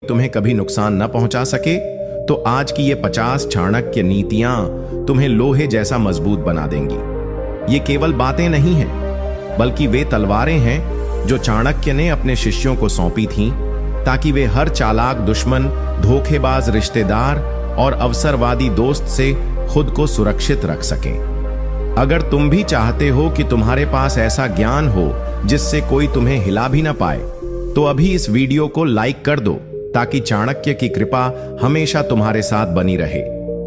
तुम्हें कभी नुकसान न पहुंचा सके, तो आज की ये 50 चाणक्य नीतियां तुम्हें लोहे जैसा मजबूत बना देंगी। ये केवल बातें नहीं हैं, बल्कि वे तलवारें हैं जो चाणक्य ने अपने शिष्यों को सौंपी थीं, ताकि वे हर चालाक दुश्मन, धोखेबाज रिश्तेदार और अवसरवादी दोस्त से खुद को सुरक्षित रख सकें। अगर तुम भी चाहते हो कि तुम्हारे पास ऐसा ज्ञान हो जिससे कोई तुम्हें हिला भी ना पाए, तो अभी इस वीडियो को लाइक कर दो, ताकि चाणक्य की कृपा हमेशा तुम्हारे साथ बनी रहे।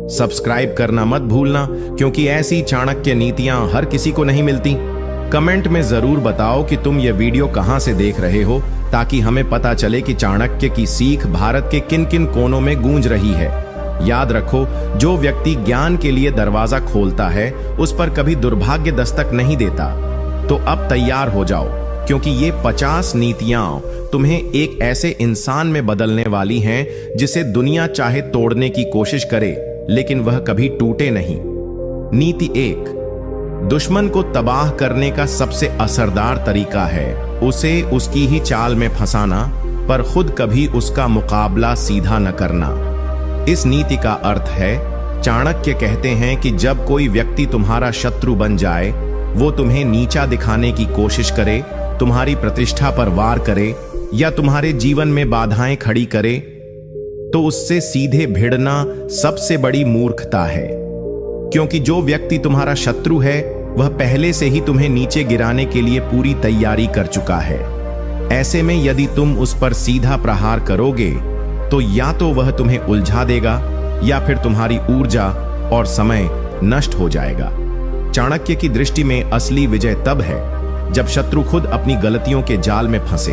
सब्सक्राइब करना मत भूलना, क्योंकि ऐसी चाणक्य नीतियां हर किसी को नहीं मिलती। कमेंट में जरूर बताओ कि तुम ये वीडियो कहां से देख रहे हो, ताकि हमें पता चले कि चाणक्य की सीख भारत के किन किन कोनों में गूंज रही है। याद रखो, जो व्यक्ति ज्ञान के लिए दरवाजा खोलता है, उस पर कभी दुर्भाग्य दस्तक नहीं देता। तो अब तैयार हो जाओ, क्योंकि ये 50 नीतियां तुम्हें एक ऐसे इंसान में बदलने वाली हैं जिसे दुनिया चाहे तोड़ने की कोशिश करे, लेकिन वह कभी टूटे नहीं। नीति 1, दुश्मन को तबाह करने का सबसे असरदार तरीका है उसे उसकी ही चाल में फंसाना, पर खुद कभी उसका मुकाबला सीधा न करना। इस नीति का अर्थ है, चाणक्य कहते हैं कि जब कोई व्यक्ति तुम्हारा शत्रु बन जाए, वो तुम्हें नीचा दिखाने की कोशिश करे, तुम्हारी प्रतिष्ठा पर वार करे या तुम्हारे जीवन में बाधाएं खड़ी करे, तो उससे सीधे भिड़ना सबसे बड़ी मूर्खता है। क्योंकि जो व्यक्ति तुम्हारा शत्रु है, वह पहले से ही तुम्हें नीचे गिराने के लिए पूरी तैयारी कर चुका है। ऐसे में यदि तुम उस पर सीधा प्रहार करोगे, तो या तो वह तुम्हें उलझा देगा या फिर तुम्हारी ऊर्जा और समय नष्ट हो जाएगा। चाणक्य की दृष्टि में असली विजय तब है जब शत्रु खुद अपनी गलतियों के जाल में फंसे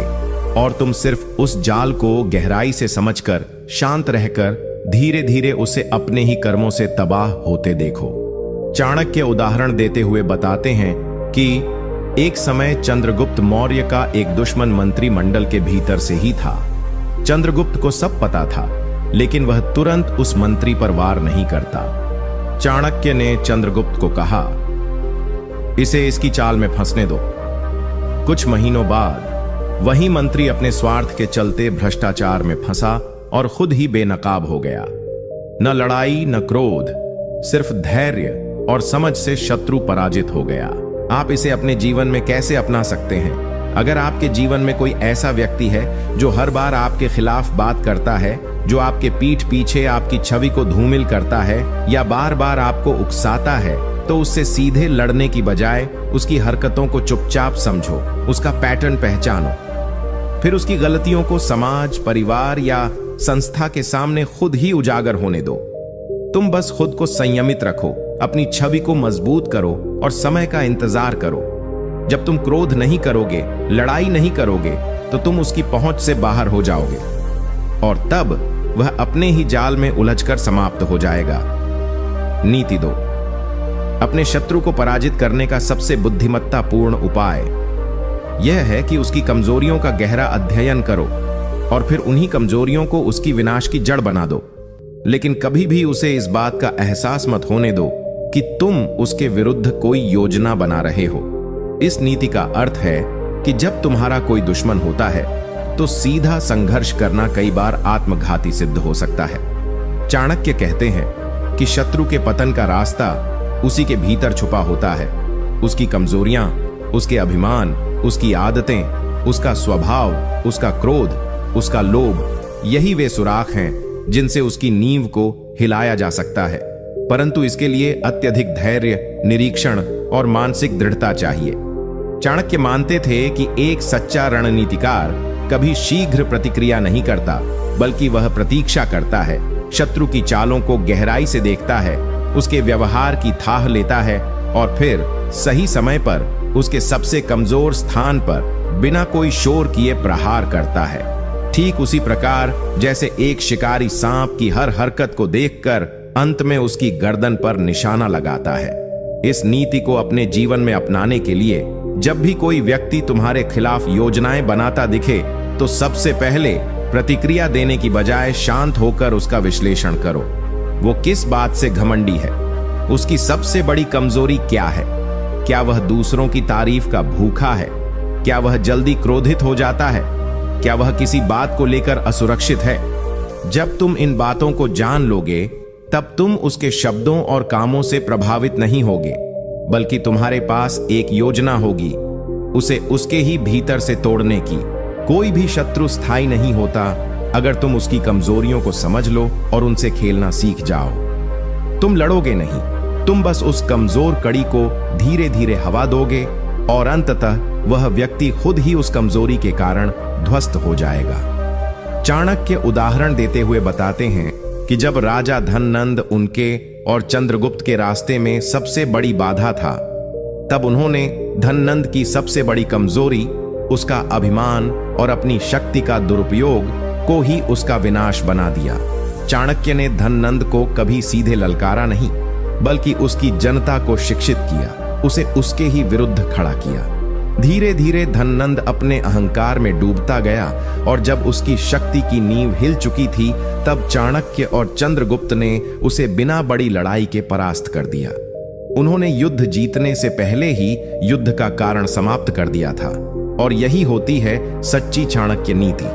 और तुम सिर्फ उस जाल को गहराई से समझकर, शांत रहकर धीरे धीरे उसे अपने ही कर्मों से तबाह होते देखो। चाणक्य उदाहरण देते हुए बताते हैं कि एक समय चंद्रगुप्त मौर्य का एक दुश्मन मंत्री मंडल के भीतर से ही था। चंद्रगुप्त को सब पता था, लेकिन वह तुरंत उस मंत्री पर वार नहीं करता। चाणक्य ने चंद्रगुप्त को कहा, इसे इसकी चाल में फंसने दो। कुछ महीनों बाद वही मंत्री अपने स्वार्थ के चलते भ्रष्टाचार में फंसा और खुद ही बेनकाब हो गया। न लड़ाई न क्रोध, सिर्फ धैर्य और समझ से शत्रु पराजित हो गया। आप इसे अपने जीवन में कैसे अपना सकते हैं? अगर आपके जीवन में कोई ऐसा व्यक्ति है जो हर बार आपके खिलाफ बात करता है, जो आपके पीठ पीछे आपकी छवि को धूमिल करता है या बार बार आपको उकसाता है, तो उससे सीधे लड़ने की बजाय उसकी हरकतों को चुपचाप समझो, उसका पैटर्न पहचानो, फिर उसकी गलतियों को समाज, परिवार या संस्था के सामने खुद ही उजागर होने दो। तुम बस खुद को संयमित रखो, अपनी छवि को मजबूत करो और समय का इंतजार करो। जब तुम क्रोध नहीं करोगे, लड़ाई नहीं करोगे, तो तुम उसकी पहुंच से बाहर हो जाओगे और तब वह अपने ही जाल में उलझकर समाप्त हो जाएगा। नीति 2, अपने शत्रु को पराजित करने का सबसे बुद्धिमत्तापूर्ण उपाय यह है कि उसकी कमजोरियों का गहरा अध्ययन करो और फिर उन्हीं कमजोरियों को उसकी विनाश की जड़ बना दो। लेकिन कभी भी उसे इस बात का एहसास मत होने दो कि तुम उसके विरुद्ध कोई योजना बना रहे हो। इस नीति का अर्थ है कि जब तुम्हारा कोई दुश्मन होता है, तो सीधा संघर्ष करना कई बार आत्मघाती सिद्ध हो सकता है। चाणक्य कहते हैं कि शत्रु के पतन का रास्ता उसी के भीतर छुपा होता है। उसकी कमजोरियां, उसके अभिमान, उसकी आदतें, उसका स्वभाव, उसका क्रोध, उसका लोभ, यही वे सुराख हैं जिनसे उसकी नींव को हिलाया जा सकता है। परंतु इसके लिए अत्यधिक धैर्य, निरीक्षण और मानसिक दृढ़ता चाहिए। चाणक्य मानते थे कि एक सच्चा रणनीतिकार कभी शीघ्र प्रतिक्रिया नहीं करता, बल्कि वह प्रतीक्षा करता है, शत्रु की चालों को गहराई से देखता है, उसके व्यवहार की थाह लेता है और फिर सही समय पर उसके सबसे कमजोर स्थान पर बिना कोई शोर किए प्रहार करता है। ठीक उसी प्रकार जैसे एक शिकारी सांप की हर हरकत को देखकर अंत में उसकी गर्दन पर निशाना लगाता है। इस नीति को अपने जीवन में अपनाने के लिए जब भी कोई व्यक्ति तुम्हारे खिलाफ योजनाएं बनाता दिखे, तो सबसे पहले प्रतिक्रिया देने की बजाय शांत होकर उसका विश्लेषण करो। वो किस बात से घमंडी है? उसकी सबसे बड़ी कमजोरी क्या है? क्या वह दूसरों की तारीफ का भूखा है? क्या वह जल्दी क्रोधित हो जाता है? क्या वह किसी बात को लेकर असुरक्षित है? जब तुम इन बातों को जान लोगे तब तुम उसके शब्दों और कामों से प्रभावित नहीं होगे, बल्कि तुम्हारे पास एक योजना होगी उसे उसके ही भीतर से तोड़ने की। कोई भी शत्रु स्थायी नहीं होता अगर तुम उसकी कमजोरियों को समझ लो और उनसे खेलना सीख जाओ। तुम लड़ोगे नहीं, तुम बस उस कमजोर कड़ी को धीरे धीरे हवा दोगे और अंततः वह व्यक्ति खुद ही उस कमजोरी के कारण ध्वस्त हो जाएगा। चाणक्य उदाहरण देते हुए बताते हैं कि जब राजा धननंद उनके और चंद्रगुप्त के रास्ते में सबसे बड़ी बाधा था, तब उन्होंने धननंद की सबसे बड़ी कमजोरी, उसका अभिमान और अपनी शक्ति का दुरुपयोग को ही उसका विनाश बना दिया। चाणक्य ने धननंद को कभी सीधे ललकारा नहीं, बल्कि उसकी जनता को शिक्षित किया, उसे उसके ही विरुद्ध खड़ा किया। धीरे धीरे धननंद अपने अहंकार में डूबता गया और जब उसकी शक्ति की नींव हिल चुकी थी, तब चाणक्य और चंद्रगुप्त ने उसे बिना बड़ी लड़ाई के परास्त कर दिया। उन्होंने युद्ध जीतने से पहले ही युद्ध का कारण समाप्त कर दिया था, और यही होती है सच्ची चाणक्य नीति।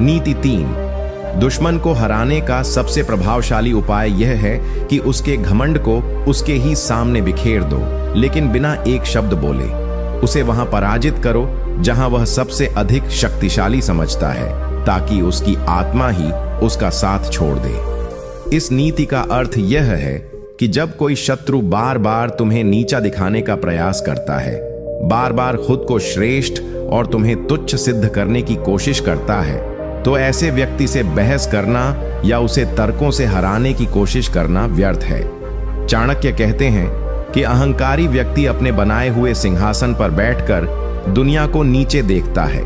नीति 3, दुश्मन को हराने का सबसे प्रभावशाली उपाय यह है कि उसके घमंड को उसके ही सामने बिखेर दो, लेकिन बिना एक शब्द बोले। उसे वहां पराजित करो जहां वह सबसे अधिक शक्तिशाली समझता है, ताकि उसकी आत्मा ही उसका साथ छोड़ दे। इस नीति का अर्थ यह है कि जब कोई शत्रु बार बार तुम्हें नीचा दिखाने का प्रयास करता है, बार बार खुद को श्रेष्ठ और तुम्हें तुच्छ सिद्ध करने की कोशिश करता है, तो ऐसे व्यक्ति से बहस करना या उसे तर्कों से हराने की कोशिश करना व्यर्थ है। चाणक्य कहते हैं कि अहंकारी व्यक्ति अपने बनाए हुए सिंहासन पर बैठकर दुनिया को नीचे देखता है,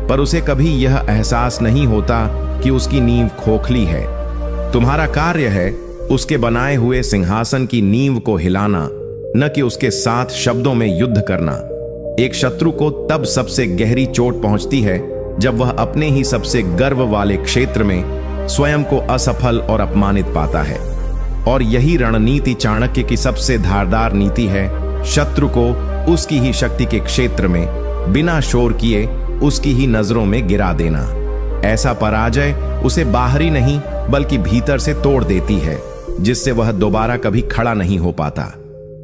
पर उसे कभी यह एहसास नहीं होता कि उसकी नींव खोखली है। तुम्हारा कार्य है उसके बनाए हुए सिंहासन की नींव को हिलाना, न कि उसके साथ शब्दों में युद्ध करना। एक शत्रु को तब सबसे गहरी चोट पहुंचती है जब वह अपने ही सबसे गर्व वाले क्षेत्र में स्वयं को असफल और अपमानित पाता है। और यही रणनीति चाणक्य की सबसे धारदार नीति है, शत्रु को उसकी ही शक्ति के क्षेत्र में बिना शोर किए उसकी ही नजरों में गिरा देना। ऐसा पराजय उसे बाहरी नहीं बल्कि भीतर से तोड़ देती है, जिससे वह दोबारा कभी खड़ा नहीं हो पाता।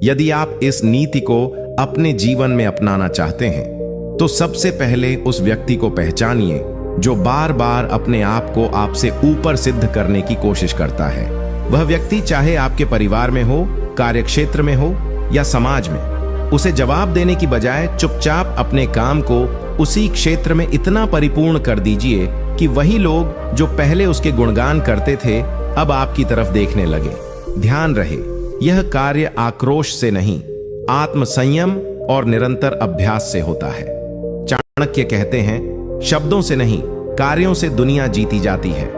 यदि आप इस नीति को अपने जीवन में अपनाना चाहते हैं, तो सबसे पहले उस व्यक्ति को पहचानिए जो बार बार अपने आप को आपसे ऊपर सिद्ध करने की कोशिश करता है। वह व्यक्ति चाहे आपके परिवार में हो, कार्यक्षेत्र में हो या समाज में, उसे जवाब देने की बजाय चुपचाप अपने काम को उसी क्षेत्र में इतना परिपूर्ण कर दीजिए कि वही लोग जो पहले उसके गुणगान करते थे अब आपकी तरफ देखने लगे। ध्यान रहे, यह कार्य आक्रोश से नहीं, आत्मसंयम और निरंतर अभ्यास से होता है। चाणक्य कहते हैं, शब्दों से नहीं कार्यों से दुनिया जीती जाती है।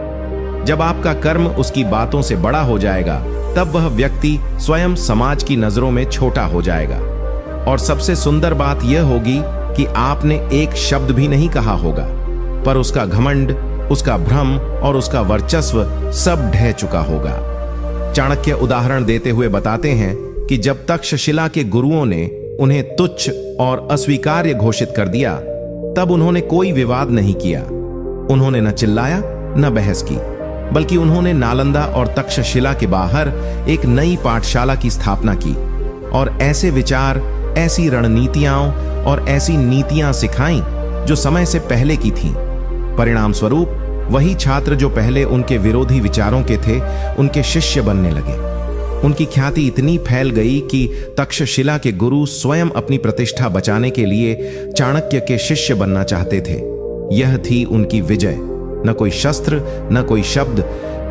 जब आपका कर्म उसकी बातों से बड़ा हो जाएगा, तब वह व्यक्ति स्वयं समाज की नजरों में छोटा हो जाएगा। और सबसे सुंदर बात यह होगी कि आपने एक शब्द भी नहीं कहा होगा, पर उसका घमंड, उसका भ्रम और उसका वर्चस्व सब ढह चुका होगा। चाणक्य उदाहरण देते हुए बताते हैं कि जब तक्षशिला के गुरुओं ने उन्हें तुच्छ और अस्वीकार्य घोषित कर दिया, तब उन्होंने कोई विवाद नहीं किया। उन्होंने न चिल्लाया न बहस की, बल्कि उन्होंने नालंदा और तक्षशिला के बाहर एक नई पाठशाला की स्थापना की और ऐसे विचार, ऐसी रणनीतियां और ऐसी नीतियां सिखाईं जो समय से पहले की थीं। परिणाम स्वरूप वही छात्र जो पहले उनके विरोधी विचारों के थे, उनके शिष्य बनने लगे। उनकी ख्याति इतनी फैल गई कि तक्षशिला के गुरु स्वयं अपनी प्रतिष्ठा बचाने के लिए चाणक्य के शिष्य बनना चाहते थे। यह थी उनकी विजय। न कोई शस्त्र, न कोई शब्द,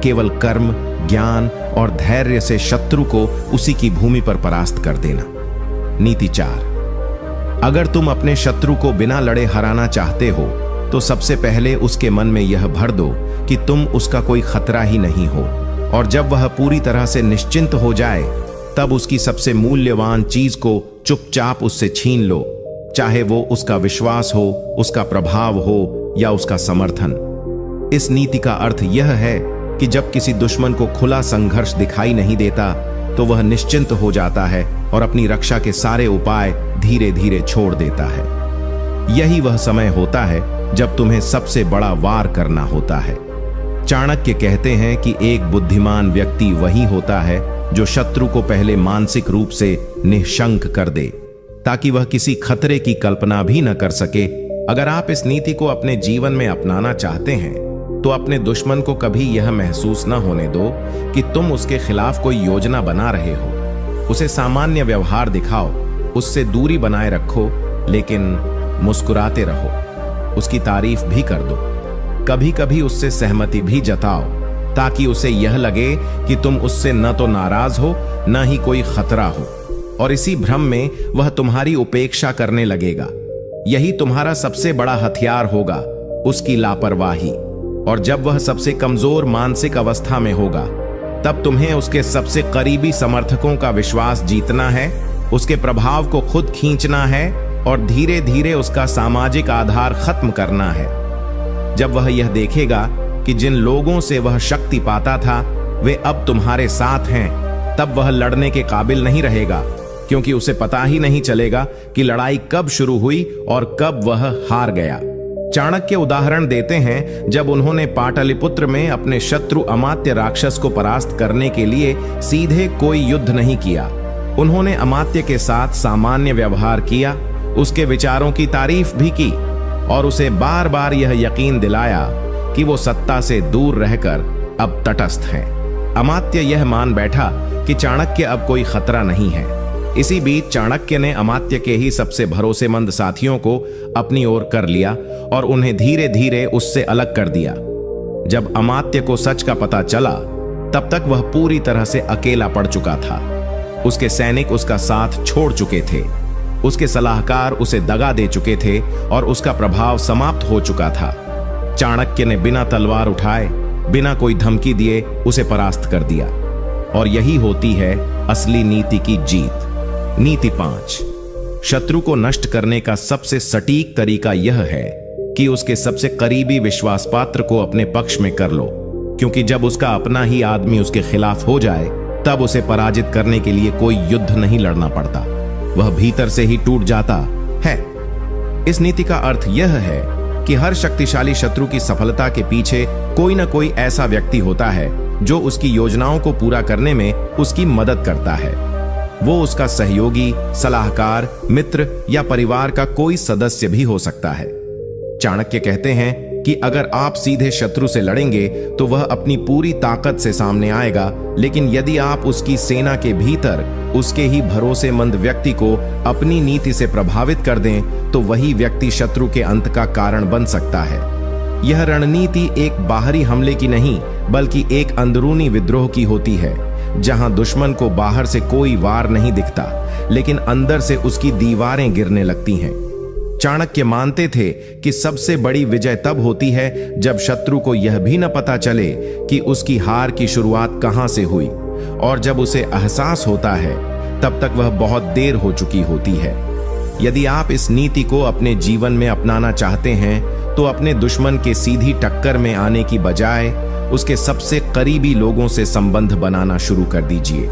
केवल कर्म, ज्ञान और धैर्य से शत्रु को उसी की भूमि पर परास्त कर देना। नीति 4, अगर तुम अपने शत्रु को बिना लड़े हराना चाहते हो, तो सबसे पहले उसके मन में यह भर दो कि तुम उसका कोई खतरा ही नहीं हो। और जब वह पूरी तरह से निश्चिंत हो जाए, तब उसकी सबसे मूल्यवान चीज को चुपचाप उससे छीन लो, चाहे वो उसका विश्वास हो, उसका प्रभाव हो या उसका समर्थन। इस नीति का अर्थ यह है कि जब किसी दुश्मन को खुला संघर्ष दिखाई नहीं देता, तो वह निश्चिंत हो जाता है और अपनी रक्षा के सारे उपाय धीरे धीरे छोड़ देता है। यही वह समय होता है जब तुम्हें सबसे बड़ा वार करना होता है। चाणक्य कहते हैं कि एक बुद्धिमान व्यक्ति वही होता है जो शत्रु को पहले मानसिक रूप से निःशंक कर दे, ताकि वह किसी खतरे की कल्पना भी न कर सके। अगर आप इस नीति को अपने जीवन में अपनाना चाहते हैं तो अपने दुश्मन को कभी यह महसूस न होने दो कि तुम उसके खिलाफ कोई योजना बना रहे हो। उसे सामान्य व्यवहार दिखाओ, उससे दूरी बनाए रखो, लेकिन मुस्कुराते रहो। उसकी तारीफ भी कर दो, कभी कभी उससे सहमति भी जताओ, ताकि उसे यह लगे कि तुम उससे न तो नाराज हो न ही कोई खतरा हो, और इसी भ्रम में वह तुम्हारी उपेक्षा करने लगेगा। यही तुम्हारा सबसे बड़ा हथियार होगा, उसकी लापरवाही। और जब वह सबसे कमजोर मानसिक अवस्था में होगा, तब तुम्हें उसके सबसे करीबी समर्थकों का विश्वास जीतना है, उसके प्रभाव को खुद खींचना है और धीरे धीरे उसका सामाजिक आधार खत्म करना है। जब वह यह देखेगा कि जिन लोगों से वह शक्ति पाता था वे अब तुम्हारे साथ हैं, तब वह लड़ने के काबिल नहीं रहेगा, क्योंकि उसे पता ही नहीं चलेगा कि लड़ाई कब शुरू हुई और कब वह हार गया। चाणक्य उदाहरण देते हैं जब उन्होंने पाटलिपुत्र में अपने शत्रु अमात्य राक्षस को परास्त करने के लिए सीधे कोई युद्ध नहीं किया। उन्होंने अमात्य के साथ सामान्य व्यवहार किया, उसके विचारों की तारीफ भी की और उसे बार बार यह यकीन दिलाया कि वो सत्ता से दूर रहकर अब तटस्थ हैं। अमात्य यह मान बैठा कि चाणक्य अब कोई खतरा नहीं है। इसी बीच चाणक्य ने अमात्य के ही सबसे भरोसेमंद साथियों को अपनी ओर कर लिया और उन्हें धीरे धीरे उससे अलग कर दिया। जब अमात्य को सच का पता चला, तब तक वह पूरी तरह से अकेला पड़ चुका था। उसके सैनिक उसका साथ छोड़ चुके थे, उसके सलाहकार उसे दगा दे चुके थे और उसका प्रभाव समाप्त हो चुका था। चाणक्य ने बिना तलवार उठाए, बिना कोई धमकी दिए उसे परास्त कर दिया। और यही होती है असली नीति की जीत। नीति 5। शत्रु को नष्ट करने का सबसे सटीक तरीका यह है कि उसके सबसे करीबी विश्वास पात्र को अपने पक्ष में कर लो, क्योंकि जब उसका अपना ही आदमी उसके खिलाफ हो जाए, तब उसे पराजित करने के लिए कोई युद्ध नहीं लड़ना पड़ता, वह भीतर से ही टूट जाता है। इस नीति का अर्थ यह है कि हर शक्तिशाली शत्रु की सफलता के पीछे कोई न कोई ऐसा व्यक्ति होता है जो उसकी योजनाओं को पूरा करने में उसकी मदद करता है। वो उसका सहयोगी, सलाहकार, मित्र या परिवार का कोई सदस्य भी हो सकता है। चाणक्य कहते हैं कि अगर आप सीधे शत्रु से लड़ेंगे तो वह अपनी पूरी ताकत से सामने आएगा, लेकिन यदि आप उसकी सेना के भीतर उसके ही भरोसेमंद व्यक्ति को अपनी नीति से प्रभावित कर दें तो वही व्यक्ति शत्रु के अंत का कारण बन सकता है। यह रणनीति एक बाहरी हमले की नहीं, बल्कि एक अंदरूनी विद्रोह की होती है, जहां दुश्मन को बाहर से कोई वार नहीं दिखता, लेकिन अंदर से उसकी दीवारें गिरने लगती हैं। चाणक्य मानते थे कि सबसे बड़ी विजय तब होती है जब शत्रु को यह भी न पता चले कि उसकी हार की शुरुआत कहां से हुई, और जब उसे एहसास होता है तब तक वह बहुत देर हो चुकी होती है। यदि आप इस नीति को अपने जीवन में अपनाना चाहते हैं तो अपने दुश्मन के सीधी टक्कर में आने की बजाय उसके सबसे करीबी लोगों से संबंध बनाना शुरू कर दीजिए।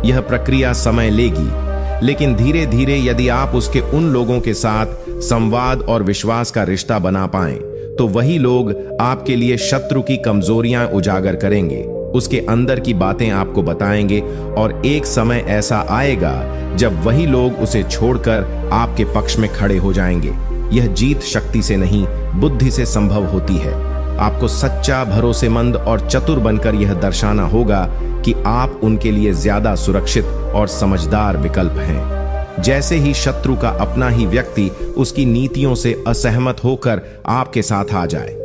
यह प्रक्रिया समय लेगी, लेकिन धीरे धीरे यदि आप उसके उन लोगों के साथ संवाद और विश्वास का रिश्ता बना पाएं, तो वही लोग आपके लिए शत्रु की कमजोरियां उजागर करेंगे, उसके अंदर की बातें आपको बताएंगे, और एक समय ऐसा आएगा जब वही लोग उसे छोड़कर आपके पक्ष में खड़े हो जाएंगे। यह जीत शक्ति से नहीं, बुद्धि से संभव होती है। आपको सच्चा, भरोसेमंद और चतुर बनकर यह दर्शाना होगा कि आप उनके लिए ज्यादा सुरक्षित और समझदार विकल्प हैं। जैसे ही शत्रु का अपना ही व्यक्ति उसकी नीतियों से असहमत होकर आपके साथ आ जाए,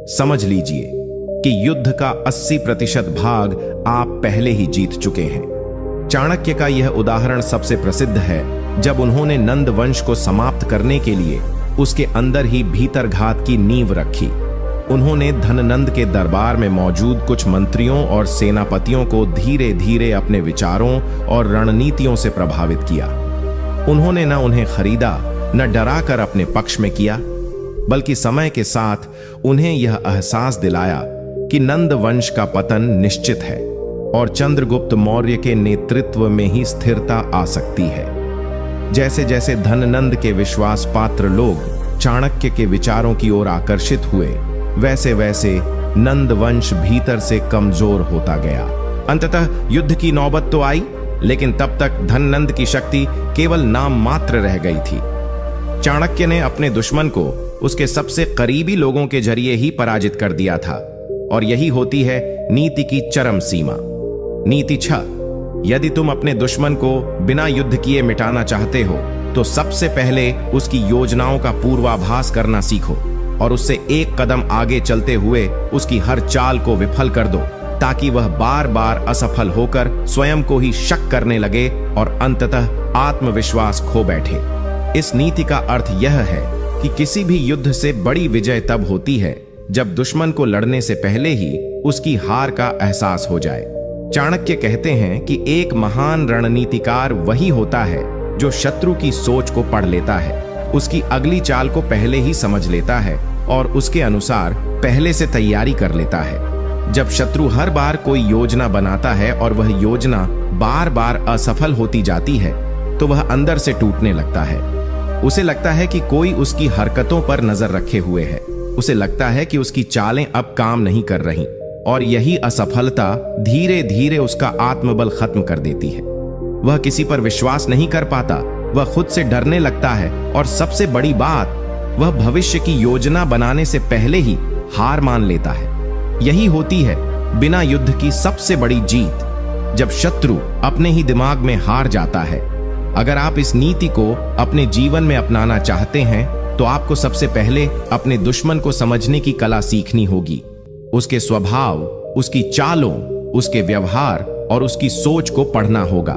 समझ लीजिए कि युद्ध का 80% भाग आप पहले ही जीत चुके हैं। चाणक्य का यह उदाहरण सबसे प्रसिद्ध है, जब उन्होंने नंद वंश को समाप्त करने के लिए उसके अंदर ही भीतरघात की नींव रखी। उन्होंने धननंद के दरबार में मौजूद कुछ मंत्रियों और सेनापतियों को धीरे धीरे अपने विचारों और रणनीतियों से प्रभावित किया। उन्होंने न उन्हें खरीदा, न डराकर अपने पक्ष में किया, बल्कि समय के साथ उन्हें यह एहसास दिलाया कि नंद वंश का पतन निश्चित है और चंद्रगुप्त मौर्य के नेतृत्व में ही स्थिरता आ सकती है। जैसे जैसे धननंद के विश्वास पात्र लोग चाणक्य के विचारों की ओर आकर्षित हुए, वैसे वैसे नंद वंश भीतर से कमजोर होता गया। अंततः युद्ध की नौबत तो आई, लेकिन तब तक धननंद की शक्ति केवल नाम मात्र रह गई थी। चाणक्य ने अपने दुश्मन को उसके सबसे करीबी लोगों के जरिए ही पराजित कर दिया था, और यही होती है नीति की चरम सीमा। नीति 6, यदि तुम अपने दुश्मन को बिना युद्ध किए मिटाना चाहते हो तो सबसे पहले उसकी योजनाओं का पूर्वाभास करना सीखो और उससे एक कदम आगे चलते हुए उसकी हर चाल को विफल कर दो, ताकि वह बार बार असफल होकर स्वयं को ही शक करने लगे और अंततः आत्मविश्वास खो बैठे। इस नीति का अर्थ यह है कि किसी भी युद्ध से बड़ी विजय तब होती है जब दुश्मन को लड़ने से पहले ही उसकी हार का एहसास हो जाए। चाणक्य कहते हैं कि एक महान रणनीतिकार वही होता है जो शत्रु की सोच को पढ़ लेता है, उसकी अगली चाल को पहले ही समझ लेता है और उसके अनुसार पहले से तैयारी कर लेता है। जब शत्रु हर बार कोई योजना बनाता है और वह योजना बार बार असफल होती जाती है तो वह अंदर से टूटने लगता है। उसे लगता है कि कोई उसकी हरकतों पर नजर रखे हुए है, उसे लगता है कि उसकी चालें अब काम नहीं कर रही, और यही असफलता धीरे धीरे उसका आत्मबल खत्म कर देती है। वह किसी पर विश्वास नहीं कर पाता, वह खुद से डरने लगता है, और सबसे बड़ी बात, वह भविष्य की योजना बनाने से पहले ही हार मान लेता है। यही होती है बिना युद्ध की सबसे बड़ी जीत, जब शत्रु अपने ही दिमाग में हार जाता है। अगर आप इस नीति को अपने जीवन में अपनाना चाहते हैं तो आपको सबसे पहले अपने दुश्मन को समझने की कला सीखनी होगी। उसके स्वभाव, उसकी चालों, उसके व्यवहार और उसकी सोच को पढ़ना होगा।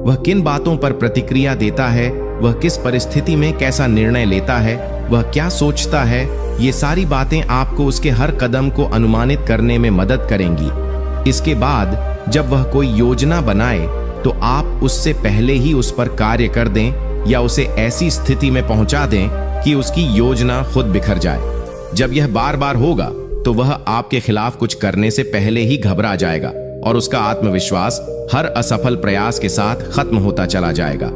वह किन बातों पर प्रतिक्रिया देता है, वह किस परिस्थिति में कैसा निर्णय लेता है, वह क्या सोचता है, ये सारी बातें आपको उसके हर कदम को अनुमानित करने में मदद करेंगी। इसके बाद जब वह कोई योजना बनाए तो आप उससे पहले ही उस पर कार्य कर दें या उसे ऐसी स्थिति में पहुंचा दें कि उसकी योजना खुद बिखर जाए। जब यह बार बार होगा तो वह आपके खिलाफ कुछ करने से पहले ही घबरा जाएगा और उसका आत्मविश्वास हर असफल प्रयास के साथ खत्म होता चला जाएगा।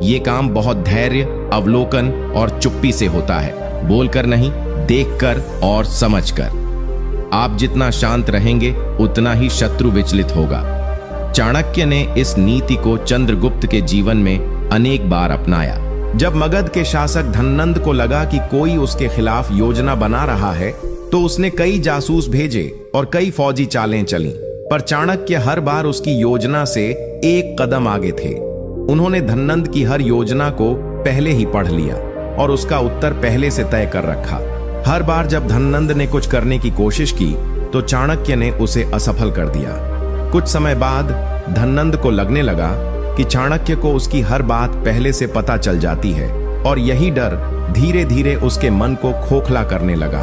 ये काम बहुत धैर्य, अवलोकन और चुप्पी से होता है, बोलकर नहीं, देखकर और समझकर। आप जितना शांत रहेंगे उतना ही शत्रु विचलित होगा। चाणक्य ने इस नीति को चंद्रगुप्त के जीवन में अनेक बार अपनाया। जब मगध के शासक धननंद को लगा कि कोई उसके खिलाफ योजना बना रहा है तो उसने कई जासूस भेजे और कई फौजी चालें चली, पर चाणक्य हर बार उसकी योजना से एक कदम आगे थे। उन्होंने धननंद की हर योजना को पहले ही पढ़ लिया और उसका उत्तर पहले से तय कर रखा। हर बार जब धननंद ने कुछ करने की कोशिश की तो चाणक्य ने उसे असफल कर दिया। कुछ समय बाद धननंद को लगने लगा कि चाणक्य को उसकी हर बात पहले से पता चल जाती है, और यही डर धीरे धीरे उसके मन को खोखला करने लगा।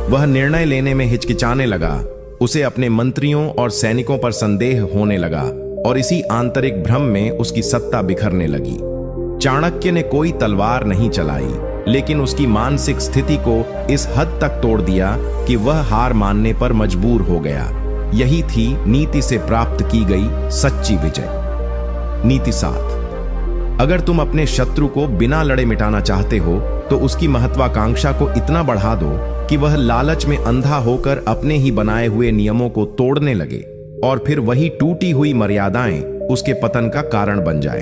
वह निर्णय लेने में हिचकिचाने लगा, उसे अपने मंत्रियों और सैनिकों पर संदेह होने लगा, और इसी आंतरिक भ्रम में उसकी सत्ता बिखरने लगी। चाणक्य ने कोई तलवार नहीं चलाई, लेकिन उसकी मानसिक स्थिति को इस हद तक तोड़ दिया कि वह हार मानने पर मजबूर हो गया। यही थी नीति से प्राप्त की गई सच्ची विजय। नीति 7, अगर तुम अपने शत्रु को बिना लड़े मिटाना चाहते हो तो उसकी महत्वाकांक्षा को इतना बढ़ा दो कि वह लालच में अंधा होकर अपने ही बनाए हुए नियमों को तोड़ने लगे, और फिर वही टूटी हुई मर्यादाएं उसके पतन का कारण बन जाए।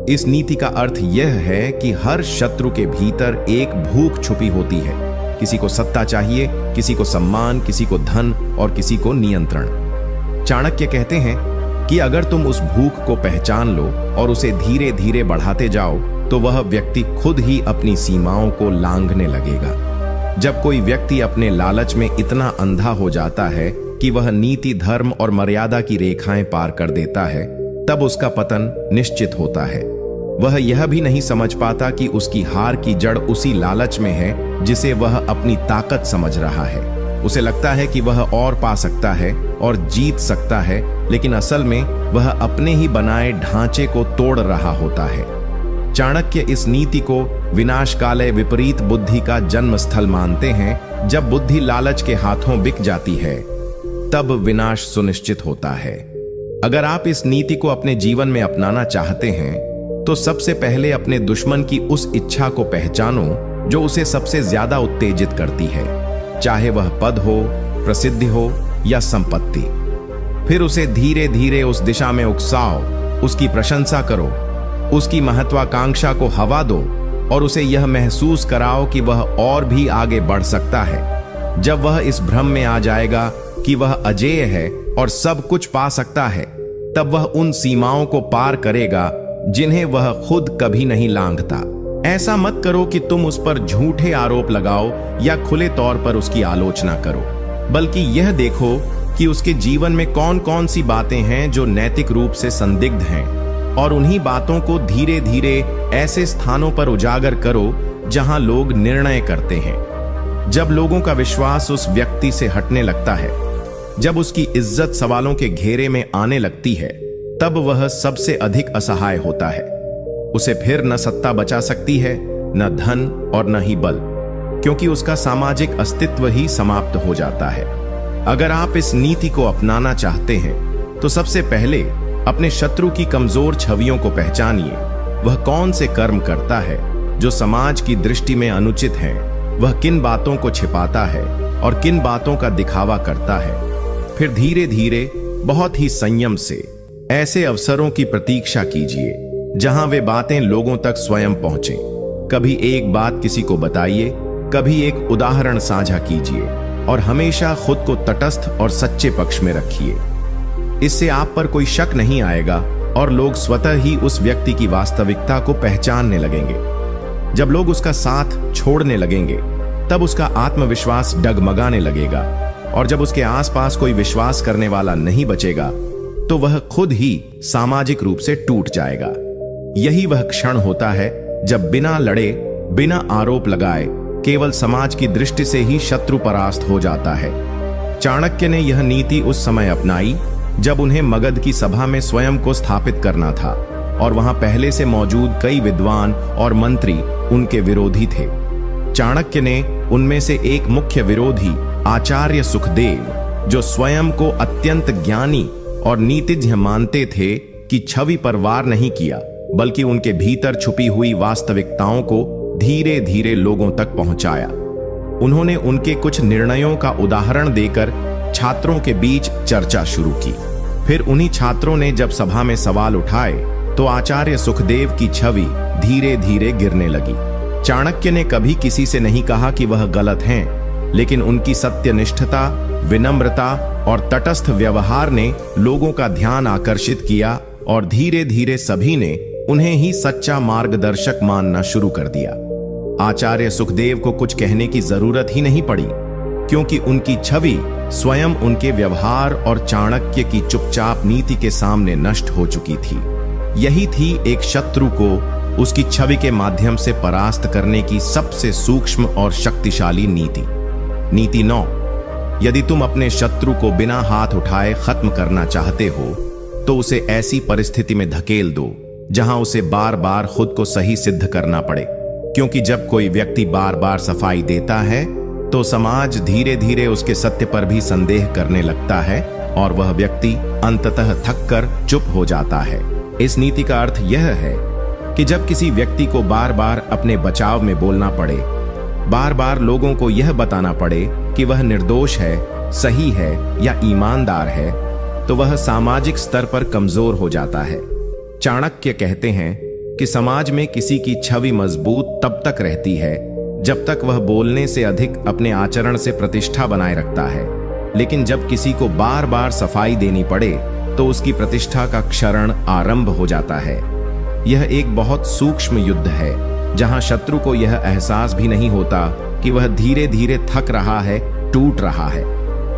इस नीति का अर्थ यह है कि हर शत्रु के भीतर एक भूख छुपी होती है। किसी को सत्ता चाहिए, किसी को सम्मान, किसी को धन और किसी को नियंत्रण। चाणक्य कहते हैं कि अगर तुम उस भूख को पहचान लो और उसे धीरे धीरे बढ़ाते जाओ तो वह व्यक्ति खुद ही अपनी सीमाओं को लांघने लगेगा। जब कोई व्यक्ति अपने लालच में इतना अंधा हो जाता है कि वह नीति, धर्म और मर्यादा की रेखाएं पार कर देता है, तब उसका पतन निश्चित होता है। वह यह भी नहीं समझ पाता कि उसकी हार की जड़ उसी लालच में है जिसे वह अपनी ताकत समझ रहा है। उसे लगता है कि वह और पा सकता है और जीत सकता है, लेकिन असल में वह अपने ही बनाए ढांचे को तोड़ रहा होता है। चाणक्य इस नीति को विनाशकाले विपरीत बुद्धि का जन्म स्थल मानते हैं। जब बुद्धि लालच के हाथों बिक जाती है तब विनाश सुनिश्चित होता है। अगर आप इस नीति को अपने जीवन में अपनाना चाहते हैं तो सबसे पहले अपने दुश्मन की उस इच्छा को पहचानो जो उसे सबसे ज्यादा उत्तेजित करती है, चाहे वह पद हो, प्रसिद्धि हो या संपत्ति। फिर उसे धीरे धीरे उस दिशा में उकसाओ, उसकी प्रशंसा करो, उसकी महत्वाकांक्षा को हवा दो और उसे यह महसूस कराओ कि वह और भी आगे बढ़ सकता है। जब वह इस भ्रम में आ जाएगा कि वह अजेय है और सब कुछ पा सकता है, तब वह उन सीमाओं को पार करेगा जिन्हें वह खुद कभी नहीं लांघता। ऐसा मत करो कि तुम उस पर झूठे आरोप लगाओ या खुले तौर पर उसकी आलोचना करो, बल्कि यह देखो कि उसके जीवन में कौन कौन सी बातें हैं जो नैतिक रूप से संदिग्ध हैं, और उन्हीं बातों को धीरे धीरे ऐसे स्थानों पर उजागर करो जहां लोग निर्णय करते हैं। जब लोगों का विश्वास उस व्यक्ति से हटने लगता है, जब उसकी इज्जत सवालों के घेरे में आने लगती है, तब वह सबसे अधिक असहाय होता है। उसे फिर न सत्ता बचा सकती है, न धन और न ही बल, क्योंकि उसका सामाजिक अस्तित्व ही समाप्त हो जाता है। अगर आप इस नीति को अपनाना चाहते हैं तो सबसे पहले अपने शत्रु की कमजोर छवियों को पहचानिए। वह कौन से कर्म करता है जो समाज की दृष्टि में अनुचित हैं, वह किन बातों को छिपाता है और किन बातों का दिखावा करता है। फिर धीरे धीरे बहुत ही संयम से ऐसे अवसरों की प्रतीक्षा कीजिए जहां वे बातें लोगों तक स्वयं पहुंचे। कभी एक बात किसी को बताइए, कभी एक उदाहरण साझा कीजिए और हमेशा खुद को तटस्थ और सच्चे पक्ष में रखिए। इससे आप पर कोई शक नहीं आएगा और लोग स्वतः ही उस व्यक्ति की वास्तविकता को पहचानने लगेंगे। जब लोग उसका साथ छोड़ने लगेंगे, तब उसका आत्मविश्वास डगमगाने लगेगा, और जब उसके आसपास कोई विश्वास करने वाला नहीं बचेगा, तो वह खुद ही सामाजिक रूप से टूट जाएगा। यही वह क्षण होता है जब बिना लड़े, बिना आरोप लगाए, केवल समाज की दृष्टि से ही शत्रु परास्त हो जाता है। चाणक्य ने यह नीति उस समय अपनाई जब उन्हें मगध की सभा में स्वयं को स्थापित करना था, और वहां पहले से मौजूद कई विद्वान और मंत्री उनके विरोधी थे। चाणक्य ने उनमें से एक मुख्य विरोधी आचार्य सुखदेव, जो स्वयं को अत्यंत ज्ञानी और नीतिज्ञ मानते थे, की छवि पर वार नहीं किया, बल्कि उनके भीतर छुपी हुई वास्तविकताओं को धीरे धीरे लोगों तक पहुंचाया। उन्होंने उनके कुछ निर्णयों का उदाहरण देकर छात्रों के बीच चर्चा शुरू की। फिर उन्हीं छात्रों ने जब सभा में सवाल उठाए, तो आचार्य सुखदेव की छवि धीरे धीरे गिरने लगी। चाणक्य ने कभी किसी से नहीं कहा कि वह गलत हैं, लेकिन उनकी सत्यनिष्ठता, विनम्रता और तटस्थ व्यवहार ने लोगों का ध्यान आकर्षित किया, और धीरे धीरे सभी ने उन्हें ही सच्चा मार्गदर्शक मानना शुरू कर दिया। आचार्य सुखदेव को कुछ कहने की जरूरत ही नहीं पड़ी, क्योंकि उनकी छवि स्वयं उनके व्यवहार और चाणक्य की चुपचाप नीति के सामने नष्ट हो चुकी थी। यही थी एक शत्रु को उसकी छवि के माध्यम से परास्त करने की सबसे सूक्ष्म और शक्तिशाली नीति। नीति 9, यदि तुम अपने शत्रु को बिना हाथ उठाए खत्म करना चाहते हो, तो उसे ऐसी परिस्थिति में धकेल दो जहां उसे बार बार खुद को सही सिद्ध करना पड़े, क्योंकि जब कोई व्यक्ति बार बार सफाई देता है, तो समाज धीरे धीरे उसके सत्य पर भी संदेह करने लगता है, और वह व्यक्ति अंततः थककर चुप हो जाता है। इस नीति का अर्थ यह है कि जब किसी व्यक्ति को बार बार अपने बचाव में बोलना पड़े, बार बार लोगों को यह बताना पड़े कि वह निर्दोष है, सही है या ईमानदार है, तो वह सामाजिक स्तर पर कमजोर हो जाता है। चाणक्य कहते हैं कि समाज में किसी की छवि मजबूत तब तक रहती है जब तक वह बोलने से अधिक अपने आचरण से प्रतिष्ठा बनाए रखता है, लेकिन जब किसी को बार बार सफाई देनी पड़े, तो उसकी प्रतिष्ठा का क्षरण आरंभ हो जाता है। यह एक बहुत सूक्ष्म युद्ध है, जहां शत्रु को यह एहसास भी नहीं होता कि वह धीरे धीरे थक रहा है, टूट रहा है।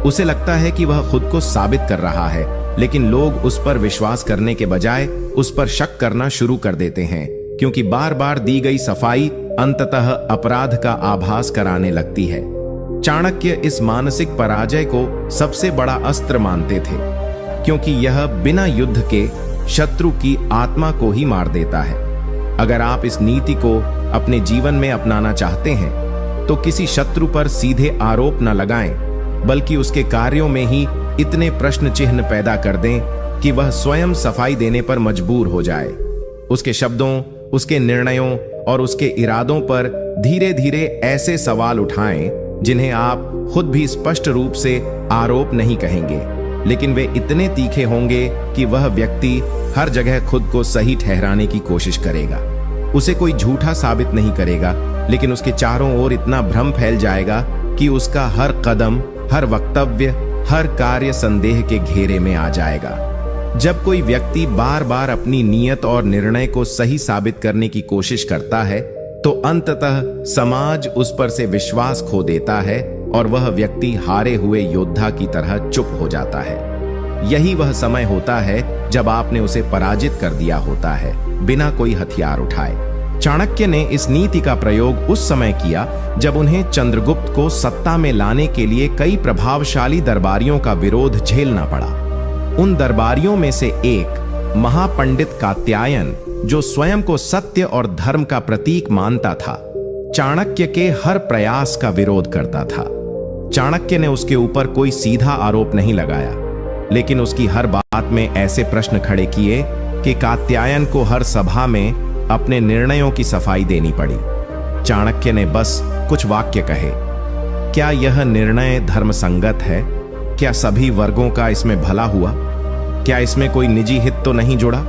उसे लगता है कि वह खुद को साबित कर रहा है, लेकिन लोग उस पर विश्वास करने के बजाय उस पर शक करना शुरू कर देते हैं, क्योंकि बार बार दी गई सफाई अंततः अपराध का आभास कराने लगती है। चाणक्य इस मानसिक पराजय को सबसे बड़ा अस्त्र मानते थे, क्योंकि यह बिना युद्ध के शत्रु की आत्मा को ही मार देता है। अगर आप इस नीति को अपने जीवन में अपनाना चाहते हैं, तो किसी शत्रु पर सीधे आरोप न लगाएं, बल्कि उसके कार्यों में ही इतने प्रश्न चिन्ह पैदा कर दें कि वह स्वयं सफाई देने पर मजबूर हो जाए। उसके शब्दों, उसके निर्णयों और उसके इरादों पर धीरे धीरे ऐसे सवाल उठाएं जिन्हें आप खुद भी स्पष्ट रूप से आरोप नहीं कहेंगे, लेकिन वे इतने तीखे होंगे कि वह व्यक्ति हर जगह खुद को सही ठहराने की कोशिश करेगा। उसे कोई झूठा साबित नहीं करेगा, लेकिन उसके चारों ओर इतना भ्रम फैल जाएगा कि उसका हर कदम, हर वक्तव्य, हर कार्य संदेह के घेरे में आ जाएगा। जब कोई व्यक्ति बार बार अपनी नीयत और निर्णय को सही साबित करने की कोशिश करता है, तो अंततः समाज उस पर से विश्वास खो देता है और वह व्यक्ति हारे हुए योद्धा की तरह चुप हो जाता है। यही वह समय होता है जब आपने उसे पराजित कर दिया होता है, बिना कोई हथियार उठाए। चाणक्य ने इस नीति का प्रयोग उस समय किया जब उन्हें चंद्रगुप्त को सत्ता में लाने के लिए कई प्रभावशाली दरबारियों का विरोध झेलना पड़ा। उन दरबारियों में से एक महापंडित कात्यायन, जो स्वयं को सत्य और धर्म का प्रतीक मानता था, चाणक्य के हर प्रयास का विरोध करता था। चाणक्य ने उसके ऊपर कोई सीधा आरोप नहीं लगाया, लेकिन उसकी हर बात में ऐसे प्रश्न खड़े किए कि कात्यायन को हर सभा में अपने निर्णयों की सफाई देनी पड़ी। चाणक्य ने बस कुछ वाक्य कहे, क्या यह निर्णय धर्मसंगत है? क्या सभी वर्गों का इसमें भला हुआ? क्या इसमें कोई निजी हित तो नहीं जुड़ा?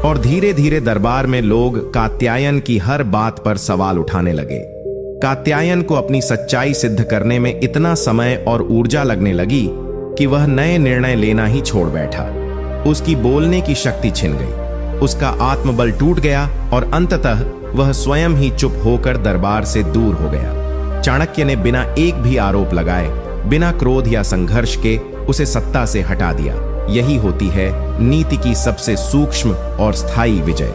और धीरे धीरे दरबार में लोग कात्यायन की हर बात पर सवाल उठाने लगे। कात्यायन को अपनी सच्चाई सिद्ध करने में इतना समय और ऊर्जा लगने लगी कि वह नए निर्णय लेना ही छोड़ बैठा। उसकी बोलने की शक्ति छिन गई, उसका आत्मबल टूट गया और अंततः वह स्वयं ही चुप होकर दरबार से दूर हो गया। चाणक्य ने बिना एक भी आरोप लगाए, बिना क्रोध या संघर्ष के उसे सत्ता से हटा दिया। यही होती है नीति की सबसे सूक्ष्म और स्थायी विजय।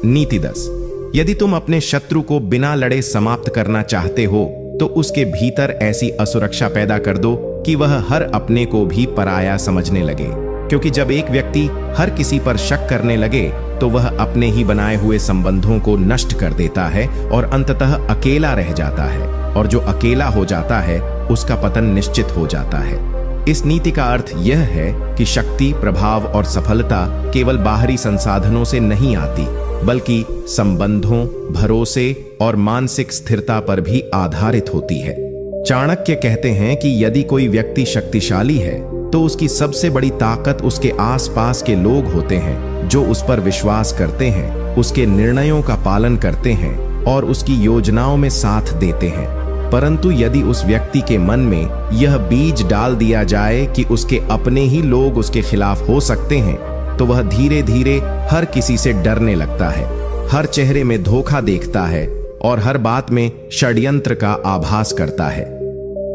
नीति 10। यदि तुम अपने शत्रु को बिना लड़े समाप्त करना चाहते हो, तो उसके भीतर ऐसी असुरक्षा पैदा कर दो कि वह हर अपने को भी पराया समझने लगे। क्योंकि जब एक व्यक्ति हर किसी पर शक करने लगे, तो वह अपने ही बनाए हुए संबंधों को नष्ट कर देता है और अंततः अकेला रह जाता है, और जो अकेला हो जाता है उसका पतन निश्चित हो जाता है। इस नीति का अर्थ यह है कि शक्ति, प्रभाव और सफलता केवल बाहरी संसाधनों से नहीं आती, बल्कि संबंधों, भरोसे और मानसिक स्थिरता पर भी आधारित होती है। चाणक्य कहते हैं कि यदि कोई व्यक्ति शक्तिशाली है, तो उसकी सबसे बड़ी ताकत उसके आसपास के लोग होते हैं, जो उस पर विश्वास करते हैं, उसके निर्णयों का पालन करते हैं और उसकी योजनाओं में साथ देते हैं। परंतु यदि उस व्यक्ति के मन में यह बीज डाल दिया जाए कि उसके अपने ही लोग उसके खिलाफ हो सकते हैं, तो वह धीरे धीरे हर किसी से डरने लगता है, हर चेहरे में धोखा देखता है और हर बात में षड्यंत्र का आभास करता है।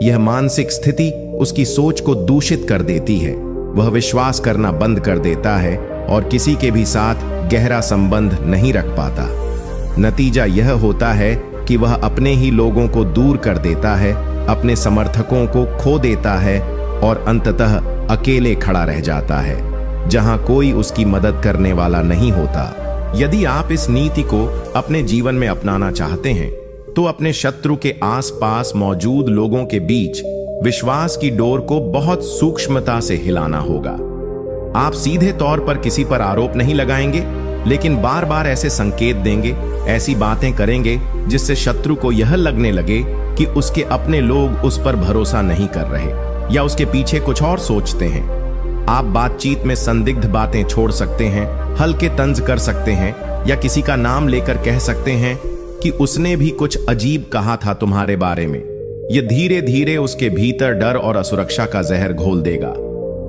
यह मानसिक स्थिति उसकी सोच को दूषित कर देती है। वह विश्वास करना बंद कर देता है और किसी के भी साथ गहरा संबंध नहीं रख पाता। नतीजा यह होता है कि वह अपने ही लोगों को दूर कर देता है, अपने समर्थकों को खो देता है और अंततः अकेले खड़ा रह जाता है, जहां कोई उसकी मदद करने वाला नहीं होता। यदि आप इस नीति को अपने जीवन में अपनाना चाहते हैं, तो अपने शत्रु के आसपास मौजूद लोगों के बीच विश्वास की डोर को बहुत सूक्ष्मता से हिलाना होगा। आप सीधे तौर पर किसी पर आरोप नहीं लगाएंगे, लेकिन बार बार ऐसे संकेत देंगे, ऐसी बातें करेंगे जिससे शत्रु को यह लगने लगे कि उसके अपने लोग उस पर भरोसा नहीं कर रहे या उसके पीछे कुछ और सोचते हैं। आप बातचीत में संदिग्ध बातें छोड़ सकते हैं, हल्के तंज कर सकते हैं या किसी का नाम लेकर कह सकते हैं कि उसने भी कुछ अजीब कहा था तुम्हारे बारे में। यह धीरे धीरे उसके भीतर डर और असुरक्षा का जहर घोल देगा।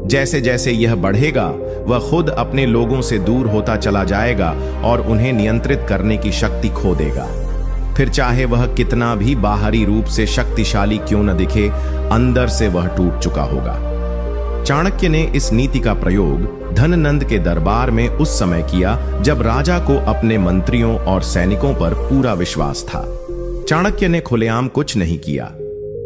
जैसे जैसे यह बढ़ेगा, वह खुद अपने लोगों से दूर होता चला जाएगा और उन्हें नियंत्रित करने की शक्ति खो देगा। फिर चाहे वह कितना भी बाहरी रूप से शक्तिशाली क्यों न दिखे, अंदर से वह टूट चुका होगा। चाणक्य ने इस नीति का प्रयोग धननंद के दरबार में उस समय किया जब राजा को अपने मंत्रियों और सैनिकों पर पूरा विश्वास था। चाणक्य ने खुलेआम कुछ नहीं किया,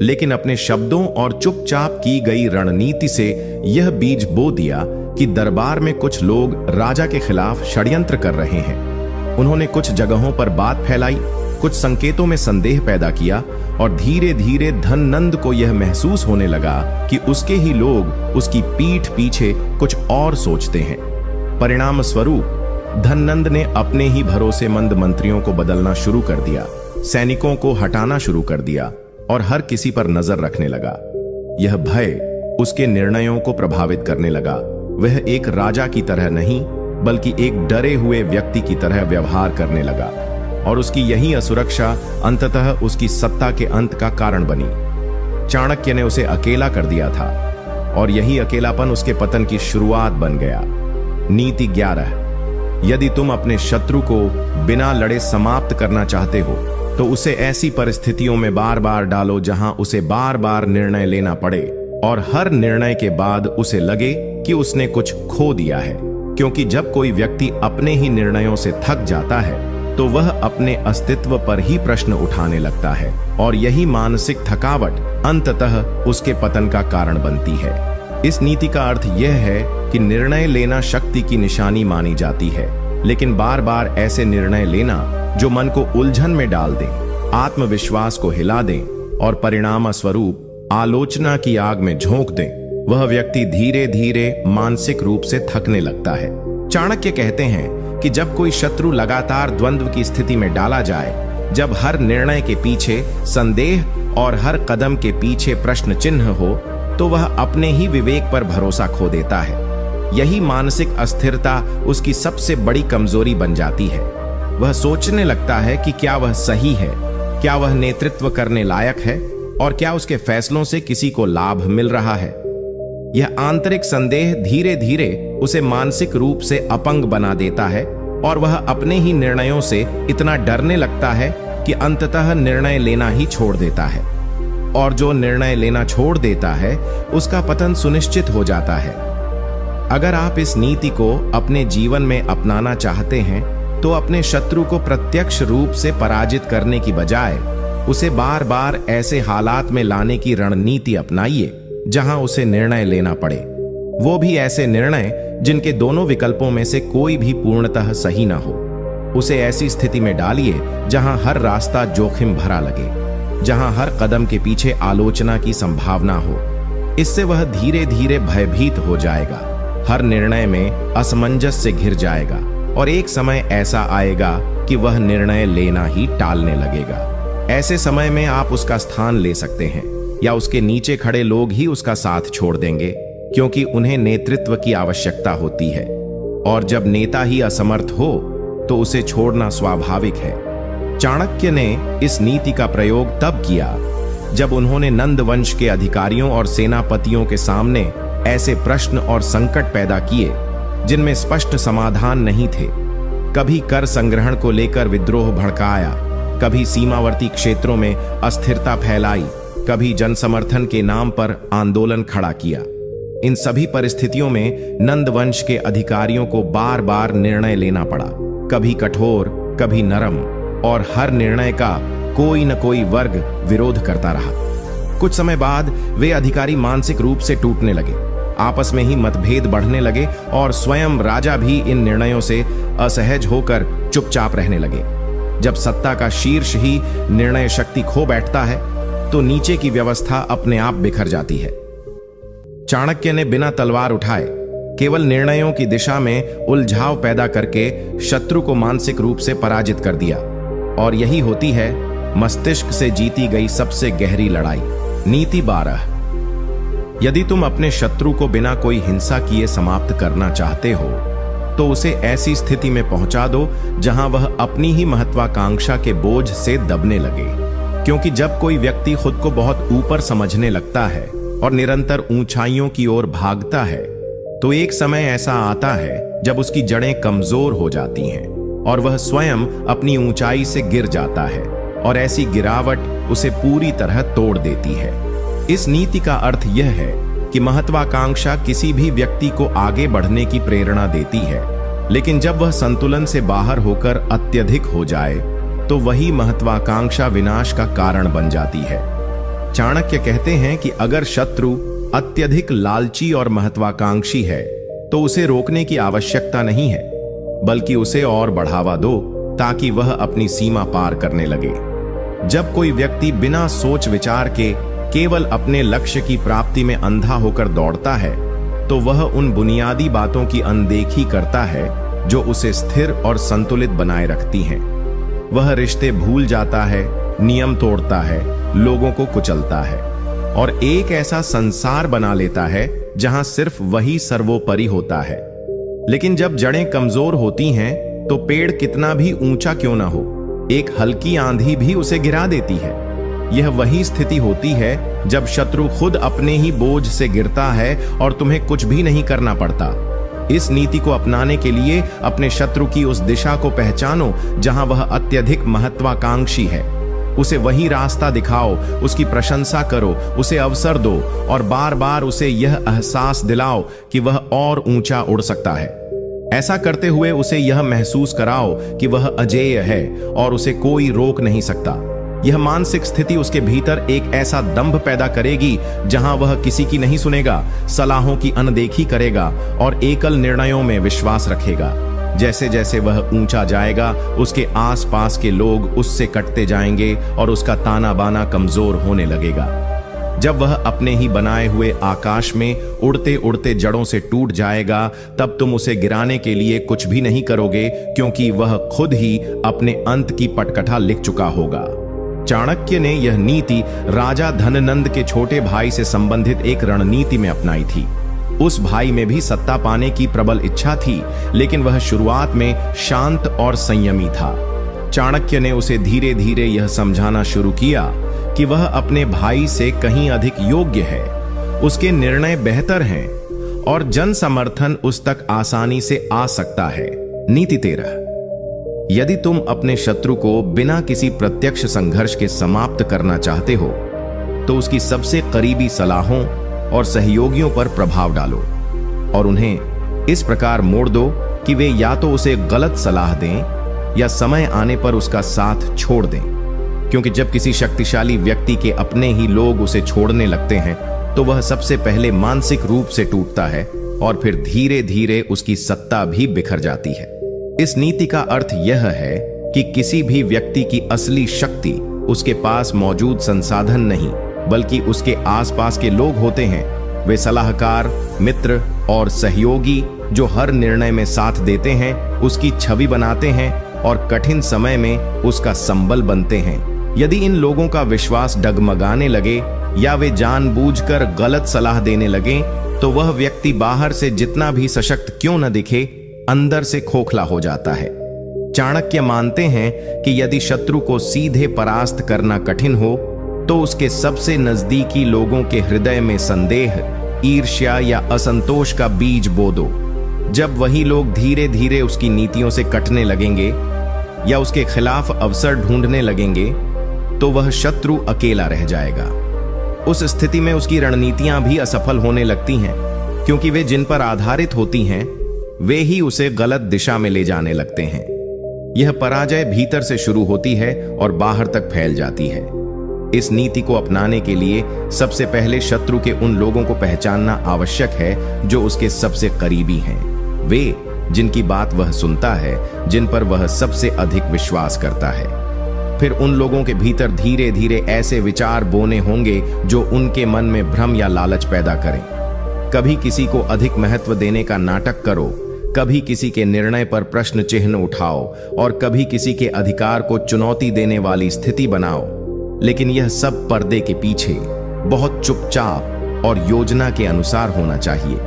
लेकिन अपने शब्दों और चुपचाप की गई रणनीति से यह बीज बो दिया कि दरबार में कुछ लोग राजा के खिलाफ षड्यंत्र कर रहे हैं। उन्होंने कुछ जगहों पर बात फैलाई, कुछ संकेतों में संदेह पैदा किया और धीरे धीरे धननंद को यह महसूस होने लगा कि उसके ही लोग उसकी पीठ पीछे कुछ और सोचते हैं। परिणाम स्वरूप धननंद ने अपने ही भरोसेमंद मंत्रियों को बदलना शुरू कर दिया। सैनिकों को हटाना शुरू कर दिया और हर किसी पर नजर रखने लगा। यह भय उसके निर्णयों को प्रभावित करने लगा। वह एक राजा की तरह नहीं बल्कि एक डरे हुए व्यक्ति की तरह व्यवहार करने लगा और उसकी यही असुरक्षा अंततः उसकी सत्ता के अंत का कारण बनी। चाणक्य ने उसे अकेला कर दिया था और यही अकेलापन उसके पतन की शुरुआत बन गया। नीति 11। यदि तुम अपने शत्रु को बिना लड़े समाप्त करना चाहते हो तो उसे ऐसी परिस्थितियों में बार बार डालो जहां उसे बार बार निर्णय लेना पड़े और हर निर्णय के बाद उसे लगे कि उसने कुछ खो दिया है। क्योंकि जब कोई व्यक्ति अपने ही निर्णयों से थक जाता है तो वह अपने अस्तित्व पर ही प्रश्न उठाने लगता है और यही मानसिक थकावट अंततः उसके पतन का कारण बनती है। इस नीति का अर्थ यह है कि निर्णय लेना शक्ति की निशानी मानी जाती है, लेकिन बार बार ऐसे निर्णय लेना जो मन को उलझन में डाल दें, आत्मविश्वास को हिला दें और परिणाम स्वरूप आलोचना की आग में झोंक दें, वह व्यक्ति धीरे धीरे मानसिक रूप से थकने लगता है। चाणक्य कहते हैं कि जब कोई शत्रु लगातार द्वंद्व की स्थिति में डाला जाए, जब हर निर्णय के पीछे संदेह और हर कदम के पीछे प्रश्न चिन्ह हो, तो वह अपने ही विवेक पर भरोसा खो देता है। यही मानसिक अस्थिरता उसकी सबसे बड़ी कमजोरी बन जाती है। वह सोचने लगता है कि क्या वह सही है, क्या वह नेतृत्व करने लायक है और क्या उसके फैसलों से किसी को लाभ मिल रहा है। यह आंतरिक संदेह धीरे धीरे उसे मानसिक रूप से अपंग बना देता है और वह अपने ही निर्णयों से इतना डरने लगता है कि अंततः निर्णय लेना ही छोड़ देता है। और जो निर्णय लेना छोड़ देता है उसका पतन सुनिश्चित हो जाता है। अगर आप इस नीति को अपने जीवन में अपनाना चाहते हैं तो अपने शत्रु को प्रत्यक्ष रूप से पराजित करने की बजाय उसे बार बार ऐसे हालात में लाने की रणनीति अपनाइए जहां उसे निर्णय लेना पड़े, वो भी ऐसे निर्णय जिनके दोनों विकल्पों में से कोई भी पूर्णतः सही ना हो। उसे ऐसी स्थिति में डालिए जहां हर रास्ता जोखिम भरा लगे, जहां हर कदम के पीछे आलोचना की संभावना हो। इससे वह धीरे धीरे भयभीत हो जाएगा, हर निर्णय में असमंजस से घिर जाएगा और एक समय ऐसा आएगा कि वह निर्णय लेना ही टालने लगेगा। ऐसे समय में आप उसका स्थान ले सकते हैं या उसके नीचे खड़े लोग ही उसका साथ छोड़ देंगे, क्योंकि उन्हें नेतृत्व की आवश्यकता होती है और जब नेता ही असमर्थ हो तो उसे छोड़ना स्वाभाविक है। चाणक्य ने इस नीति का प्रयोग तब किया जब उन्होंने नंद वंश के अधिकारियों और सेनापतियों के सामने ऐसे प्रश्न और संकट पैदा किए जिनमें स्पष्ट समाधान नहीं थे। कभी कर संग्रहण को लेकर विद्रोह भड़काया, कभी सीमावर्ती क्षेत्रों में अस्थिरता फैलाई, कभी जनसमर्थन के नाम पर आंदोलन खड़ा किया। इन सभी परिस्थितियों में नंद वंश के अधिकारियों को बार बार निर्णय लेना पड़ा, कभी कठोर कभी नरम, और हर निर्णय का कोई न कोई वर्ग विरोध करता रहा। कुछ समय बाद वे अधिकारी मानसिक रूप से टूटने लगे, आपस में ही मतभेद बढ़ने लगे और स्वयं राजा भी इन निर्णयों से असहज होकर चुपचाप रहने लगे। जब सत्ता का शीर्ष ही निर्णय शक्ति खो बैठता है तो नीचे की व्यवस्था अपने आप बिखर जाती है। चाणक्य ने बिना तलवार उठाए केवल निर्णयों की दिशा में उलझाव पैदा करके शत्रु को मानसिक रूप से पराजित कर दिया, और यही होती है मस्तिष्क से जीती गई सबसे गहरी लड़ाई। नीति 12। यदि तुम अपने शत्रु को बिना कोई हिंसा किए समाप्त करना चाहते हो तो उसे ऐसी स्थिति में पहुंचा दो जहां वह अपनी ही महत्वाकांक्षा के बोझ से दबने लगे। क्योंकि जब कोई व्यक्ति खुद को बहुत ऊपर समझने लगता है और निरंतर ऊंचाइयों की ओर भागता है तो एक समय ऐसा आता है जब उसकी जड़ें कमजोर हो जाती हैं और वह स्वयं अपनी ऊंचाई से गिर जाता है, और ऐसी गिरावट उसे पूरी तरह तोड़ देती है। इस नीति का अर्थ यह है कि महत्वाकांक्षा किसी भी व्यक्ति को आगे बढ़ने की प्रेरणा देती है, लेकिन जब वह संतुलन से बाहर होकर अत्यधिक हो जाए तो वही महत्वाकांक्षा विनाश का कारण बन जाती है। चाणक्य कहते हैं कि अगर शत्रु अत्यधिक लालची और महत्वाकांक्षी है तो उसे रोकने की आवश्यकता नहीं है, बल्कि उसे और बढ़ावा दो ताकि वह अपनी सीमा पार करने लगे। जब कोई व्यक्ति बिना सोच विचार के केवल अपने लक्ष्य की प्राप्ति में अंधा होकर दौड़ता है तो वह उन बुनियादी बातों की अनदेखी करता है जो उसे स्थिर और संतुलित बनाए रखती हैं। वह रिश्ते भूल जाता है, नियम तोड़ता है, लोगों को कुचलता है और एक ऐसा संसार बना लेता है जहां सिर्फ वही सर्वोपरि होता है। लेकिन जब जड़ें कमजोर होती हैं तो पेड़ कितना भी ऊंचा क्यों ना हो, एक हल्की आंधी भी उसे गिरा देती है। यह वही स्थिति होती है जब शत्रु खुद अपने ही बोझ से गिरता है और तुम्हें कुछ भी नहीं करना पड़ता। इस नीति को अपनाने के लिए अपने शत्रु की उस दिशा को पहचानो जहां वह अत्यधिक महत्वाकांक्षी है। उसे वही रास्ता दिखाओ, उसकी प्रशंसा करो, उसे अवसर दो और बार बार उसे यह एहसास दिलाओ कि वह और ऊंचा उड़ सकता है। ऐसा करते हुए उसे यह महसूस कराओ कि वह अजेय है और उसे कोई रोक नहीं सकता। यह मानसिक स्थिति उसके भीतर एक ऐसा दंभ पैदा करेगी जहां वह किसी की नहीं सुनेगा, सलाहों की अनदेखी करेगा और एकल निर्णयों में विश्वास रखेगा। जैसे जैसे वह ऊंचा जाएगा, उसके आसपास के लोग उससे कटते जाएंगे और उसका ताना बाना कमजोर होने लगेगा। जब वह अपने ही बनाए हुए आकाश में उड़ते उड़ते जड़ों से टूट जाएगा, तब तुम उसे गिराने के लिए कुछ भी नहीं करोगे, क्योंकि वह खुद ही अपने अंत की पटकथा लिख चुका होगा। चाणक्य ने यह नीति राजा धननंद के छोटे भाई से संबंधित एक रणनीति में अपनाई थी। उस भाई में भी सत्ता पाने की प्रबल इच्छा थी, लेकिन वह शुरुआत में शांत और संयमी था। चाणक्य ने उसे धीरे धीरे यह समझाना शुरू किया कि वह अपने भाई से कहीं अधिक योग्य है, उसके निर्णय बेहतर हैं और जन समर्थन उस तक आसानी से आ सकता है। नीति 13। यदि तुम अपने शत्रु को बिना किसी प्रत्यक्ष संघर्ष के समाप्त करना चाहते हो, तो उसकी सबसे करीबी सलाहों और सहयोगियों पर प्रभाव डालो और उन्हें इस प्रकार मोड़ दो कि वे या तो उसे गलत सलाह दें या समय आने पर उसका साथ छोड़ दें। क्योंकि जब किसी शक्तिशाली व्यक्ति के अपने ही लोग उसे छोड़ने लगते हैं, तो वह सबसे पहले मानसिक रूप से टूटता है और फिर धीरे धीरे उसकी सत्ता भी बिखर जाती है। इस नीति का अर्थ यह है कि किसी भी व्यक्ति की असली शक्ति उसके पास मौजूद संसाधन नहीं, बल्कि उसके आसपास के लोग होते हैं। वे सलाहकार, मित्र और सहयोगी जो हर निर्णय में साथ देते हैं, उसकी छवि बनाते हैं और कठिन समय में उसका संबल बनते हैं। यदि इन लोगों का विश्वास डगमगाने लगे या वे जानबूझकर गलत सलाह देने लगे, तो वह व्यक्ति बाहर से जितना भी सशक्त क्यों न दिखे, अंदर से खोखला हो जाता है। चाणक्य मानते हैं कि यदि शत्रु को सीधे परास्त करना कठिन हो, तो उसके सबसे नजदीकी लोगों के हृदय में संदेह, ईर्ष्या या असंतोष का बीज बो दो। जब वही लोग धीरे धीरे उसकी नीतियों से कटने लगेंगे या उसके खिलाफ अवसर ढूंढने लगेंगे, तो वह शत्रु अकेला रह जाएगा। उस स्थिति में उसकी रणनीतियां भी असफल होने लगती हैं, क्योंकि वे जिन पर आधारित होती हैं, वे ही उसे गलत दिशा में ले जाने लगते हैं। यह पराजय भीतर से शुरू होती है और बाहर तक फैल जाती है। इस नीति को अपनाने के लिए सबसे पहले शत्रु के उन लोगों को पहचानना आवश्यक है जो उसके सबसे करीबी हैं। वे जिनकी बात वह सुनता है, जिन पर वह सबसे अधिक विश्वास करता है। फिर उन लोगों के भीतर धीरे धीरे ऐसे विचार बोने होंगे जो उनके मन में भ्रम या लालच पैदा करें। कभी किसी को अधिक महत्व देने का नाटक करो, कभी किसी के निर्णय पर प्रश्न चिन्ह उठाओ और कभी किसी के अधिकार को चुनौती देने वाली स्थिति बनाओ। लेकिन यह सब पर्दे के पीछे बहुत चुपचाप और योजना के अनुसार होना चाहिए।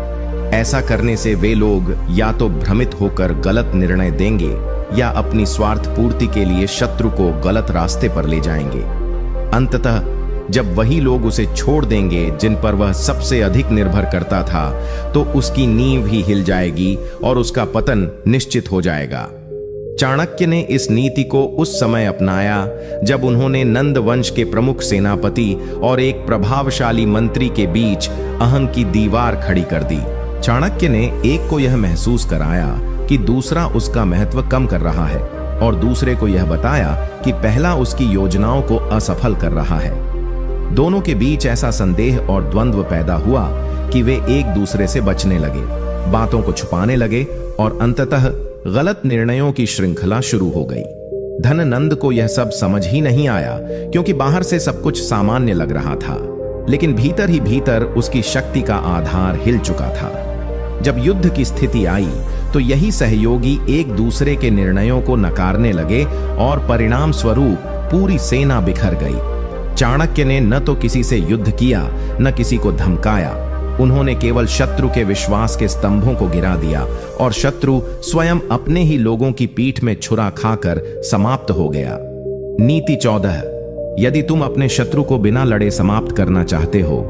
ऐसा करने से वे लोग या तो भ्रमित होकर गलत निर्णय देंगे या अपनी स्वार्थ पूर्ति के लिए शत्रु को गलत रास्ते पर ले जाएंगे। अंततः जब वही लोग उसे छोड़ देंगे जिन पर वह सबसे अधिक निर्भर करता था, तो उसकी नींव ही हिल जाएगी और उसका पतन निश्चित हो जाएगा। चाणक्य ने इस नीति को उस समय अपनाया जब उन्होंने नंद वंश के प्रमुख सेनापति और एक प्रभावशाली मंत्री के बीच अहं की दीवार खड़ी कर दी। चाणक्य ने एक को यह महसूस कराया कि दूसरा उसका महत्व कम कर रहा है और दूसरे को यह बताया कि पहला उसकी योजनाओं को असफल कर रहा है। दोनों के बीच ऐसा संदेह और द्वंद्व पैदा हुआ कि वे एक दूसरे से बचने लगे, बातों को छुपाने लगे और अंततः गलत निर्णयों की श्रृंखला शुरू हो गई। धननंद को यह सब समझ ही नहीं आया, क्योंकि बाहर से सब कुछ सामान्य लग रहा था, लेकिन भीतर ही भीतर उसकी शक्ति का आधार हिल चुका था। जब युद्ध की स्थिति आई तो यही सहयोगी एक दूसरे के निर्णयों को नकारने लगे और परिणाम स्वरूप पूरी सेना बिखर गई। चाणक्य ने न तो किसी से युद्ध किया, न किसी को धमकाया। उन्होंने केवल शत्रु के विश्वास के स्तंभों को गिरा दिया और शत्रु स्वयं अपने ही लोगों की पीठ में छुरा खाकर समाप्त हो गया। नीति 14। यदि तुम अपने शत्रु को बिना लड़े समाप्त करना चाहते हो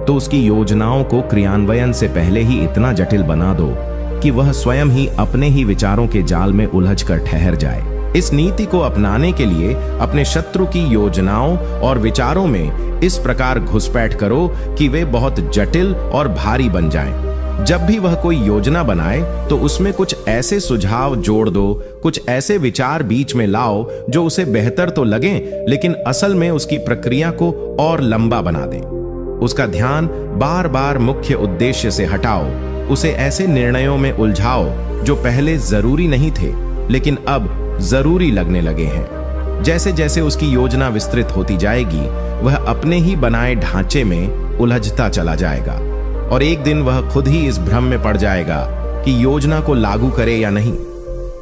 तो उसकी योजनाओं को क्रियान्वयन से पहले ही इतना जटिल बना दो कि वह स्वयं ही अपने ही विचारों के जाल में उलझ कर ठहर जाए। इस नीति को अपनाने के लिए अपने शत्रु की योजनाओं और विचारों में इस प्रकार घुसपैठ करो कि वे बहुत जटिल और भारी बन जाएं। जब भी वह कोई योजना बनाए तो उसमें कुछ ऐसे सुझाव जोड़ दो, कुछ ऐसे विचार बीच में लाओ जो उसे बेहतर तो लगें लेकिन असल में उसकी प्रक्रिया को और लंबा बना दें। उसका ध्यान बार बार मुख्य उद्देश्य से हटाओ, उसे ऐसे निर्णयों में उलझाओ जो पहले जरूरी नहीं थे लेकिन अब जरूरी लगने लगे हैं। जैसे जैसे उसकी योजना विस्तृत होती जाएगी वह अपने ही बनाए ढांचे में उलझता चला जाएगा और एक दिन वह खुद ही इस भ्रम में पड़ जाएगा कि योजना को लागू करे या नहीं।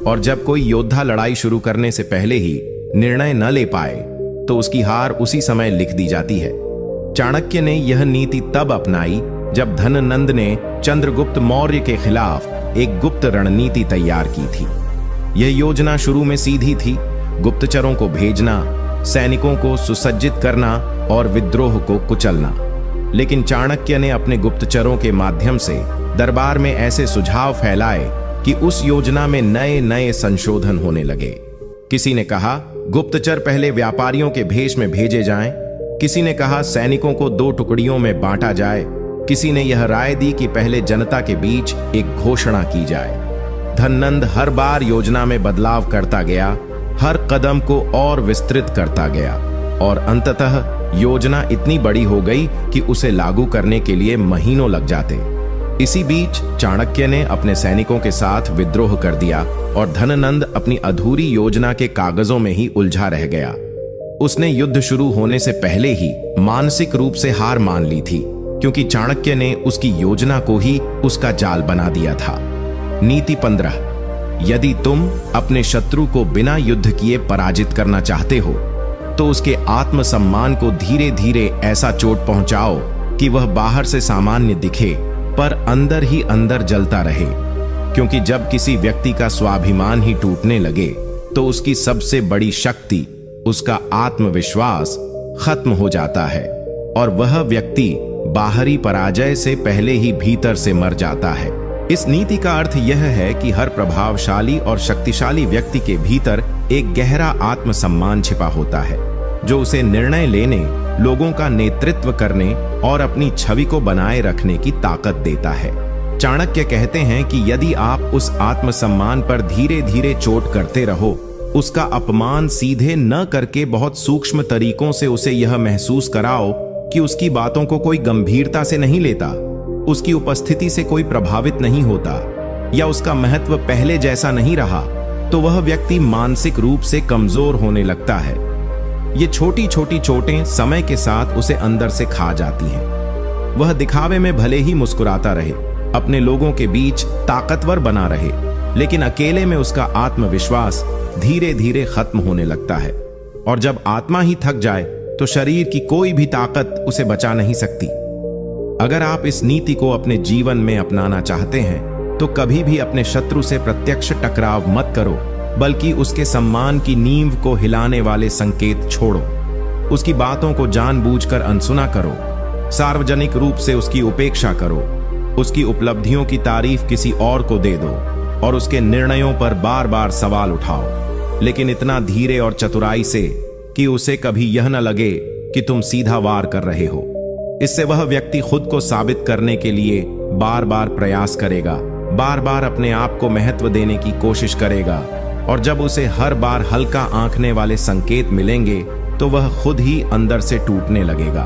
और जब कोई योद्धा लड़ाई शुरू करने से पहले ही निर्णय न ले पाए तो उसकी हार उसी समय लिख दी जाती है। चाणक्य ने यह नीति तब अपनाई जब धननंद ने चंद्रगुप्त मौर्य के खिलाफ एक गुप्त रणनीति तैयार की थी। यह योजना शुरू में सीधी थी, गुप्तचरों को भेजना, सैनिकों को सुसज्जित करना और विद्रोह को कुचलना। लेकिन चाणक्य ने अपने गुप्तचरों के माध्यम से दरबार में ऐसे सुझाव फैलाए कि उस योजना में नए नए संशोधन होने लगे। किसी ने कहा गुप्तचर पहले व्यापारियों के भेष में भेजे जाएं, किसी ने कहा सैनिकों को 2 टुकड़ियों में बांटा जाए, किसी ने यह राय दी कि पहले जनता के बीच एक घोषणा की जाए। धननंद हर बार योजना में बदलाव करता गया, हर कदम को और विस्तृत करता गया और अंततः योजना इतनी बड़ी हो गई कि उसे लागू करने के लिए महीनों लग जाते। इसी बीच चाणक्य ने अपने सैनिकों के साथ विद्रोह कर दिया और धननंद अपनी अधूरी योजना के कागजों में ही उलझा रह गया। उसने युद्ध शुरू होने से पहले ही मानसिक रूप से हार मान ली थी क्योंकि चाणक्य ने उसकी योजना को ही उसका जाल बना दिया था। नीति 15। यदि तुम अपने शत्रु को बिना युद्ध किए पराजित करना चाहते हो तो उसके आत्मसम्मान को धीरे धीरे ऐसा चोट पहुंचाओ कि वह बाहर से सामान्य दिखे पर अंदर ही अंदर जलता रहे। क्योंकि जब किसी व्यक्ति का स्वाभिमान ही टूटने लगे तो उसकी सबसे बड़ी शक्ति, उसका आत्मविश्वास खत्म हो जाता है और वह व्यक्ति बाहरी पराजय से पहले ही भीतर से मर जाता है। इस नीति का अर्थ यह है कि हर प्रभावशाली और शक्तिशाली व्यक्ति के भीतर एक गहरा आत्मसम्मान छिपा होता है जो उसे निर्णय लेने, लोगों का नेतृत्व करने और अपनी छवि को बनाए रखने की ताकत देता है। चाणक्य कहते हैं कि यदि आप उस आत्मसम्मान पर धीरे धीरे चोट करते रहो, उसका अपमान सीधे न करके बहुत सूक्ष्म तरीकों से उसे यह महसूस कराओ कि उसकी बातों को कोई गंभीरता से नहीं लेता, उसकी उपस्थिति से कोई प्रभावित नहीं होता या उसका महत्व पहले जैसा नहीं रहा, तो वह व्यक्ति मानसिक रूप से कमजोर होने लगता है। ये छोटी छोटी चोटें समय के साथ उसे अंदर से खा जाती हैं। वह दिखावे में भले ही मुस्कुराता रहे, अपने लोगों के बीच ताकतवर बना रहे, लेकिन अकेले में उसका आत्मविश्वास धीरे धीरे खत्म होने लगता है और जब आत्मा ही थक जाए तो शरीर की कोई भी ताकत उसे बचा नहीं सकती। अगर आप इस नीति को अपने जीवन में अपनाना चाहते हैं तो कभी भी अपने शत्रु से प्रत्यक्ष टकराव मत करो, बल्कि उसके सम्मान की नींव को हिलाने वाले संकेत छोड़ो। उसकी बातों को जानबूझकर अनसुना करो, सार्वजनिक रूप से उसकी उपेक्षा करो, उसकी उपलब्धियों की तारीफ किसी और को दे दो और उसके निर्णयों पर बार बार सवाल उठाओ, लेकिन इतना धीरे और चतुराई से कि उसे कभी यह न लगे कि तुम सीधा वार कर रहे हो। इससे वह व्यक्ति खुद को साबित करने के लिए बार बार प्रयास करेगा, बार बार अपने आप को महत्व देने की कोशिश करेगा और जब उसे हर बार हल्का आंकने वाले संकेत मिलेंगे तो वह खुद ही अंदर से टूटने लगेगा।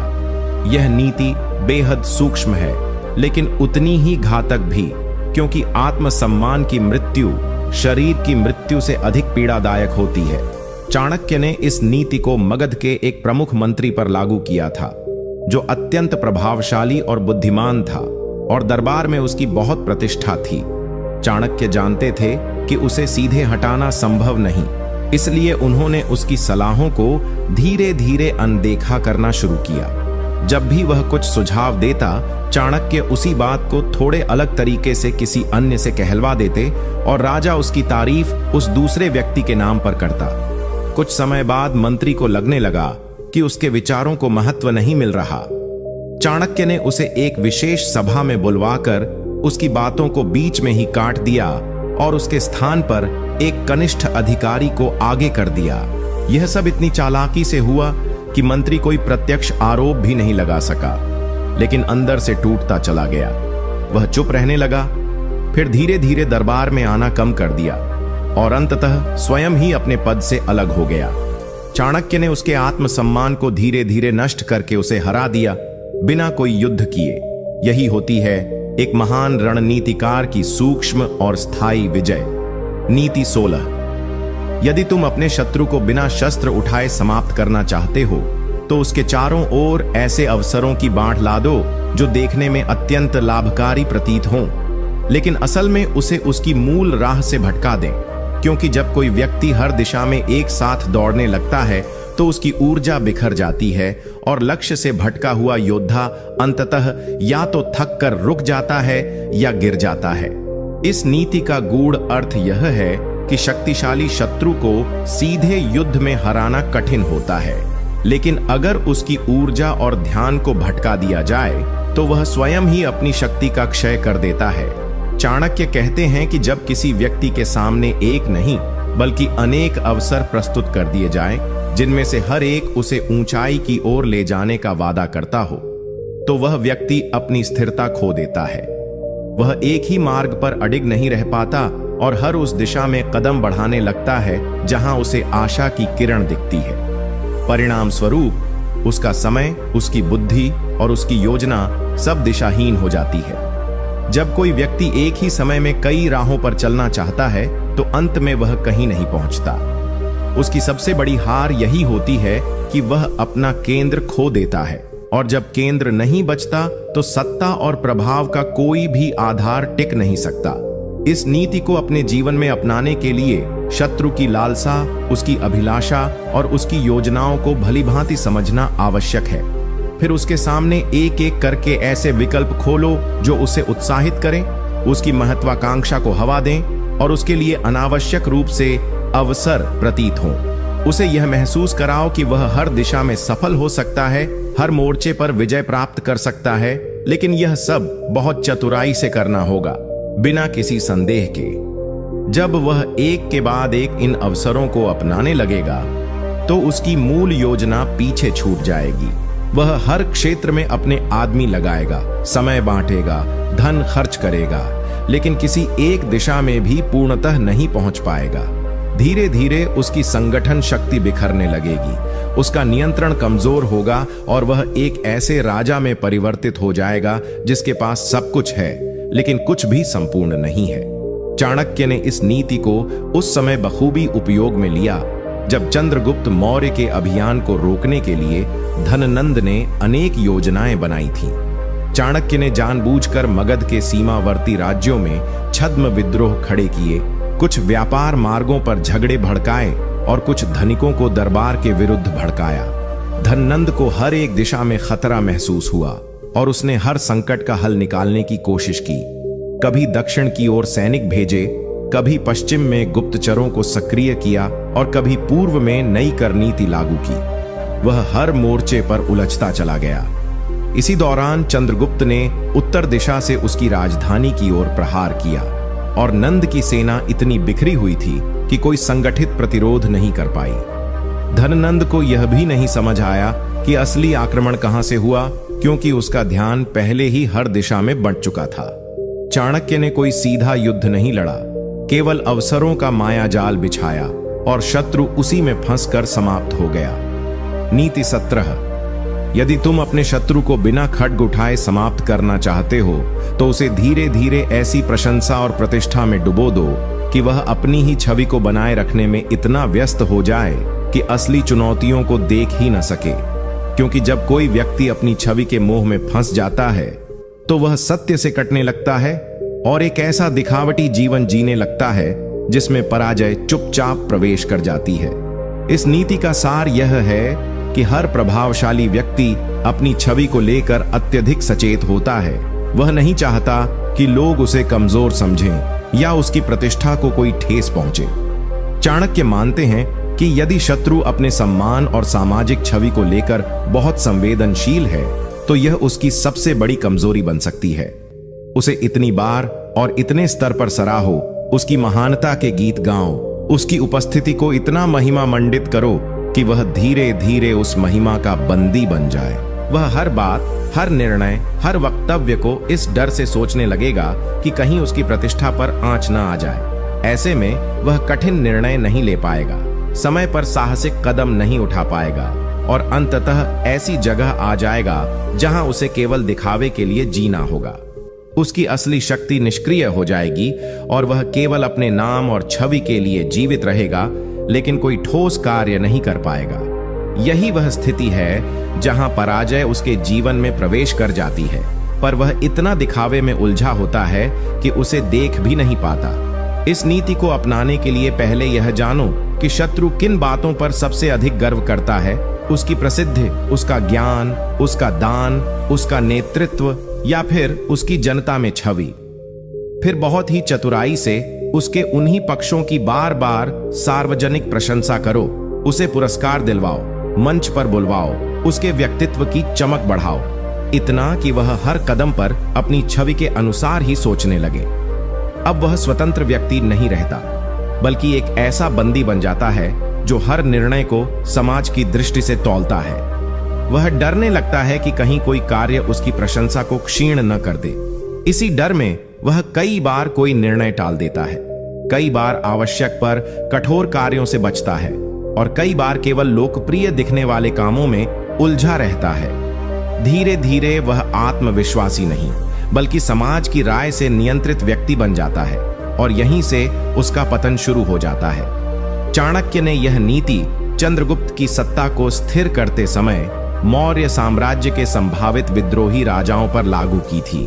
यह नीति बेहद सूक्ष्म है लेकिन उतनी ही घातक भी, क्योंकि आत्मसम्मान की मृत्यु शरीर की मृत्यु से अधिक पीड़ादायक होती है। चाणक्य ने इस नीति को मगध के एक प्रमुख मंत्री पर लागू किया था जो अत्यंत प्रभावशाली और बुद्धिमान था और दरबार में उसकी बहुत प्रतिष्ठा थी। चाणक्य जानते थे कि उसे सीधे हटाना संभव नहीं, इसलिए उन्होंने उसकी सलाहों को धीरे धीरे अनदेखा करना शुरू किया। जब भी वह कुछ सुझाव देता, चाणक्य उसी बात को थोड़े अलग तरीके से किसी अन्य से कहलवा देते और राजा उसकी तारीफ उस दूसरे व्यक्ति के नाम पर करता। कुछ समय बाद मंत्री को लगने लगा कि उसके विचारों को महत्व नहीं मिल रहा। चाणक्य ने उसे एक विशेष सभा में बुलवाकर उसकी बातों को बीच में ही काट दिया और उसके स्थान पर एक कनिष्ठ अधिकारी को आगे कर दिया। यह सब इतनी चालाकी से हुआ कि मंत्री कोई प्रत्यक्ष आरोप भी नहीं लगा सका, लेकिन अंदर से टूटता चला गया। वह चुप रहने लगा, फिर धीरे धीरे दरबार में आना कम कर दिया और अंततः स्वयं ही अपने पद से अलग हो गया। चाणक्य ने उसके आत्मसम्मान को धीरे धीरे नष्ट करके उसे हरा दिया, बिना कोई युद्ध किए। यही होती है एक महान रणनीतिकार की सूक्ष्म और स्थायी विजय। नीति 16। यदि तुम अपने शत्रु को बिना शस्त्र उठाए समाप्त करना चाहते हो तो उसके चारों ओर ऐसे अवसरों की बाढ़ ला दो जो देखने में अत्यंत लाभकारी प्रतीत हों, लेकिन असल में उसे उसकी मूल राह से भटका दें। क्योंकि जब कोई व्यक्ति हर दिशा में एक साथ दौड़ने लगता है तो उसकी ऊर्जा बिखर जाती है और लक्ष्य से भटका हुआ योद्धा अंततः या तो थक कर रुक जाता है या गिर जाता है। इस नीति का गूढ़ अर्थ यह है कि शक्तिशाली शत्रु को सीधे युद्ध में हराना कठिन होता है, लेकिन अगर उसकी ऊर्जा और ध्यान को भटका दिया जाए तो वह स्वयं ही अपनी शक्ति का क्षय कर देता है। चाणक्य कहते हैं कि जब किसी व्यक्ति के सामने एक नहीं बल्कि अनेक अवसर प्रस्तुत कर दिए जाएं, जिनमें से हर एक उसे ऊंचाई की ओर ले जाने का वादा करता हो, तो वह व्यक्ति अपनी स्थिरता खो देता है। वह एक ही मार्ग पर अडिग नहीं रह पाता और हर उस दिशा में कदम बढ़ाने लगता है जहां उसे आशा की किरण दिखती है। परिणाम स्वरूप उसका समय, उसकी बुद्धि और उसकी योजना सब दिशाहीन हो जाती है। जब कोई व्यक्ति एक ही समय में कई राहों पर चलना चाहता है तो अंत में वह कहीं नहीं पहुंचता। उसकी सबसे बड़ी हार यही होती है कि वह अपना केंद्र खो देता है, और जब केंद्र नहीं बचता तो सत्ता और प्रभाव का कोई भी आधार टिक नहीं सकता। इस नीति को अपने जीवन में अपनाने के लिए शत्रु की लालसा, उसकी अभिलाषा और उसकी योजनाओं को भलीभांति समझना आवश्यक है। फिर उसके सामने एक एक करके ऐसे विकल्प खोलो जो उसे उत्साहित करें, उसकी महत्वाकांक्षा को हवा दें और उसके लिए अनावश्यक रूप से अवसर प्रतीत हों। उसे यह महसूस कराओ कि वह हर दिशा में सफल हो सकता है, हर मोर्चे पर विजय प्राप्त कर सकता है, लेकिन यह सब बहुत चतुराई से करना होगा, बिना किसी संदेह के। जब वह एक के बाद एक इन अवसरों को अपनाने लगेगा तो उसकी मूल योजना पीछे छूट जाएगी। वह हर क्षेत्र में अपने आदमी लगाएगा, समय बांटेगा, धन खर्च करेगा, लेकिन किसी एक दिशा में भी पूर्णतः नहीं पहुंच पाएगा। धीरे धीरे उसकी संगठन शक्ति बिखरने लगेगी, उसका नियंत्रण कमजोर होगा और वह एक ऐसे राजा में परिवर्तित हो जाएगा जिसके पास सब कुछ है लेकिन कुछ भी संपूर्ण नहीं है। चाणक्य ने इस नीति को उस समय बखूबी उपयोग में लिया जब चंद्रगुप्त मौर्य के अभियान को रोकने के लिए धननंद ने अनेक योजनाएं बनाई थीं। चाणक्य ने जानबूझकर मगध के सीमावर्ती राज्यों में छद्म विद्रोह खड़े किए, कुछ व्यापार मार्गों पर झगड़े भड़काए और कुछ धनिकों को दरबार के विरुद्ध भड़काया। धननंद को हर एक दिशा में खतरा महसूस हुआ और उसने हर संकट का हल निकालने की कोशिश की। कभी दक्षिण की ओर सैनिक भेजे, कभी पश्चिम में गुप्तचरों को सक्रिय किया और कभी पूर्व में नई कर नीति लागू की। वह हर मोर्चे पर उलझता चला गया। इसी दौरान चंद्रगुप्त ने उत्तर दिशा से उसकी राजधानी की ओर प्रहार किया और नंद की सेना इतनी बिखरी हुई थी कि कोई संगठित प्रतिरोध नहीं कर पाई। धननंद को यह भी नहीं समझ आया कि असली आक्रमण कहां से हुआ, क्योंकि उसका ध्यान पहले ही हर दिशा में बंट चुका था। चाणक्य ने कोई सीधा युद्ध नहीं लड़ा, केवल अवसरों का मायाजाल बिछाया और शत्रु उसी में फंसकर समाप्त हो गया। नीति 17। यदि तुम अपने शत्रु को बिना खड्ग उठाए समाप्त करना चाहते हो तो उसे धीरे धीरे ऐसी प्रशंसा और प्रतिष्ठा में डुबो दो कि वह अपनी ही छवि को बनाए रखने में इतना व्यस्त हो जाए कि असली चुनौतियों को देख ही न सके। क्योंकि जब कोई व्यक्ति अपनी छवि के मोह में फंस जाता है तो वह सत्य से कटने लगता है, और एक ऐसा दिखावटी जीवन जीने लगता है जिसमें पराजय चुपचाप प्रवेश कर जाती है। इस नीति का सार यह है कि हर प्रभावशाली व्यक्ति अपनी छवि को लेकर अत्यधिक सचेत होता है। वह नहीं चाहता कि लोग उसे कमजोर समझें या उसकी प्रतिष्ठा को कोई ठेस पहुंचे। चाणक्य मानते हैं कि यदि शत्रु अपने सम्मान और सामाजिक छवि को लेकर बहुत संवेदनशील है तो यह उसकी सबसे बड़ी कमजोरी बन सकती है। उसे इतनी बार और इतने स्तर पर सराहो, उसकी महानता के गीत गाओ, उसकी उपस्थिति को इतना महिमा मंडित करो कि वह धीरे धीरे उस महिमा का बंदी बन जाए। वह हर बात, हर निर्णय, हर वक्तव्य को इस डर से सोचने लगेगा कि कहीं उसकी प्रतिष्ठा पर आंच न आ जाए। ऐसे में वह कठिन निर्णय नहीं ले पाएगा, समय पर साहसिक कदम नहीं उठा पाएगा और अंततः ऐसी जगह आ जाएगा जहां उसे केवल दिखावे के लिए जीना होगा। उसकी असली शक्ति निष्क्रिय हो जाएगी और वह केवल अपने नाम और छवि के लिए जीवित रहेगा, लेकिन कोई ठोस कार्य नहीं कर पाएगा। यही वह स्थिति है जहां पराजय उसके जीवन में प्रवेश कर जाती है, पर वह इतना दिखावे में उलझा होता है कि उसे देख भी नहीं पाता। इस नीति को अपनाने के लिए पहले यह जानो कि शत्रु किन बातों पर सबसे अधिक गर्व करता है। उसकी प्रसिद्धि, उसका ज्ञान, उसका दान, उसका नेतृत्व या फिर उसकी जनता में छवि। फिर बहुत ही चतुराई से उसके उन्हीं पक्षों की बार बार सार्वजनिक प्रशंसा करो, उसे पुरस्कार दिलवाओ, मंच पर बुलवाओ, उसके व्यक्तित्व की चमक बढ़ाओ, इतना कि वह हर कदम पर अपनी छवि के अनुसार ही सोचने लगे। अब वह स्वतंत्र व्यक्ति नहीं रहता, बल्कि एक ऐसा बंदी बन जाता है जो हर निर्णय को समाज की दृष्टि से तौलता है। वह डरने लगता है कि कहीं कोई कार्य उसकी प्रशंसा को क्षीण न कर दे। इसी डर में वह कई बार कोई निर्णय टाल देता है, कई बार आवश्यक पर कठोर कार्यों से बचता है और कई बार केवल लोकप्रिय दिखने वाले कामों में उलझा रहता है। धीरे धीरे वह आत्मविश्वासी नहीं, बल्कि समाज की राय से नियंत्रित व्यक्ति बन जाता है और यहीं से उसका पतन शुरू हो जाता है। चाणक्य ने यह नीति चंद्रगुप्त की सत्ता को स्थिर करते समय मौर्य साम्राज्य के संभावित विद्रोही राजाओं पर लागू की थी।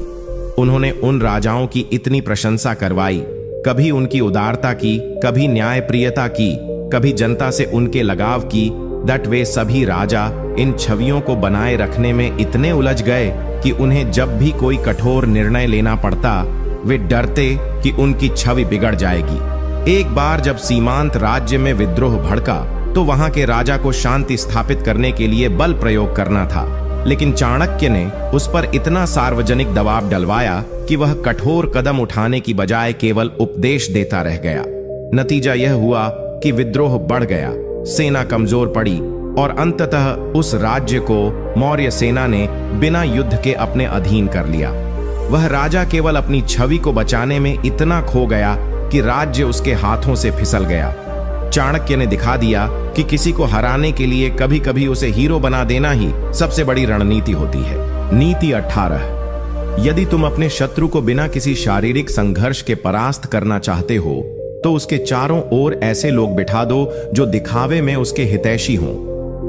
उन्होंने उन राजाओं की इतनी प्रशंसा करवाई, कभी उनकी उदारता की, कभी न्यायप्रियता की, कभी जनता से उनके लगाव की, दैट वे सभी राजा इन छवियों को बनाए रखने में इतने उलझ गए कि उन्हें जब भी कोई कठोर निर्णय लेना पड़ता वे डरते कि उनकी छवि बिगड़ जाएगी। एक बार जब सीमांत राज्य में विद्रोह भड़का तो वहां के राजा को शांति स्थापित करने के लिए बल प्रयोग करना था, लेकिन चाणक्य ने उस पर इतना सार्वजनिक दबाव डलवाया कि वह कठोर कदम उठाने की बजाय केवल उपदेश देता रह गया। नतीजा यह हुआ कि विद्रोह बढ़ गया, सेना कमजोर पड़ी और अंततः उस राज्य को मौर्य सेना ने बिना युद्ध के अपने अधीन कर लिया। वह राजा केवल अपनी छवि को बचाने में इतना खो गया कि राज्य उसके हाथों से फिसल गया। चाणक्य ने दिखा दिया कि किसी को हराने के लिए कभी कभी उसे हीरो बना देना ही सबसे बड़ी रणनीति होती है। नीति 18। यदि तुम अपने शत्रु को बिना किसी शारीरिक संघर्ष के परास्त करना चाहते हो तो उसके चारों ओर ऐसे लोग बिठा दो जो दिखावे में उसके हितैषी हों,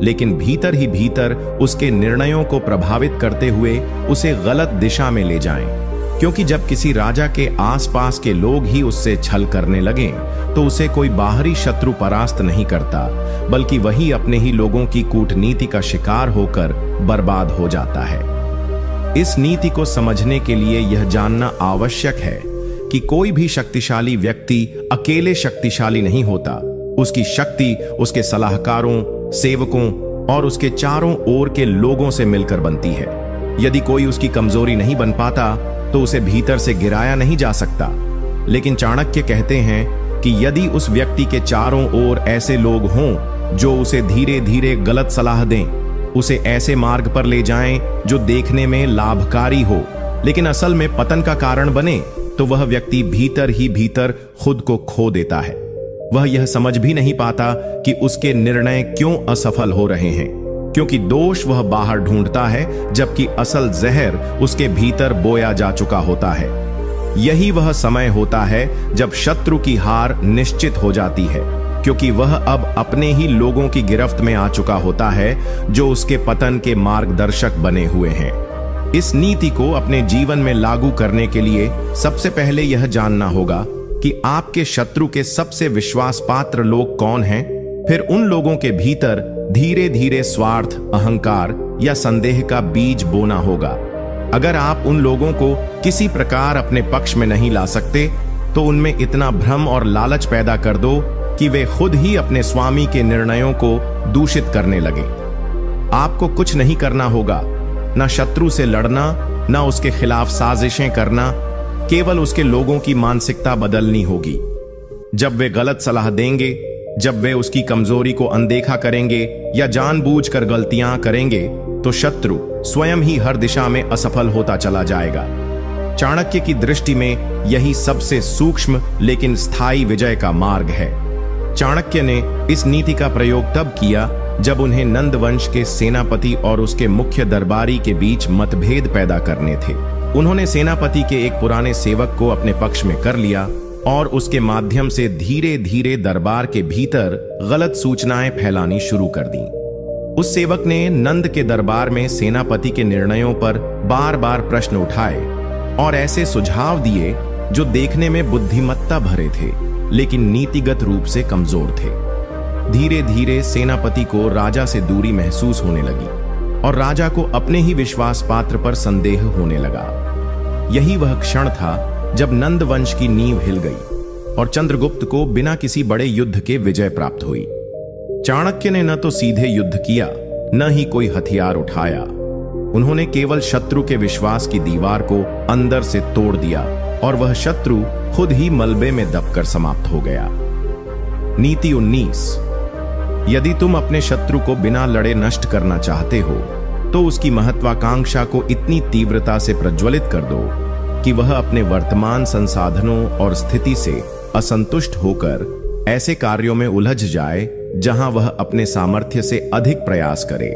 लेकिन भीतर ही भीतर उसके निर्णयों को प्रभावित करते हुए उसे गलत दिशा में ले जाएं। क्योंकि जब किसी राजा के आसपास के लोग ही उससे छल करने लगें तो उसे कोई बाहरी शत्रु परास्त नहीं करता, बल्कि वही अपने ही लोगों की कूटनीति का शिकार होकर बर्बाद हो जाता है। इस नीति को समझने के लिए यह जानना आवश्यक है कि कोई भी शक्तिशाली व्यक्ति अकेले शक्तिशाली नहीं होता। उसकी शक्ति उसके सलाहकारों, सेवकों और उसके चारों ओर के लोगों से मिलकर बनती है। यदि कोई उसकी कमजोरी नहीं बन पाता तो उसे भीतर से गिराया नहीं जा सकता। लेकिन चाणक्य कहते हैं कि यदि उस व्यक्ति के चारों ओर ऐसे लोग हों जो उसे धीरे धीरे गलत सलाह दें, उसे ऐसे मार्ग पर ले जाएं जो देखने में लाभकारी हो लेकिन असल में पतन का कारण बने, तो वह व्यक्ति भीतर ही भीतर खुद को खो देता है। वह यह समझ भी नहीं पाता कि उसके निर्णय क्यों असफल हो रहे हैं, क्योंकि दोष वह बाहर ढूंढता है जबकि असल जहर उसके भीतर बोया जा चुका होता है। यही वह समय होता है जब शत्रु की हार निश्चित हो जाती है, क्योंकि वह अब अपने ही लोगों की गिरफ्त में आ चुका होता है जो उसके पतन के मार्गदर्शक बने हुए हैं। इस नीति को अपने जीवन में लागू करने के लिए सबसे पहले यह जानना होगा कि आपके शत्रु के सबसे विश्वास पात्र लोग कौन हैं। फिर उन लोगों के भीतर धीरे धीरे स्वार्थ, अहंकार या संदेह का बीज बोना होगा। अगर आप उन लोगों को किसी प्रकार अपने पक्ष में नहीं ला सकते तो उनमें इतना भ्रम और लालच पैदा कर दो कि वे खुद ही अपने स्वामी के निर्णयों को दूषित करने लगे। आपको कुछ नहीं करना होगा, न शत्रु से लड़ना, न उसके खिलाफ साजिशें करना, केवल उसके लोगों की मानसिकता बदलनी होगी। जब वे गलत सलाह देंगे, जब वे उसकी कमजोरी को अनदेखा करेंगे या जानबूझकर गलतियां करेंगे, तो शत्रु स्वयं ही हर दिशा में असफल होता चला जाएगा। चाणक्य की दृष्टि में यही सबसे सूक्ष्म लेकिन स्थायी विजय का मार्ग है। चाणक्य ने इस नीति का प्रयोग तब किया जब उन्हें नंद वंश के सेनापति और उसके मुख्य दरबारी के बीच मतभेद पैदा करने थे। उन्होंने सेनापति के एक पुराने सेवक को अपने पक्ष में कर लिया और उसके माध्यम से धीरे धीरे दरबार के भीतर गलत सूचनाएं फैलानी शुरू कर दी। उस सेवक ने नंद के दरबार में सेनापति के निर्णयों पर बार बार प्रश्न उठाए और ऐसे सुझाव दिए जो देखने में बुद्धिमत्ता भरे थे लेकिन नीतिगत रूप से कमजोर थे। धीरे धीरे सेनापति को राजा से दूरी महसूस होने लगी और राजा को अपने ही विश्वास पात्र पर संदेह होने लगा। यही वह क्षण था जब नंद वंश की नींव हिल गई और चंद्रगुप्त को बिना किसी बड़े युद्ध के विजय प्राप्त हुई। चाणक्य ने न तो सीधे युद्ध किया, न ही कोई हथियार उठाया। उन्होंने केवल शत्रु के विश्वास की दीवार को अंदर से तोड़ दिया और वह शत्रु खुद ही मलबे में दबकर समाप्त हो गया। नीति 19। यदि तुम अपने शत्रु को बिना लड़े नष्ट करना चाहते हो तो उसकी महत्वाकांक्षा को इतनी तीव्रता से प्रज्वलित कर दो कि वह अपने वर्तमान संसाधनों और स्थिति से असंतुष्ट होकर ऐसे कार्यों में उलझ जाए जहां वह अपने सामर्थ्य से अधिक प्रयास करे।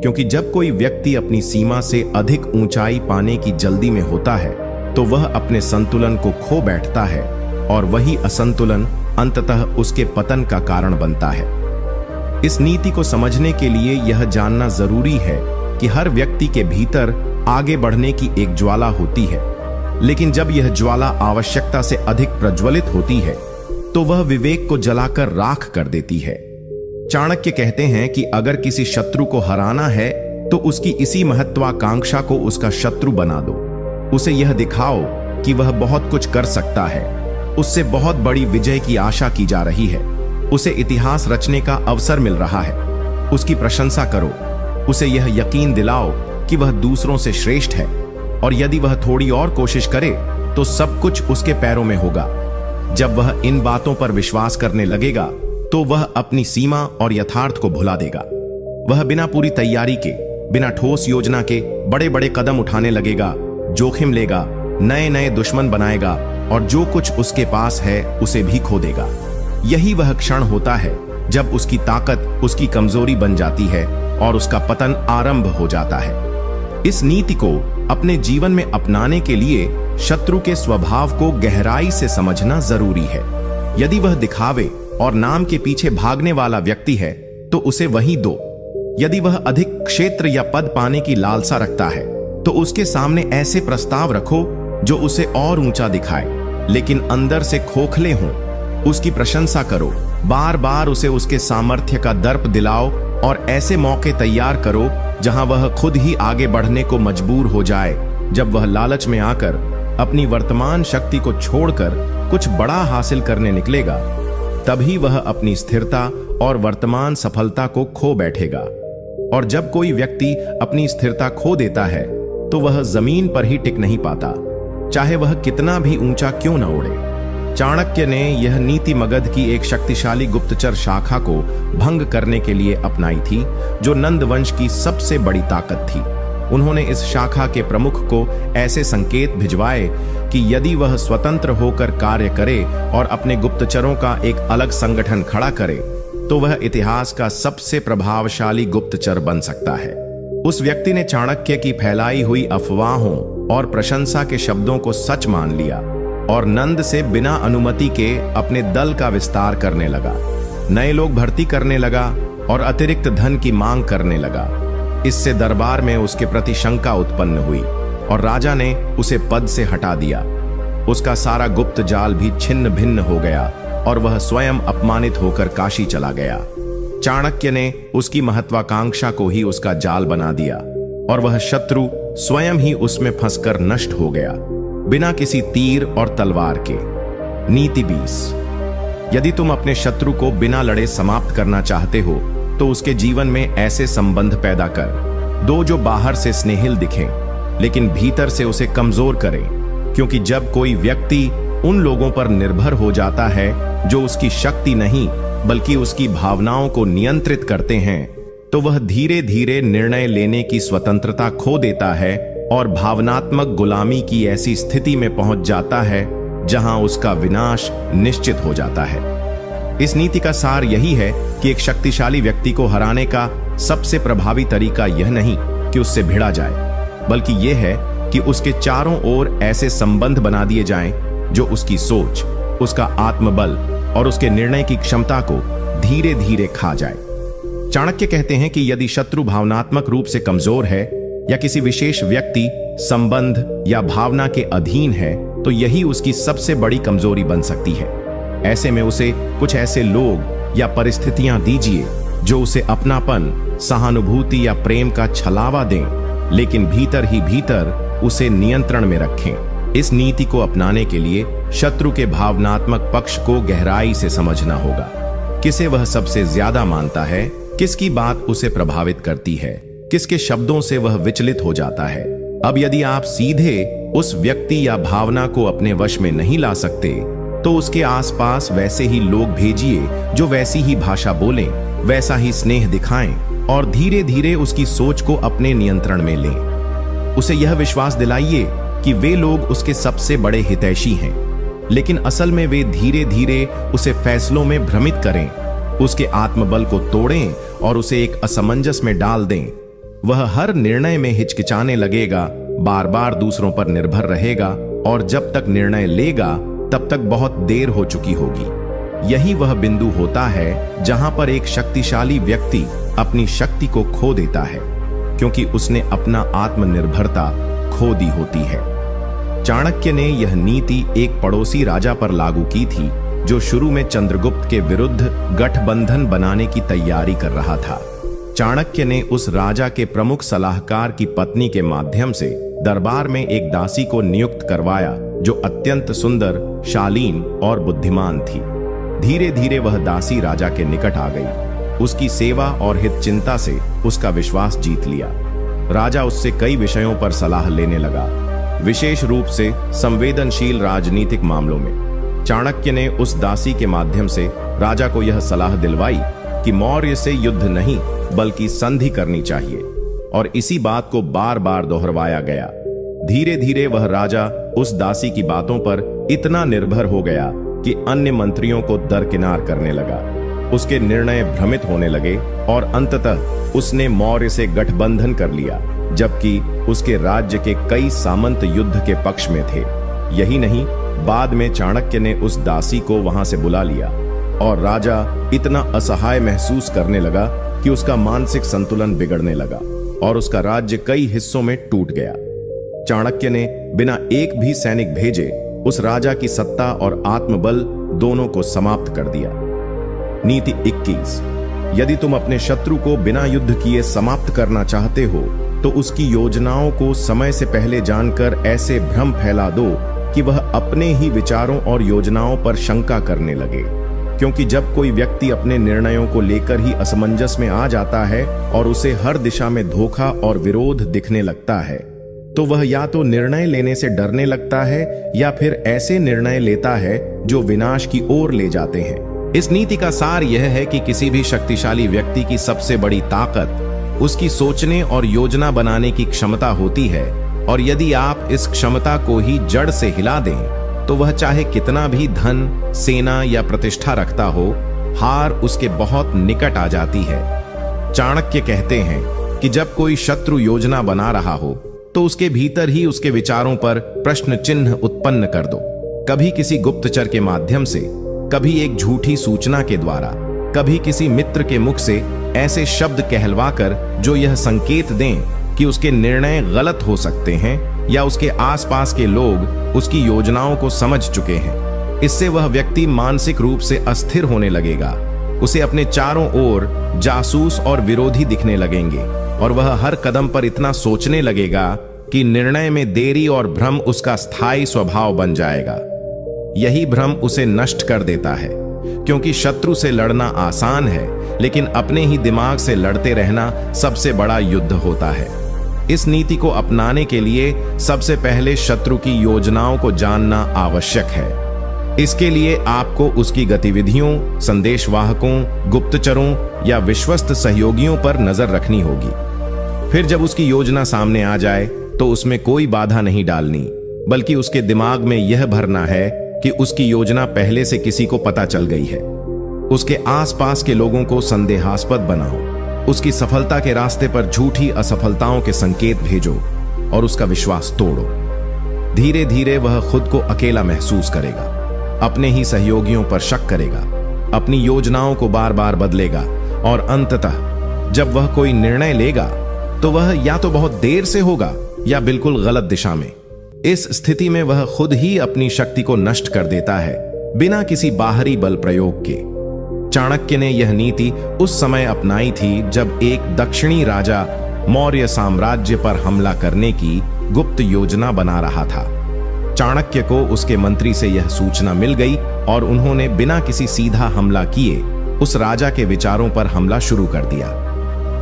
क्योंकि जब कोई व्यक्ति अपनी सीमा से अधिक ऊंचाई पाने की जल्दी में होता है तो वह अपने संतुलन को खो बैठता है और वही असंतुलन अंततः उसके पतन का कारण बनता है। इस नीति को समझने के लिए यह जानना जरूरी है कि हर व्यक्ति के भीतर आगे बढ़ने की एक ज्वाला होती है, लेकिन जब यह ज्वाला आवश्यकता से अधिक प्रज्वलित होती है तो वह विवेक को जलाकर राख कर देती है। चाणक्य कहते हैं कि अगर किसी शत्रु को हराना है तो उसकी इसी महत्वाकांक्षा को उसका शत्रु बना दो। उसे यह दिखाओ कि वह बहुत कुछ कर सकता है, उससे बहुत बड़ी विजय की आशा की जा रही है, उसे इतिहास रचने का अवसर मिल रहा है। उसकी प्रशंसा करो, उसे यह यकीन दिलाओ कि वह दूसरों से श्रेष्ठ है और यदि वह थोड़ी और कोशिश करे तो सब कुछ उसके पैरों में होगा। जब वह इन बातों पर विश्वास करने लगेगा तो वह अपनी सीमा और यथार्थ को भुला देगा। वह बिना पूरी तैयारी के, बिना ठोस योजना के बड़े बड़े कदम उठाने लगेगा, जोखिम लेगा, नए नए दुश्मन बनाएगा और जो कुछ उसके पास है उसे भी खो देगा। यही वह क्षण होता है जब उसकी ताकत उसकी कमजोरी बन जाती है और उसका पतन आरंभ हो जाता है। इस नीति को अपने जीवन में अपनाने के लिए शत्रु के स्वभाव को गहराई से समझना जरूरी है। यदि वह दिखावे और नाम के पीछे भागने वाला व्यक्ति है तो उसे वही दो। यदि वह अधिक क्षेत्र या पद पाने की लालसा रखता है तो उसके सामने ऐसे प्रस्ताव रखो जो उसे और ऊंचा दिखाए लेकिन अंदर से खोखले हों। उसकी प्रशंसा करो, बार बार उसे उसके सामर्थ्य का दर्प दिलाओ और ऐसे मौके तैयार करो जहां वह खुद ही आगे बढ़ने को मजबूर हो जाए। जब वह लालच में आकर अपनी वर्तमान शक्ति को छोड़कर कुछ बड़ा हासिल करने निकलेगा तभी वह अपनी स्थिरता और वर्तमान सफलता को खो बैठेगा। और जब कोई व्यक्ति अपनी स्थिरता खो देता है तो वह जमीन पर ही टिक नहीं पाता, चाहे वह कितना भी ऊंचा क्यों न उड़े। चाणक्य ने यह नीति मगध की एक शक्तिशाली गुप्तचर शाखा को भंग करने के लिए अपनाई थी जो नंद वंश की सबसे बड़ी ताकत थी। उन्होंने इस शाखा के प्रमुख को ऐसे संकेत भिजवाए कि यदि वह स्वतंत्र होकर कार्य करे और अपने गुप्तचरों का एक अलग संगठन खड़ा करे तो वह इतिहास का सबसे प्रभावशाली गुप्तचर बन सकता है। उस व्यक्ति ने चाणक्य की फैलाई हुई अफवाहों और प्रशंसा के शब्दों को सच मान लिया और नंद से बिना अनुमति के अपने दल का विस्तार करने लगा। नए लोग भर्ती करने लगा और अतिरिक्त धन की मांग करने लगा। इससे दरबार में उसके प्रति शंका उत्पन्न हुई और राजा ने उसे पद से हटा दिया। उसका सारा गुप्त जाल भी छिन्न भिन्न हो गया और वह स्वयं अपमानित होकर काशी चला गया। चाणक्य ने उसकी महत्वाकांक्षा को ही उसका जाल बना दिया और वह शत्रु स्वयं ही उसमें फंसकर नष्ट हो गया, बिना किसी तीर और तलवार के। नीति 20। यदि तुम अपने शत्रु को बिना लड़े समाप्त करना चाहते हो तो उसके जीवन में ऐसे संबंध पैदा कर दो जो बाहर से स्नेहिल दिखें लेकिन भीतर से उसे कमजोर करें, क्योंकि जब कोई व्यक्ति उन लोगों पर निर्भर हो जाता है जो उसकी शक्ति नहीं बल्कि उसकी भावनाओं को नियंत्रित करते हैं, तो वह धीरे धीरे निर्णय लेने की स्वतंत्रता खो देता है और भावनात्मक गुलामी की ऐसी स्थिति में पहुंच जाता है जहां उसका विनाश निश्चित हो जाता है। इस नीति का सार यही है कि एक शक्तिशाली व्यक्ति को हराने का सबसे प्रभावी तरीका यह नहीं कि उससे भिड़ा जाए, बल्कि यह है कि उसके चारों ओर ऐसे संबंध बना दिए जाएं जो उसकी सोच, उसका आत्मबल और उसके निर्णय की क्षमता को धीरे धीरे खा जाए। चाणक्य कहते हैं कि यदि शत्रु भावनात्मक रूप से कमजोर है या किसी विशेष व्यक्ति, संबंध या भावना के अधीन है तो यही उसकी सबसे बड़ी कमजोरी बन सकती है। ऐसे में उसे कुछ ऐसे लोग या परिस्थितियां दीजिए जो उसे अपनापन, सहानुभूति या प्रेम का छलावा दें, लेकिन भीतर ही भीतर उसे नियंत्रण में रखें। इस नीति को अपनाने के लिए शत्रु के भावनात्मक पक्ष को गहराई से समझना होगा। किसे वह सबसे ज्यादा मानता है, किसकी बात उसे प्रभावित करती है, किसके शब्दों से वह विचलित हो जाता है। अब यदि आप सीधे उस व्यक्ति या भावना को अपने वश में नहीं ला सकते तो उसके आसपास वैसे ही लोग भेजिए जो वैसी ही भाषा बोलें, वैसा ही स्नेह दिखाएं और धीरे धीरे उसकी सोच को अपने नियंत्रण में लें। उसे यह विश्वास दिलाइए कि वे लोग उसके सबसे बड़े हितैषी हैं, लेकिन असल में वे धीरे धीरे उसे फैसलों में भ्रमित करें, उसके आत्मबल को तोड़ें और उसे एक असमंजस में डाल दें। वह हर निर्णय में हिचकिचाने लगेगा, बार बार दूसरों पर निर्भर रहेगा और जब तक निर्णय लेगा तब तक बहुत देर हो चुकी होगी। यही वह बिंदु होता है जहां पर एक शक्तिशाली व्यक्ति अपनी शक्ति को खो देता है, क्योंकि उसने अपना आत्मनिर्भरता खो दी होती है। चाणक्य ने यह नीति एक पड़ोसी राजा पर लागू की थी जो शुरू में चंद्रगुप्त के विरुद्ध गठबंधन बनाने की तैयारी कर रहा था। चाणक्य ने उस राजा के प्रमुख सलाहकार की पत्नी के माध्यम से दरबार में एक दासी को नियुक्त करवाया जो अत्यंत सुंदर, शालीन और बुद्धिमान थी। धीरे धीरे वह दासी राजा के निकट आ गई। उसकी सेवा और हित चिंता से उसका विश्वास जीत लिया। राजा उससे कई विषयों पर सलाह लेने लगा, विशेष रूप से संवेदनशील राजनीतिक मामलों में। चाणक्य ने उस दासी के माध्यम से राजा को यह सलाह दिलवाई कि मौर्य से युद्ध नहीं बल्कि संधि करनी चाहिए, और इसी बात को बार बार दोहराया गया। धीरे धीरे वह राजा उस दासी की बातों पर इतना निर्भर हो गया कि अन्य मंत्रियों को दरकिनार करने लगा। उसके निर्णय भ्रमित होने लगे और अंततः उसने मौर्य से गठबंधन कर लिया, जबकि उसके राज्य के कई सामंत युद्ध के पक्ष में थे। यही नहीं, बाद में चाणक्य ने उस दासी को वहां से बुला लिया और राजा इतना असहाय महसूस करने लगा कि उसका मानसिक संतुलन बिगड़ने लगा और उसका राज्य कई हिस्सों में टूट गया। चाणक्य ने बिना एक भी सैनिक भेजे उस राजा की सत्ता और आत्मबल दोनों को समाप्त कर दिया। नीति 21। यदि तुम अपने शत्रु को बिना युद्ध किए समाप्त करना चाहते हो तो उसकी योजनाओं को समय से पहले जानकर ऐसे भ्रम फैला दो कि वह अपने ही विचारों और योजनाओं पर शंका करने लगे, क्योंकि जब कोई व्यक्ति अपने निर्णयों को लेकर ही असमंजस में आ जाता है और उसे हर दिशा में धोखा और विरोध दिखने लगता है तो वह या तो निर्णय लेने से डरने लगता है या फिर ऐसे निर्णय लेता है जो विनाश की ओर ले जाते हैं। इस नीति का सार यह है कि किसी भी शक्तिशाली व्यक्ति की सबसे बड़ी ताकत उसकी सोचने और योजना बनाने की क्षमता होती है, और यदि आप इस क्षमता को ही जड़ से हिला दें तो वह चाहे कितना भी धन, सेना या प्रतिष्ठा रखता हो, हार उसके बहुत निकट आ जाती है। चाणक्य कहते हैं कि जब कोई शत्रु योजना बना रहा हो तो उसके भीतर ही उसके विचारों पर प्रश्न चिन्ह उत्पन्न कर दो। कभी किसी गुप्तचर के माध्यम से, कभी एक झूठी सूचना के द्वारा, कभी किसी मित्र के मुख से ऐसे शब्द कहलवाकर जो यह संकेत दें कि उसके निर्णय गलत हो सकते हैं या उसके आसपास के लोग उसकी योजनाओं को समझ चुके हैं। इससे वह व्यक्ति मानसिक रूप से अस्थिर होने लगेगा। उसे अपने चारों ओर जासूस और विरोधी दिखने लगेंगे और वह हर कदम पर इतना सोचने लगेगा कि निर्णय में देरी और भ्रम उसका स्थायी स्वभाव बन जाएगा। यही भ्रम उसे नष्ट कर देता है, क्योंकि शत्रु से लड़ना आसान है, लेकिन अपने ही दिमाग से लड़ते रहना सबसे बड़ा युद्ध होता है। इस नीति को अपनाने के लिए सबसे पहले शत्रु की योजनाओं को जानना आवश्यक है। इसके लिए आपको उसकी गतिविधियों, संदेशवाहकों, गुप्तचरों या विश्वस्त सहयोगियों पर नजर रखनी होगी। फिर जब उसकी योजना सामने आ जाए तो उसमें कोई बाधा नहीं डालनी, बल्कि उसके दिमाग में यह भरना है कि उसकी योजना पहले से किसी को पता चल गई है। उसके आसपास के लोगों को संदेहास्पद बनाओ, उसकी सफलता के रास्ते पर झूठी असफलताओं के संकेत भेजो और उसका विश्वास तोड़ो। धीरे धीरे वह खुद को अकेला महसूस करेगा, अपने ही सहयोगियों पर शक करेगा, अपनी योजनाओं को बार बार बदलेगा और अंततः जब वह कोई निर्णय लेगा तो वह या तो बहुत देर से होगा या बिल्कुल गलत दिशा में। इस स्थिति में वह खुद ही अपनी शक्ति को नष्ट कर देता है, बिना किसी बाहरी बल प्रयोग के। चाणक्य ने यह नीति उस समय अपनाई थी जब एक दक्षिणी राजा मौर्य साम्राज्य पर हमला करने की गुप्त योजना बना रहा था। चाणक्य को उसके मंत्री से यह सूचना मिल गई और उन्होंने बिना किसी सीधा हमला किए उस राजा के विचारों पर हमला शुरू कर दिया।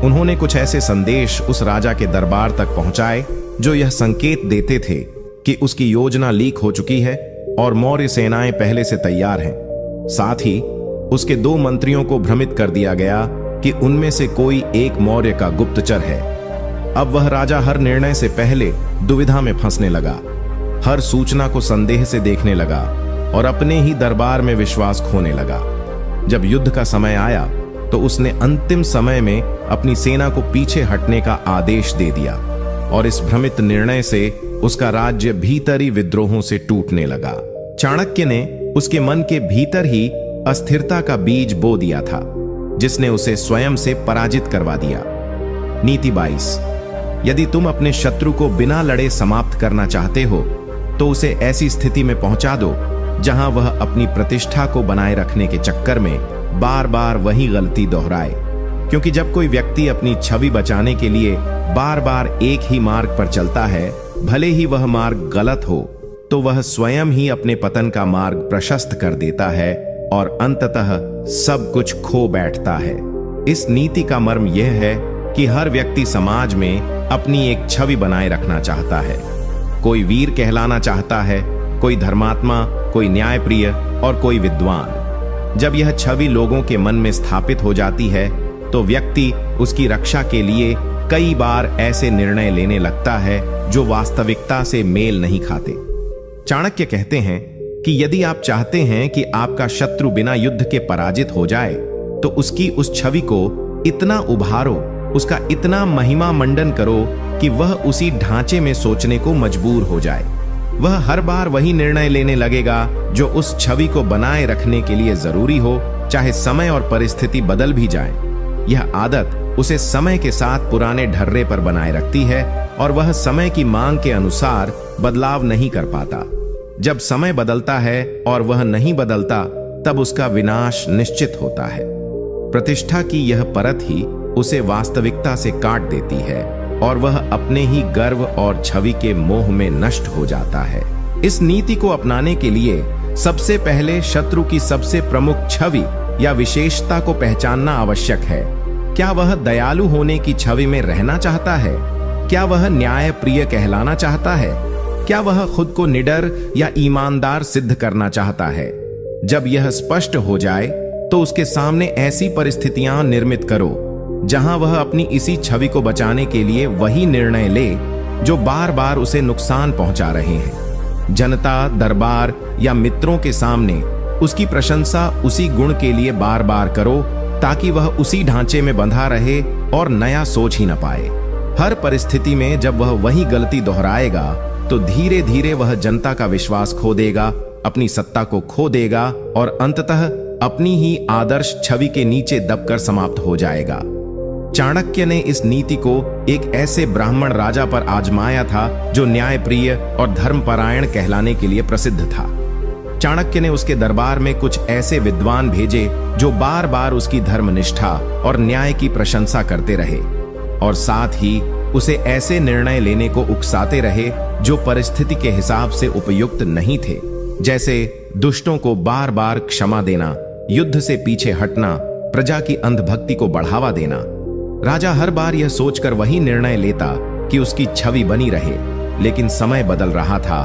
उन्होंने कुछ ऐसे संदेश उस राजा के दरबार तक पहुंचाए जो यह संकेत देते थे कि उसकी योजना लीक हो चुकी है और मौर्य सेनाएं पहले से तैयार हैं। साथ ही उसके 2 मंत्रियों को भ्रमित कर दिया गया कि उनमें से कोई एक मौर्य का गुप्तचर है। अब वह राजा हर निर्णय से पहले दुविधा में फंसने लगा, हर सूचना को संदेह से देखने लगा और अपने ही दरबार में विश्वास खोने लगा। जब युद्ध का समय आया तो उसने अंतिम समय में अपनी सेना को पीछे हटने का आदेश दे दिया और इस भ्रमित निर्णय से उसका राज्य भीतरी विद्रोहों से टूटने लगा। चाणक्य ने उसके मन के भीतर ही अस्थिरता का बीज बो दिया था, जिसने उसे स्वयं से पराजित करवा दिया। नीति 22। यदि तुम अपने शत्रु को बिना लड़े समाप्त करना चाहते हो तो उसे ऐसी स्थिति में पहुंचा दो जहां वह अपनी प्रतिष्ठा को बनाए रखने के चक्कर में बार बार वही गलती दोहराए। क्योंकि जब कोई व्यक्ति अपनी छवि बचाने के लिए बार बार एक ही मार्ग पर चलता है, भले ही वह मार्ग गलत हो, तो वह स्वयं ही अपने पतन का मार्ग प्रशस्त कर देता है और अंततः सब कुछ खो बैठता है। इस नीति का मर्म यह है कि हर व्यक्ति समाज में अपनी एक छवि बनाए रखना चाहता है। कोई वीर कहलाना चाहता है, कोई धर्मात्मा, कोई न्यायप्रिय और कोई विद्वान। जब यह छवि लोगों के मन में स्थापित हो जाती है तो व्यक्ति उसकी रक्षा के लिए कई बार ऐसे निर्णय लेने लगता है जो वास्तविकता से मेल नहीं खाते। चाणक्य कहते हैं कि यदि आप चाहते हैं कि आपका शत्रु बिना युद्ध के पराजित हो जाए तो उसकी उस छवि को इतना उभारो, उसका इतना महिमा मंडन करो कि वह उसी ढांचे में सोचने को मजबूर हो जाए। वह हर बार वही निर्णय लेने लगेगा जो उस छवि को बनाए रखने के लिए जरूरी हो, चाहे समय और परिस्थिति बदल भी जाए। यह आदत उसे समय के साथ पुराने ढर्रे पर बनाए रखती है और वह समय की मांग के अनुसार बदलाव नहीं कर पाता। जब समय बदलता है और वह नहीं बदलता, तब उसका विनाश निश्चित होता है। प्रतिष्ठा की यह परत ही उसे वास्तविकता से काट देती है और वह अपने ही गर्व और छवि के मोह में नष्ट हो जाता है। इस नीति को अपनाने के लिए सबसे पहले शत्रु की सबसे प्रमुख छवि या विशेषता को पहचानना आवश्यक है। क्या वह दयालु होने की छवि में रहना चाहता है? क्या वह न्यायप्रिय कहलाना चाहता है? क्या वह खुद को निडर या ईमानदार सिद्ध करना चाहता है? जब यह स्पष्ट हो जाए तो उसके सामने ऐसी परिस्थितियां निर्मित करो जहां वह अपनी इसी छवि को बचाने के लिए वही निर्णय ले जो बार बार उसे नुकसान पहुंचा रहे हैं। जनता, दरबार या मित्रों के सामने उसकी प्रशंसा उसी गुण के लिए बार बार करो ताकि वह उसी ढांचे में बंधा रहे और नया सोच ही न पाए। हर परिस्थिति में जब वह वही गलती दोहराएगा तो धीरे धीरे वह जनता का विश्वास खो देगा, अपनी सत्ता को खो देगा और अंततः अपनी ही आदर्श छवि के नीचे दबकर समाप्त हो जाएगा। चाणक्य ने इस नीति को एक ऐसे ब्राह्मण राजा पर आजमाया था जो न्यायप्रिय और धर्मपरायण कहलाने के लिए प्रसिद्ध था। चाणक्य ने उसके दरबार में कुछ ऐसे विद्वान भेजे जो बार बार उसकी धर्मनिष्ठा और न्याय की प्रशंसा करते रहे और साथ ही उसे ऐसे निर्णय लेने को उकसाते रहे जो परिस्थिति के हिसाब से उपयुक्त नहीं थे, जैसे दुष्टों को बार बार क्षमा देना, युद्ध से पीछे हटना, प्रजा की अंधभक्ति को बढ़ावा देना। राजा हर बार यह सोचकर वही निर्णय लेता कि उसकी छवि बनी रहे, लेकिन समय बदल रहा था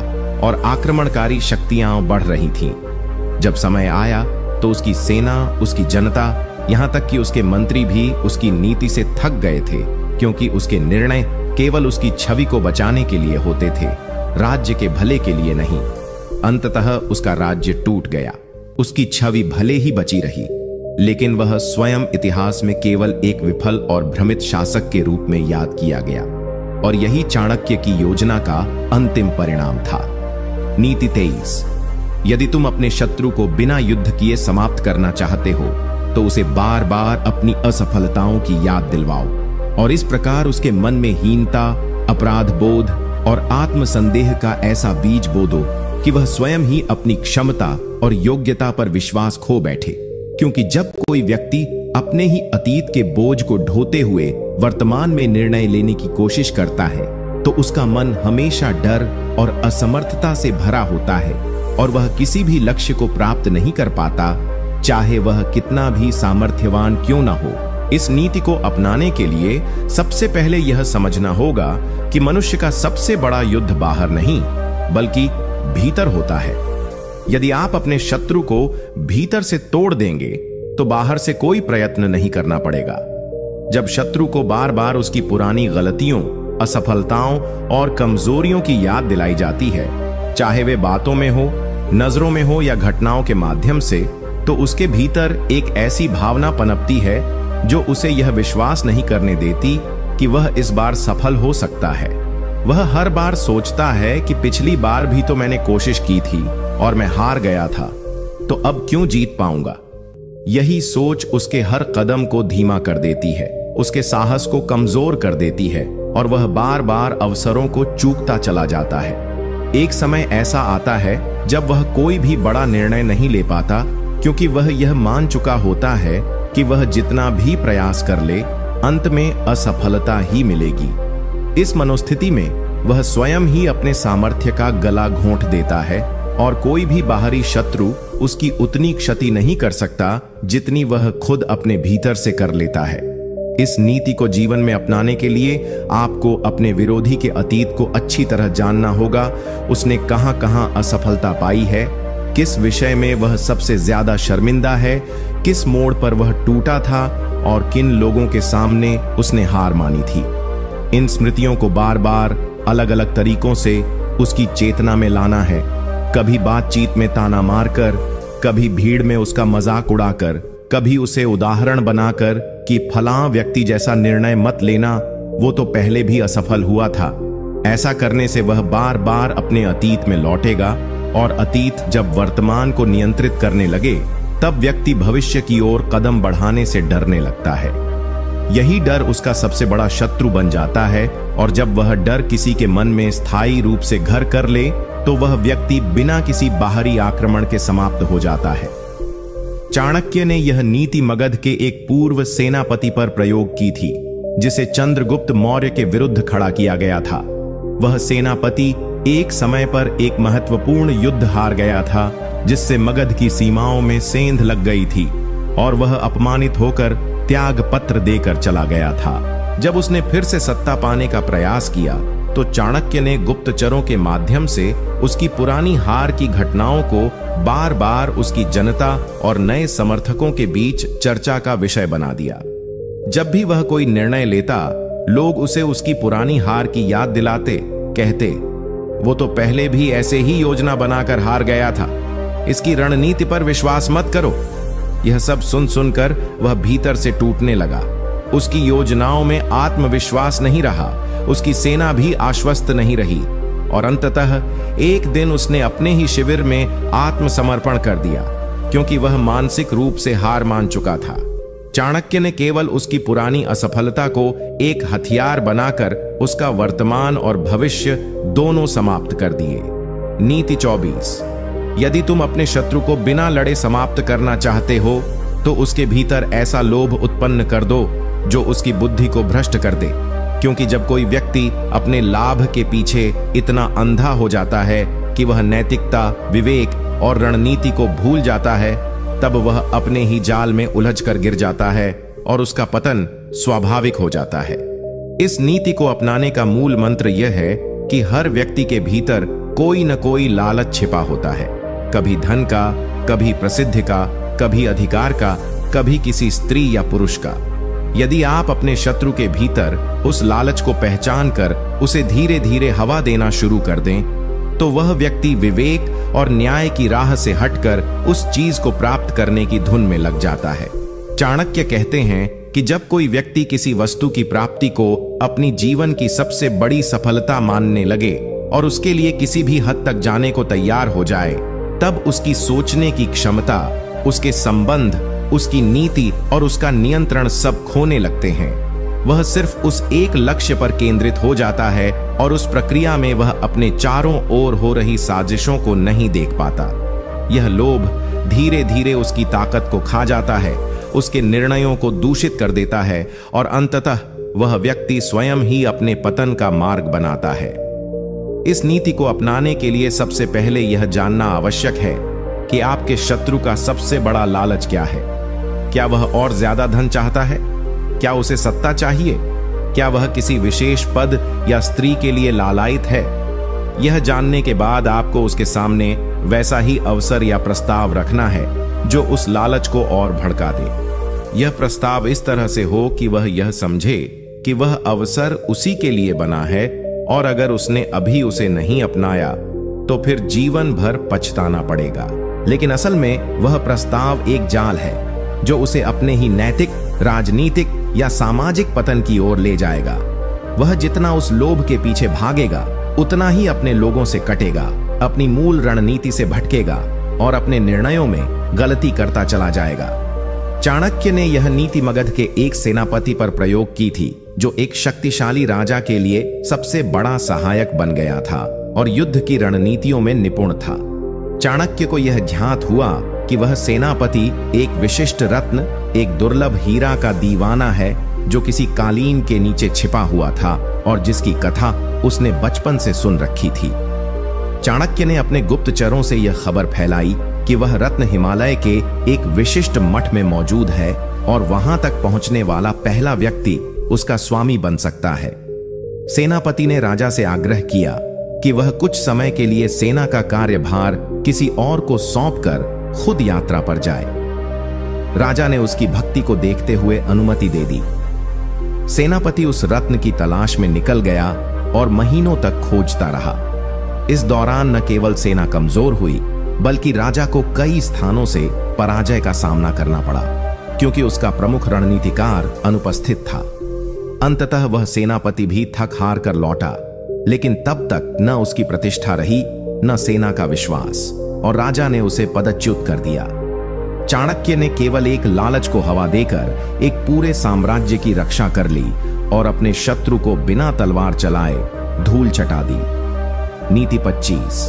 और आक्रमणकारी शक्तियां बढ़ रही थीं। जब समय आया तो उसकी सेना, उसकी जनता, यहां तक कि उसके मंत्री भी उसकी नीति से थक गए थे, क्योंकि उसके निर्णय केवल उसकी छवि को बचाने के लिए होते थे, राज्य के भले के लिए नहीं। अंततः उसका राज्य टूट गया। उसकी छवि भले ही बची रही, लेकिन वह स्वयं इतिहास में केवल एक विफल और भ्रमित शासक के रूप में याद किया गया। और यही चाणक्य की योजना का अंतिम परिणाम था। नीति 23। यदि तुम अपने शत्रु को बिना युद्ध किए समाप्त करना चाहते हो तो उसे बार बार अपनी असफलताओं की याद दिलवाओ और इस प्रकार उसके मन में हीनता, अपराध बोध और आत्मसंदेह का ऐसा बीज बो दो कि वह स्वयं ही अपनी क्षमता और योग्यता पर विश्वास खो बैठे। क्योंकि जब कोई व्यक्ति अपने ही अतीत के बोझ को ढोते हुए वर्तमान में निर्णय लेने की कोशिश करता है तो उसका मन हमेशा डर और असमर्थता से भरा होता है और वह किसी भी लक्ष्य को प्राप्त नहीं कर पाता, चाहे वह कितना भी सामर्थ्यवान क्यों ना हो। इस नीति को अपनाने के लिए सबसे पहले यह समझना होगा कि मनुष्य का सबसे बड़ा युद्ध बाहर नहीं बल्कि भीतर होता है। यदि आप अपने शत्रु को भीतर से तोड़ देंगे तो बाहर से कोई प्रयत्न नहीं करना पड़ेगा। जब शत्रु को बार बार उसकी पुरानी गलतियों, असफलताओं और कमजोरियों की याद दिलाई जाती है, चाहे वे बातों में हो, नजरों में हो या घटनाओं के माध्यम से, तो उसके भीतर एक ऐसी भावना पनपती है जो उसे यह विश्वास नहीं करने देती कि वह इस बार सफल हो सकता है। वह हर बार सोचता है कि पिछली बार भी तो मैंने कोशिश की थी और मैं हार गया था, तो अब क्यों जीत पाऊंगा। यही सोच उसके हर कदम को धीमा कर देती है, उसके साहस को कमजोर कर देती है और वह बार बार अवसरों को चूकता चला जाता है। एक समय ऐसा आता है जब वह कोई भी बड़ा निर्णय नहीं ले पाता, क्योंकि वह यह मान चुका होता है कि वह जितना भी प्रयास कर ले अंत में असफलता ही मिलेगी। इस मनोस्थिति में वह स्वयं ही अपने सामर्थ्य का गला घोंट देता है और कोई भी बाहरी शत्रु उसकी उतनी क्षति नहीं कर सकता जितनी वह खुद अपने भीतर से कर लेता है। इस नीति को जीवन में अपनाने के लिए आपको अपने विरोधी के अतीत को अच्छी तरह जानना होगा। उसने कहां कहां असफलता पाई है, किस विषय में वह सबसे ज्यादा शर्मिंदा है, किस मोड़ पर वह टूटा था और किन लोगों के सामने उसने हार मानी थी। इन स्मृतियों को बार बार अलग अलग तरीकों से उसकी चेतना में लाना है। कभी बातचीत में ताना मारकर, कभी भीड़ में उसका मजाक उड़ाकर, कभी उसे उदाहरण बनाकर कि फलां व्यक्ति जैसा निर्णय मत लेना, वो तो पहले भी असफल हुआ था। ऐसा करने से वह बार बार अपने अतीत में लौटेगा और अतीत जब वर्तमान को नियंत्रित करने लगे तब व्यक्ति भविष्य की ओर कदम बढ़ाने से डरने लगता है। यही डर उसका सबसे बड़ा शत्रु बन जाता है और जब वह डर किसी के मन में स्थायी रूप से घर कर ले तो वह व्यक्ति बिना किसी बाहरी आक्रमण के समाप्त हो जाता है। चाणक्य ने यह नीति मगध के एक पूर्व सेनापति पर प्रयोग की थी, जिसे चंद्रगुप्त मौर्य के विरुद्ध खड़ा किया गया था। वह सेनापति एक समय पर एक महत्वपूर्ण युद्ध हार गया था, जिससे मगध की सीमाओं में सेंध लग गई थी और वह अपमानित होकर त्याग पत्र देकर चला गया था। जब उसने फिर से सत्ता पाने का प्रयास किया तो चाणक्य ने गुप्तचरों के माध्यम से उसकी पुरानी हार की घटनाओं को बार बार उसकी जनता और नए समर्थकों के बीच चर्चा का विषय बना दिया। जब भी वह कोई निर्णय लेता, लोग उसे उसकी पुरानी हार की याद दिलाते, कहते, वो तो पहले भी ऐसे ही योजना बनाकर हार गया था, इसकी रणनीति पर विश्वास मत करो। यह सब सुन सुनकर वह भीतर से टूटने लगा। उसकी योजनाओं में आत्मविश्वास नहीं रहा, उसकी सेना भी आश्वस्त नहीं रही और अंततः एक दिन उसने अपने ही शिविर में आत्मसमर्पण कर दिया, क्योंकि वह मानसिक रूप से हार मान चुका था। चाणक्य ने केवल उसकी पुरानी असफलता को एक हथियार बनाकर उसका वर्तमान और भविष्य दोनों समाप्त कर दिए। नीति 24। यदि तुम अपने शत्रु को बिना लड़े समाप्त करना चाहते हो तो उसके भीतर ऐसा लोभ उत्पन्न कर दो जो उसकी बुद्धि को भ्रष्ट कर दे, क्योंकि जब कोई व्यक्ति अपने लाभ के पीछे इतना अंधा हो जाता है कि वह नैतिकता, विवेक और रणनीति को भूल जाता है, तब वह अपने ही जाल में उलझ कर गिर जाता है और उसका पतन स्वाभाविक हो जाता है। इस नीति को अपनाने का मूल मंत्र यह है कि हर व्यक्ति के भीतर कोई न कोई लालच छिपा होता है, कभी धन का, कभी प्रसिद्धि का, कभी अधिकार का, कभी किसी स्त्री या पुरुष का। यदि आप अपने शत्रु के भीतर उस लालच को पहचान कर उसे धीरे धीरे हवा देना शुरू कर दें, तो वह व्यक्ति विवेक और न्याय की राह से हटकर उस चीज को प्राप्त करने की धुन में लग जाता है। चाणक्य कहते हैं कि जब कोई व्यक्ति किसी वस्तु की प्राप्ति को अपनी जीवन की सबसे बड़ी सफलता मानने लगे और उसके लिए किसी भी हद तक जाने को तैयार हो जाए, तब उसकी सोचने की क्षमता, उसके संबंध, उसकी नीति और उसका नियंत्रण सब खोने लगते हैं। वह सिर्फ उस एक लक्ष्य पर केंद्रित हो जाता है और उस प्रक्रिया में वह अपने चारों ओर हो रही साजिशों को नहीं देख पाता। यह लोभ धीरे धीरे उसकी ताकत को खा जाता है, उसके निर्णयों को दूषित कर देता है और अंततः वह व्यक्ति स्वयं ही अपने पतन का मार्ग बनाता है। इस नीति को अपनाने के लिए सबसे पहले यह जानना आवश्यक है कि आपके शत्रु का सबसे बड़ा लालच क्या है। क्या वह और ज्यादा धन चाहता है? क्या उसे सत्ता चाहिए? क्या वह किसी विशेष पद या स्त्री के लिए लालायित है? यह जानने के बाद आपको उसके सामने वैसा ही अवसर या प्रस्ताव रखना है जो उस लालच को और भड़का दे। यह प्रस्ताव इस तरह से हो कि वह यह समझे कि वह अवसर उसी के लिए बना है और अगर उसने अभी उसे नहीं अपनाया तो फिर जीवन भर पछताना पड़ेगा। लेकिन असल में वह प्रस्ताव एक जाल है जो उसे अपने ही नैतिक, राजनीतिक या सामाजिक पतन की ओर ले जाएगा। वह जितना उस लोभ के पीछे भागेगा उतना ही अपने लोगों से कटेगा, अपनी मूल रणनीति से भटकेगा और अपने निर्णयों में गलती करता चला जाएगा। चाणक्य ने यह नीति मगध के एक सेनापति पर प्रयोग की थी जो एक शक्तिशाली राजा के लिए सबसे बड़ा सहायक बन गया था और युद्ध की रणनीतियों में निपुण था। चाणक्य को यह ज्ञात हुआ कि वह सेनापति एक विशिष्ट रत्न, एक दुर्लभ हीरा का दीवाना है जो किसी कालीन के नीचे छिपा हुआ था और जिसकी कथा उसने बचपन से सुन रखी थी। चाणक्य ने अपने गुप्तचरों से यह खबर फैलाई कि वह रत्न हिमालय के एक विशिष्ट मठ में मौजूद है और वहां तक पहुंचने वाला पहला व्यक्ति उसका स्वामी बन सकता है। सेनापति ने राजा से आग्रह किया कि वह कुछ समय के लिए सेना का कार्यभार किसी और को सौंपकर खुद यात्रा पर जाए। राजा ने उसकी भक्ति को देखते हुए अनुमति दे दी। सेनापति उस रत्न की तलाश में निकल गया और महीनों तक खोजता रहा। इस दौरान न केवल सेना कमजोर हुई बल्कि राजा को कई स्थानों से पराजय का सामना करना पड़ा क्योंकि उसका प्रमुख रणनीतिकार अनुपस्थित था। अंततः वह सेनापति भी थक हार कर लौटा, लेकिन तब तक न उसकी प्रतिष्ठा रही न सेना का विश्वास और राजा ने उसे पदच्युत कर दिया। चाणक्य ने केवल एक लालच को हवा देकर एक पूरे साम्राज्य की रक्षा कर ली और अपने शत्रु को बिना तलवार चलाए धूल चटा दी। नीति 25।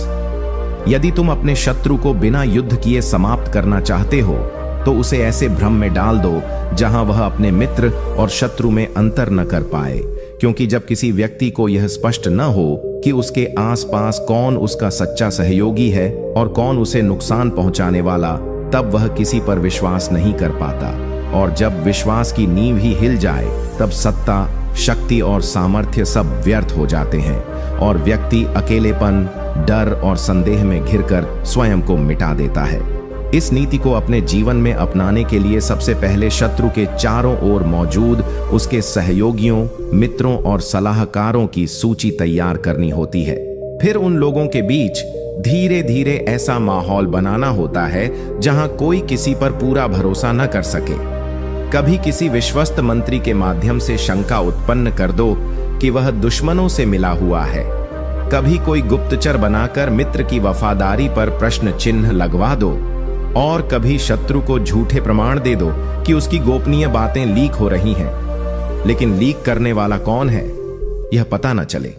यदि तुम अपने शत्रु को बिना युद्ध किए समाप्त करना चाहते हो तो उसे ऐसे भ्रम में डाल दो जहां वह अपने मित्र और शत्रु में अंतर न कर पाए, क्योंकि जब किसी व्यक्ति को यह स्पष्ट न हो कि उसके आसपास कौन उसका सच्चा सहयोगी है और कौन उसे नुकसान पहुंचाने वाला, तब वह किसी पर विश्वास नहीं कर पाता और जब विश्वास की नींव ही हिल जाए तब सत्ता, शक्ति और सामर्थ्य सब व्यर्थ हो जाते हैं और व्यक्ति अकेलेपन, डर और संदेह में घिरकर स्वयं को मिटा देता है। इस नीति को अपने जीवन में अपनाने के लिए सबसे पहले शत्रु के चारों ओर मौजूद उसके सहयोगियों, मित्रों और सलाहकारों की सूची तैयार करनी होती है। फिर उन लोगों के बीच धीरे धीरे ऐसा माहौल बनाना होता है जहां कोई किसी पर पूरा भरोसा न कर सके। कभी किसी विश्वस्त मंत्री के माध्यम से शंका उत्पन्न कर दो कि वह दुश्मनों से मिला हुआ है। कभी कोई गुप्तचर बनाकर मित्र की वफादारी पर प्रश्न चिन्ह लगवा दो। और कभी शत्रु को झूठे प्रमाण दे दो कि उसकी गोपनीय बातें लीक हो रही हैं। लेकिन लीक करने वाला कौन है यह पता न चले।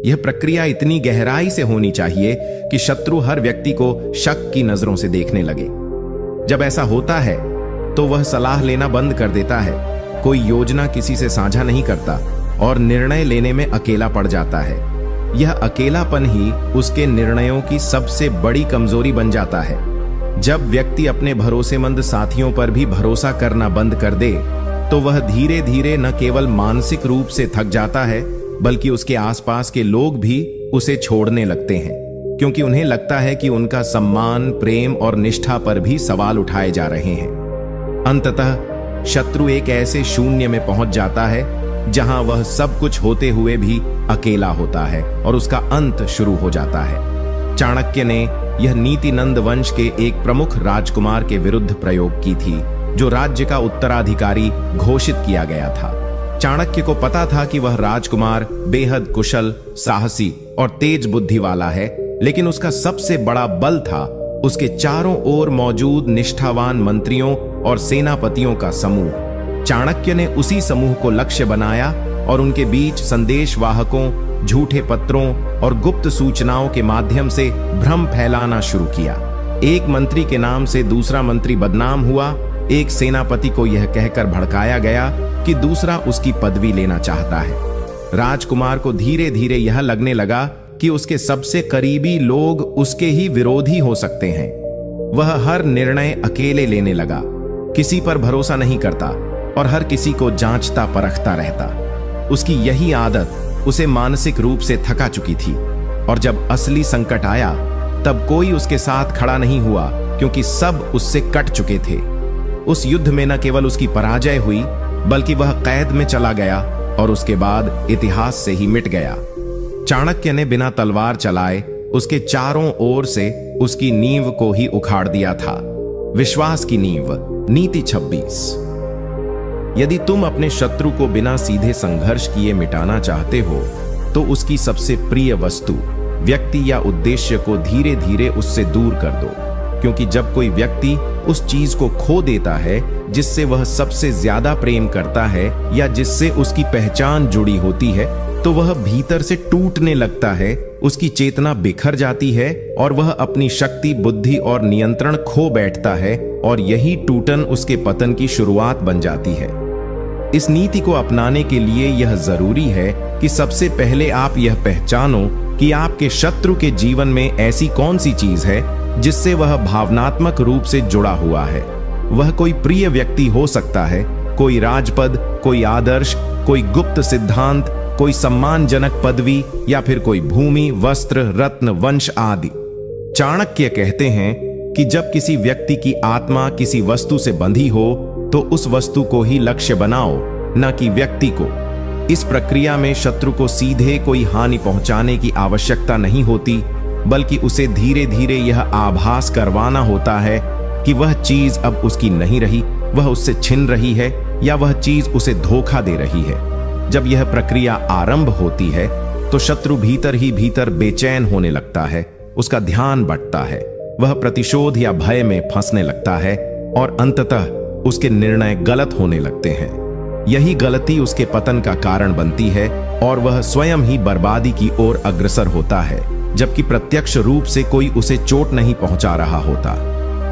यह प्रक्रिया इतनी गहराई से होनी चाहिए कि शत्रु हर व्यक्ति को शक की नजरों से देखने लगे। जब ऐसा होता है तो वह सलाह लेना बंद कर देता है, कोई योजना किसी से साझा नहीं करता और निर्णय लेने में अकेला पड़ जाता है। यह अकेलापन ही उसके निर्णयों की सबसे बड़ी कमजोरी बन जाता है। जब व्यक्ति अपने भरोसेमंद साथियों पर भी भरोसा करना बंद कर दे तो वह धीरे धीरे न केवल मानसिक रूप से थक जाता है बल्कि उसके आसपास के लोग भी उसे छोड़ने लगते हैं, क्योंकि उन्हें लगता है कि उनका सम्मान, प्रेम और निष्ठा पर भी सवाल उठाए जा रहे हैं। अंततः शत्रु एक ऐसे शून्य में पहुंच जाता है जहां वह सब कुछ होते हुए भी अकेला होता है और उसका अंत शुरू हो जाता है। चाणक्य ने यह नीति नंद वंश के एक प्रमुख राजकुमार के विरुद्ध प्रयोग की थी, जो राज्य का उत्तराधिकारी घोषित किया गया था। चाणक्य को पता था कि वह राजकुमार बेहद कुशल, साहसी और तेज बुद्धि वाला है, लेकिन उसका सबसे बड़ा बल था उसके चारों ओर मौजूद निष्ठावान मंत्रियों और सेनापतियों का समूह। चाणक्य ने उसी समूह को लक्ष्य बनाया और उनके बीच संदेश वाहकों, झूठे पत्रों और गुप्त सूचनाओं के माध्यम से भ्रम फैलाना शुरू किया। एक मंत्री के नाम से दूसरा मंत्री बदनाम हुआ। एक सेनापति को यह कहकर भड़काया गया कि दूसरा उसकी पदवी लेना चाहता है। राजकुमार को धीरे धीरे यह लगने लगा कि उसके सबसे करीबी लोग उसके ही विरोधी हो सकते हैं। वह हर निर्णय अकेले लेने लगा, किसी पर भरोसा नहीं करता और हर किसी को जांचता परखता रहता। उसकी यही आदत उसे मानसिक रूप से थका चुकी थी और जब असली संकट आया तब कोई उसके साथ खड़ा नहीं हुआ, क्योंकि सब उससे कट चुके थे। उस युद्ध में न केवल उसकी पराजय हुई बल्कि वह कैद में चला गया और उसके बाद इतिहास से ही मिट गया। चाणक्य ने बिना तलवार चलाए उसके चारों ओर से उसकी नींव को ही उखाड़ दिया था। विश्वास की नींव। नीति 26। यदि तुम अपने शत्रु को बिना सीधे संघर्ष किए मिटाना चाहते हो तो उसकी सबसे प्रिय वस्तु, व्यक्ति या उद्देश्य को धीरे धीरे उससे दूर कर दो, क्योंकि जब कोई व्यक्ति उस चीज को खो देता है जिससे वह सबसे ज्यादा प्रेम करता है या जिससे उसकी पहचान जुड़ी होती है, तो वह भीतर से टूटने लगता है, उसकी चेतना बिखर जाती है और वह अपनी शक्ति, बुद्धि और नियंत्रण खो बैठता है और यही टूटन उसके पतन की शुरुआत बन जाती है। इस नीति को अपनाने के लिए यह जरूरी है कि सबसे पहले आप यह पहचानो कि आपके शत्रु के जीवन में ऐसी कौन सी चीज है जिससे वह भावनात्मक रूप से जुड़ा हुआ है। वह कोई प्रिय व्यक्ति हो सकता है, कोई राजपद, कोई आदर्श, कोई गुप्त सिद्धांत, कोई सम्मानजनक पदवी या फिर कोई भूमि, वस्त्र, रत्न, वंश आदि। चाणक्य कहते हैं कि जब किसी व्यक्ति की आत्मा किसी वस्तु से बंधी हो तो उस वस्तु को ही लक्ष्य बनाओ, न कि व्यक्ति को। इस प्रक्रिया में शत्रु को सीधे कोई हानि पहुंचाने की आवश्यकता नहीं होती, बल्कि उसे धीरे धीरे यह आभास करवाना होता है कि वह चीज अब उसकी नहीं रही, वह उससे छिन रही है या वह चीज उसे धोखा दे रही है। जब यह प्रक्रिया आरंभ होती है तो शत्रु भीतर ही भीतर बेचैन होने लगता है, उसका ध्यान बंटता है, वह प्रतिशोध या भय में फंसने लगता है और अंततः उसके निर्णय गलत होने लगते हैं। यही गलती उसके पतन का कारण बनती है और वह स्वयं ही बर्बादी की ओर अग्रसर होता है, जबकि प्रत्यक्ष रूप से कोई उसे चोट नहीं पहुंचा रहा होता।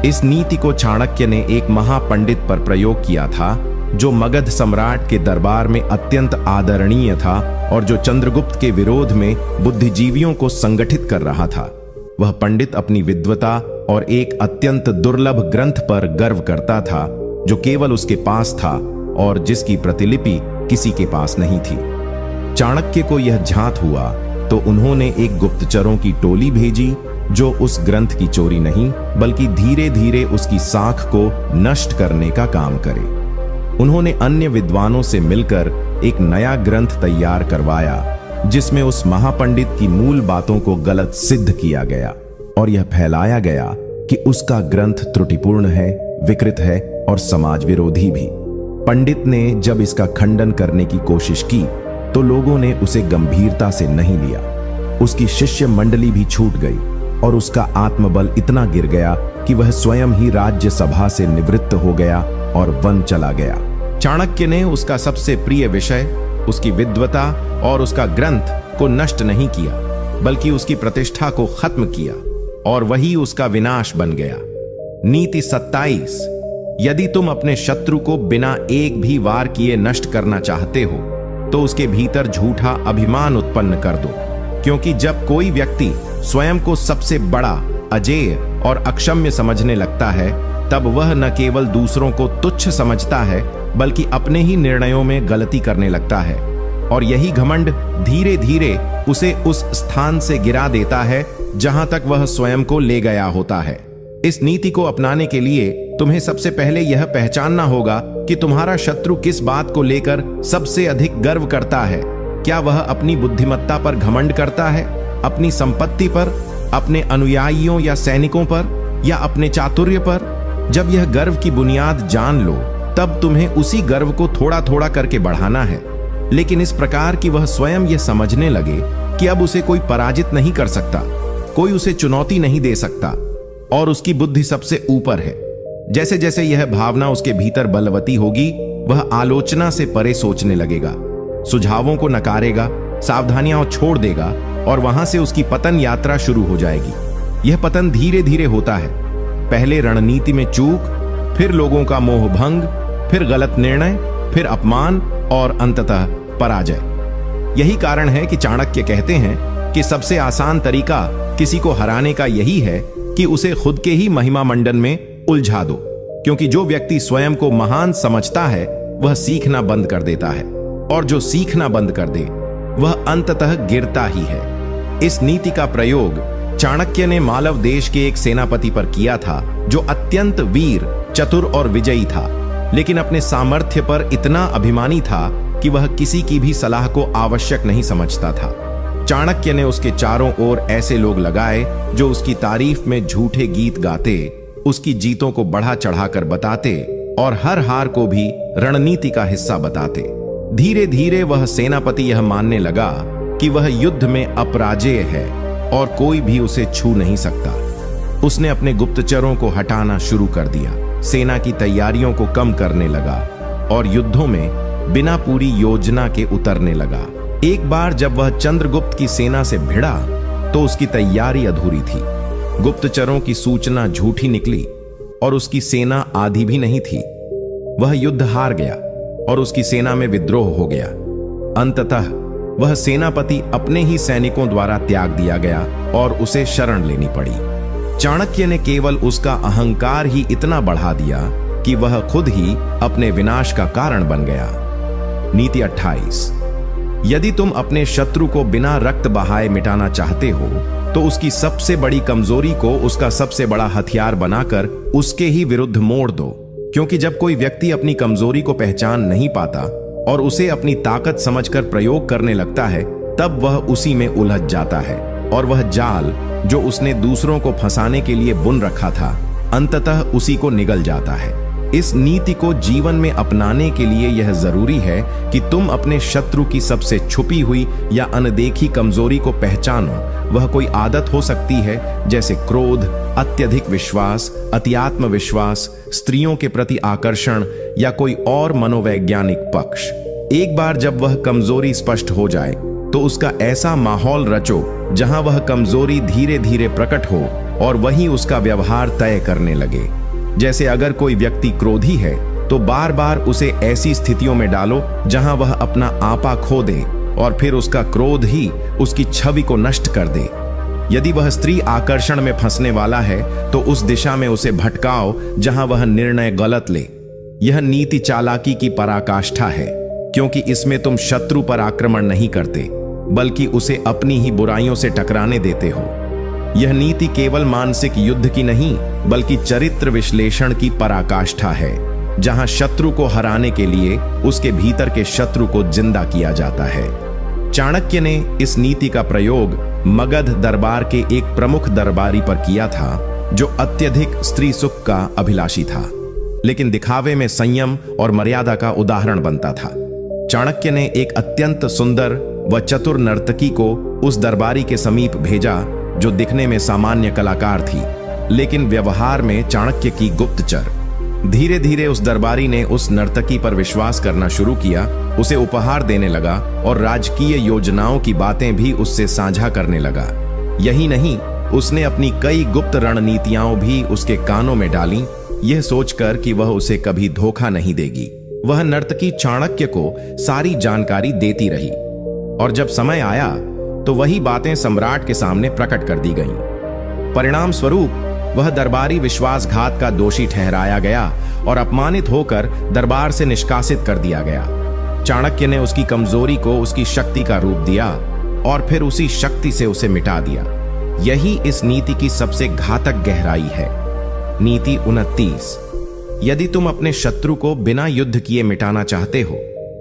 इस नीति को चाणक्य ने एक महापंडित पर प्रयोग किया था, जो मगध सम्राट के दरबार में अत्यंत आदरणीय था और जो चंद्रगुप्त के विरोध में बुद्धिजीवियों को संगठित कर रहा था। वह पंडित अपनी विद्वता और एक अत्यंत दुर्लभ ग्रंथ पर गर्व करता था, जो केवल उसके पास था और जिसकी प्रतिलिपि किसी के पास नहीं थी। चाणक्य को यह झांत हुआ तो उन्होंने एक गुप्तचरों की टोली भेजी, जो उस ग्रंथ की चोरी नहीं बल्कि धीरे धीरे उसकी साख को नष्ट करने का काम करे। उन्होंने अन्य विद्वानों से मिलकर एक नया ग्रंथ तैयार करवाया, जिसमें उस महापंडित की मूल बातों को गलत सिद्ध किया गया और यह फैलाया गया कि उसका ग्रंथ त्रुटिपूर्ण है, विकृत है और समाज विरोधी भी। पंडित ने जब इसका खंडन करने की कोशिश की तो लोगों ने उसे गंभीरता से नहीं लिया। उसकी शिष्य मंडली भी छूट गई और उसका आत्मबल इतना गिर गया कि वह स्वयं ही राज्यसभा से निवृत्त हो गया और वन चला गया। चाणक्य ने उसका सबसे प्रिय विषय, उसकी विद्वता और उसका ग्रंथ को नष्ट नहीं किया, बल्कि उसकी प्रतिष्ठा को खत्म किया, और वही उसका विनाश बन गया। नीति 27। यदि तुम अपने शत्रु को बिना एक भी वार किए नष्ट करना चाहते हो तो उसके भीतर झूठा अभिमान उत्पन्न कर दो, क्योंकि जब कोई व्यक्ति स्वयं को सबसे बड़ा, अजेय और अक्षम्य समझने लगता है, तब वह न केवल दूसरों को तुच्छ समझता है, बल्कि अपने ही निर्णयों में गलती करने लगता है, और यही घमंड धीरे धीरे उसे उस स्थान से गिरा देता है जहां तक वह स्वयं को ले गया होता है। इस नीति को अपनाने के लिए तुम्हें सबसे पहले यह पहचानना होगा कि तुम्हारा शत्रु किस बात को लेकर सबसे अधिक गर्व करता है। क्या वह अपनी बुद्धिमत्ता पर घमंड करता है, अपनी संपत्ति पर, अपने अनुयायियों या सैनिकों पर, या अपने चातुर्य पर? जब यह गर्व की बुनियाद जान लो, तब तुम्हें उसी गर्व को थोड़ा थोड़ा करके बढ़ाना है, लेकिन इस प्रकार कि वह स्वयं यह समझने लगे कि अब उसे कोई पराजित नहीं कर सकता, कोई उसे चुनौती नहीं दे सकता, और उसकी बुद्धि सबसे ऊपर है। जैसे जैसे यह भावना उसके भीतर बलवती होगी, वह आलोचना से परे सोचने लगेगा, सुझावों को नकारेगा, सावधानियां छोड़ देगा, और वहां से उसकी पतन यात्रा शुरू हो जाएगी। यह पतन धीरे धीरे होता है, पहले रणनीति में चूक, फिर लोगों का मोह भंग, फिर गलत निर्णय, फिर अपमान, और अंततः पराजय। यही कारण है कि चाणक्य कहते हैं कि सबसे आसान तरीका किसी को हराने का यही है कि उसे खुद के ही महिमा मंडन में उलझा दो, क्योंकि जो व्यक्ति स्वयं को महान समझता है वह सीखना बंद कर देता है, और जो सीखना बंद कर दे वह अंततः गिरता ही है। इस नीति का प्रयोग चाणक्य ने मालव देश के एक सेनापति पर किया था, जो अत्यंत वीर, चतुर और विजयी था, लेकिन अपने सामर्थ्य पर इतना अभिमानी था कि वह किसी की भी सलाह को आवश्यक नहीं समझता था। चाणक्य ने उसके चारों ओर ऐसे लोग लगाए जो उसकी तारीफ में झूठे गीत गाते, उसकी जीतों को बढ़ा चढ़ाकर बताते, और हर हार को भी रणनीति का हिस्सा बताते। धीरे धीरे वह सेनापति यह मानने लगा कि वह युद्ध में अपराजेय है और कोई भी उसे छू नहीं सकता। उसने अपने गुप्तचरों को हटाना शुरू कर दिया, सेना की तैयारियों को कम करने लगा, और युद्धों में बिना पूरी योजना के उतरने लगा। एक बार जब वह चंद्रगुप्त की सेना से भिड़ा तो उसकी तैयारी अधूरी थी। गुप्तचरों की सूचना झूठी निकली और उसकी सेना आधी भी नहीं थी। वह युद्ध हार गया और उसकी सेना में विद्रोह हो गया। अंततः वह सेनापति अपने ही सैनिकों द्वारा त्याग दिया गया और उसे शरण लेनी पड़ी। चाणक्य ने केवल उसका अहंकार ही इतना बढ़ा दिया कि वह खुद ही अपने विनाश का कारण बन गया। नीति 28। यदि तुम अपने शत्रु को बिना रक्त बहाए मिटाना चाहते हो तो उसकी सबसे बड़ी कमजोरी को उसका सबसे बड़ा हथियार बनाकर उसके ही विरुद्ध मोड़ दो, क्योंकि जब कोई व्यक्ति अपनी कमजोरी को पहचान नहीं पाता और उसे अपनी ताकत समझकर प्रयोग करने लगता है, तब वह उसी में उलझ जाता है, और वह जाल जो उसने दूसरों को फंसाने के लिए बुन रखा था, अंततः उसी को निगल जाता है। इस नीति को जीवन में अपनाने के लिए यह जरूरी है कि तुम अपने शत्रु की सबसे छुपी हुई या अनदेखी कमजोरी को पहचानो। वह कोई आदत हो सकती है, जैसे क्रोध, अत्यधिक विश्वास, अतिआत्म विश्वास, स्त्रियों के प्रति आकर्षण, या कोई और मनोवैज्ञानिक पक्ष। एक बार जब वह कमजोरी स्पष्ट हो जाए तो उसका ऐसा माहौल रचो जहां वह कमजोरी धीरे धीरे प्रकट हो और वही उसका व्यवहार तय करने लगे। जैसे अगर कोई व्यक्ति क्रोधी है तो बार बार उसे ऐसी स्थितियों में डालो जहां वह अपना आपा खो दे, और फिर उसका क्रोध ही उसकी छवि को नष्ट कर दे। यदि वह स्त्री आकर्षण में फंसने वाला है तो उस दिशा में उसे भटकाओ जहां वह निर्णय गलत ले। यह नीति चालाकी की पराकाष्ठा है, क्योंकि इसमें तुम शत्रु पर आक्रमण नहीं करते, बल्कि उसे अपनी ही बुराइयों से टकराने देते हो। यह नीति केवल मानसिक युद्ध की नहीं, बल्कि चरित्र विश्लेषण की पराकाष्ठा है, जहां शत्रु को हराने के लिए उसके भीतर के शत्रु को जिंदा किया जाता है। चाणक्य ने इस नीति का प्रयोग मगध दरबार के एक प्रमुख दरबारी पर किया था, जो अत्यधिक स्त्री सुख का अभिलाषी था, लेकिन दिखावे में संयम और मर्यादा का उदाहरण बनता था। चाणक्य ने एक अत्यंत सुंदर व चतुर नर्तकी को उस दरबारी के समीप भेजा, जो दिखने में सामान्य कलाकार थी। लेकिन व्यवहार में चाणक्य की गुप्तचर। धीरे धीरे उस दरबारी ने उस नर्तकी पर विश्वास करना शुरू किया, उसे उपहार देने लगा और राजकीय योजनाओं की बातें भी उससे साझा करने लगा। यही नहीं, उसने अपनी कई गुप्त रणनीतियां भी उसके कानों में डाली, यह सोचकर कि वह उसे कभी धोखा नहीं देगी। वह नर्तकी चाणक्य को सारी जानकारी देती रही और जब समय आया तो वही बातें सम्राट के सामने प्रकट कर दी गईं। परिणाम स्वरूप वह दरबारी विश्वासघात का दोषी ठहराया गया और अपमानित होकर दरबार से निष्कासित कर दिया गया। चाणक्य ने उसकी कमजोरी को उसकी शक्ति का रूप दिया और फिर उसी शक्ति से उसे मिटा दिया। यही इस नीति की सबसे घातक गहराई है। नीति 29। यदि तुम अपने शत्रु को बिना युद्ध किए मिटाना चाहते हो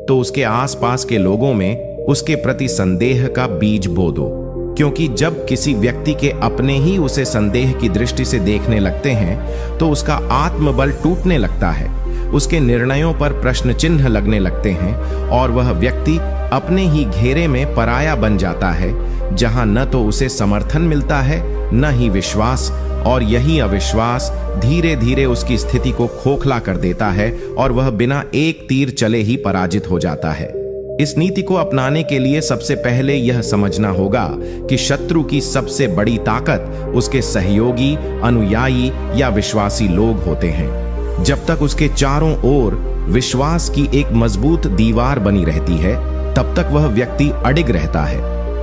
तो उसके आसपास के लोगों में उसके प्रति संदेह का बीज बो दो, क्योंकि जब किसी व्यक्ति के अपने ही उसे संदेह की दृष्टि से देखने लगते हैं तो उसका आत्मबल टूटने लगता है, उसके निर्णयों पर प्रश्न चिन्ह लगने लगते हैं और वह व्यक्ति अपने ही घेरे में पराया बन जाता है, जहां न तो उसे समर्थन मिलता है न ही विश्वास, और यही अविश्वास धीरे धीरे उसकी स्थिति को खोखला कर देता है और वह बिना एक तीर चले ही पराजित हो जाता है। इस नीति को अपनाने के लिए सबसे पहले यह समझना होगा कि शत्रु की सबसे बड़ी ताकत उसके सहयोगी, अनुयायी या विश्वासी लोग होते हैं। जब तक उसके चारों ओर विश्वास की एक मजबूत दीवार बनी रहती है तब तक वह व्यक्ति अडिग रहता है,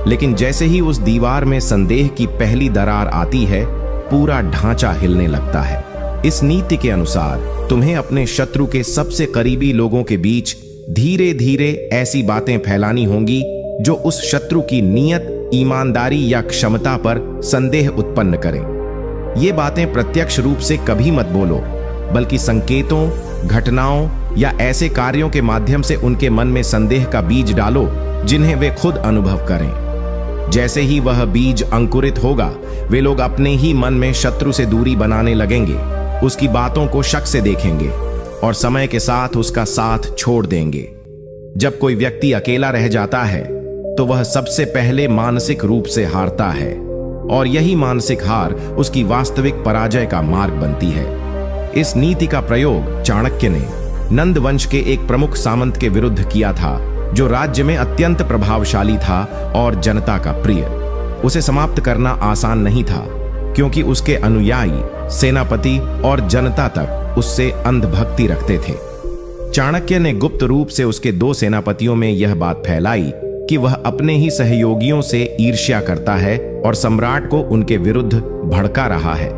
लेकिन जैसे ही उस दीवार में संदेह की पहली दरार आती है पूरा ढांचा हिलने लगता है। इस नीति के अनुसार तुम्हें अपने शत्रु के सबसे करीबी लोगों के बीच धीरे धीरे ऐसी बातें फैलानी होंगी जो उस शत्रु की नीयत, ईमानदारी या क्षमता पर संदेह उत्पन्न करें। ये बातें प्रत्यक्ष रूप से कभी मत बोलो, बल्कि संकेतों, घटनाओं या ऐसे कार्यों के माध्यम से उनके मन में संदेह का बीज डालो जिन्हें वे खुद अनुभव करें। जैसे ही वह बीज अंकुरित होगा, वे लोग अपने ही मन में शत्रु से दूरी बनाने लगेंगे, उसकी बातों को शक से देखेंगे और समय के साथ उसका साथ छोड़ देंगे। जब कोई व्यक्ति अकेला रह जाता है तो वह सबसे पहले मानसिक रूप से हारता है और यही मानसिक हार उसकी वास्तविक पराजय का मार्ग बनती है। इस नीति का प्रयोग चाणक्य ने नंद वंश के एक प्रमुख सामंत के विरुद्ध किया था जो राज्य में अत्यंत प्रभावशाली था और जनता का प्रिय। उसे समाप्त करना आसान नहीं था क्योंकि उसके अनुयायी, सेनापति और जनता तक उससे अंधभक्ति रखते थे। चाणक्य ने गुप्त रूप से उसके 2 सेनापतियों में यह बात फैलाई कि वह अपने ही सहयोगियों से ईर्ष्या करता है और सम्राट को उनके विरुद्ध भड़का रहा है।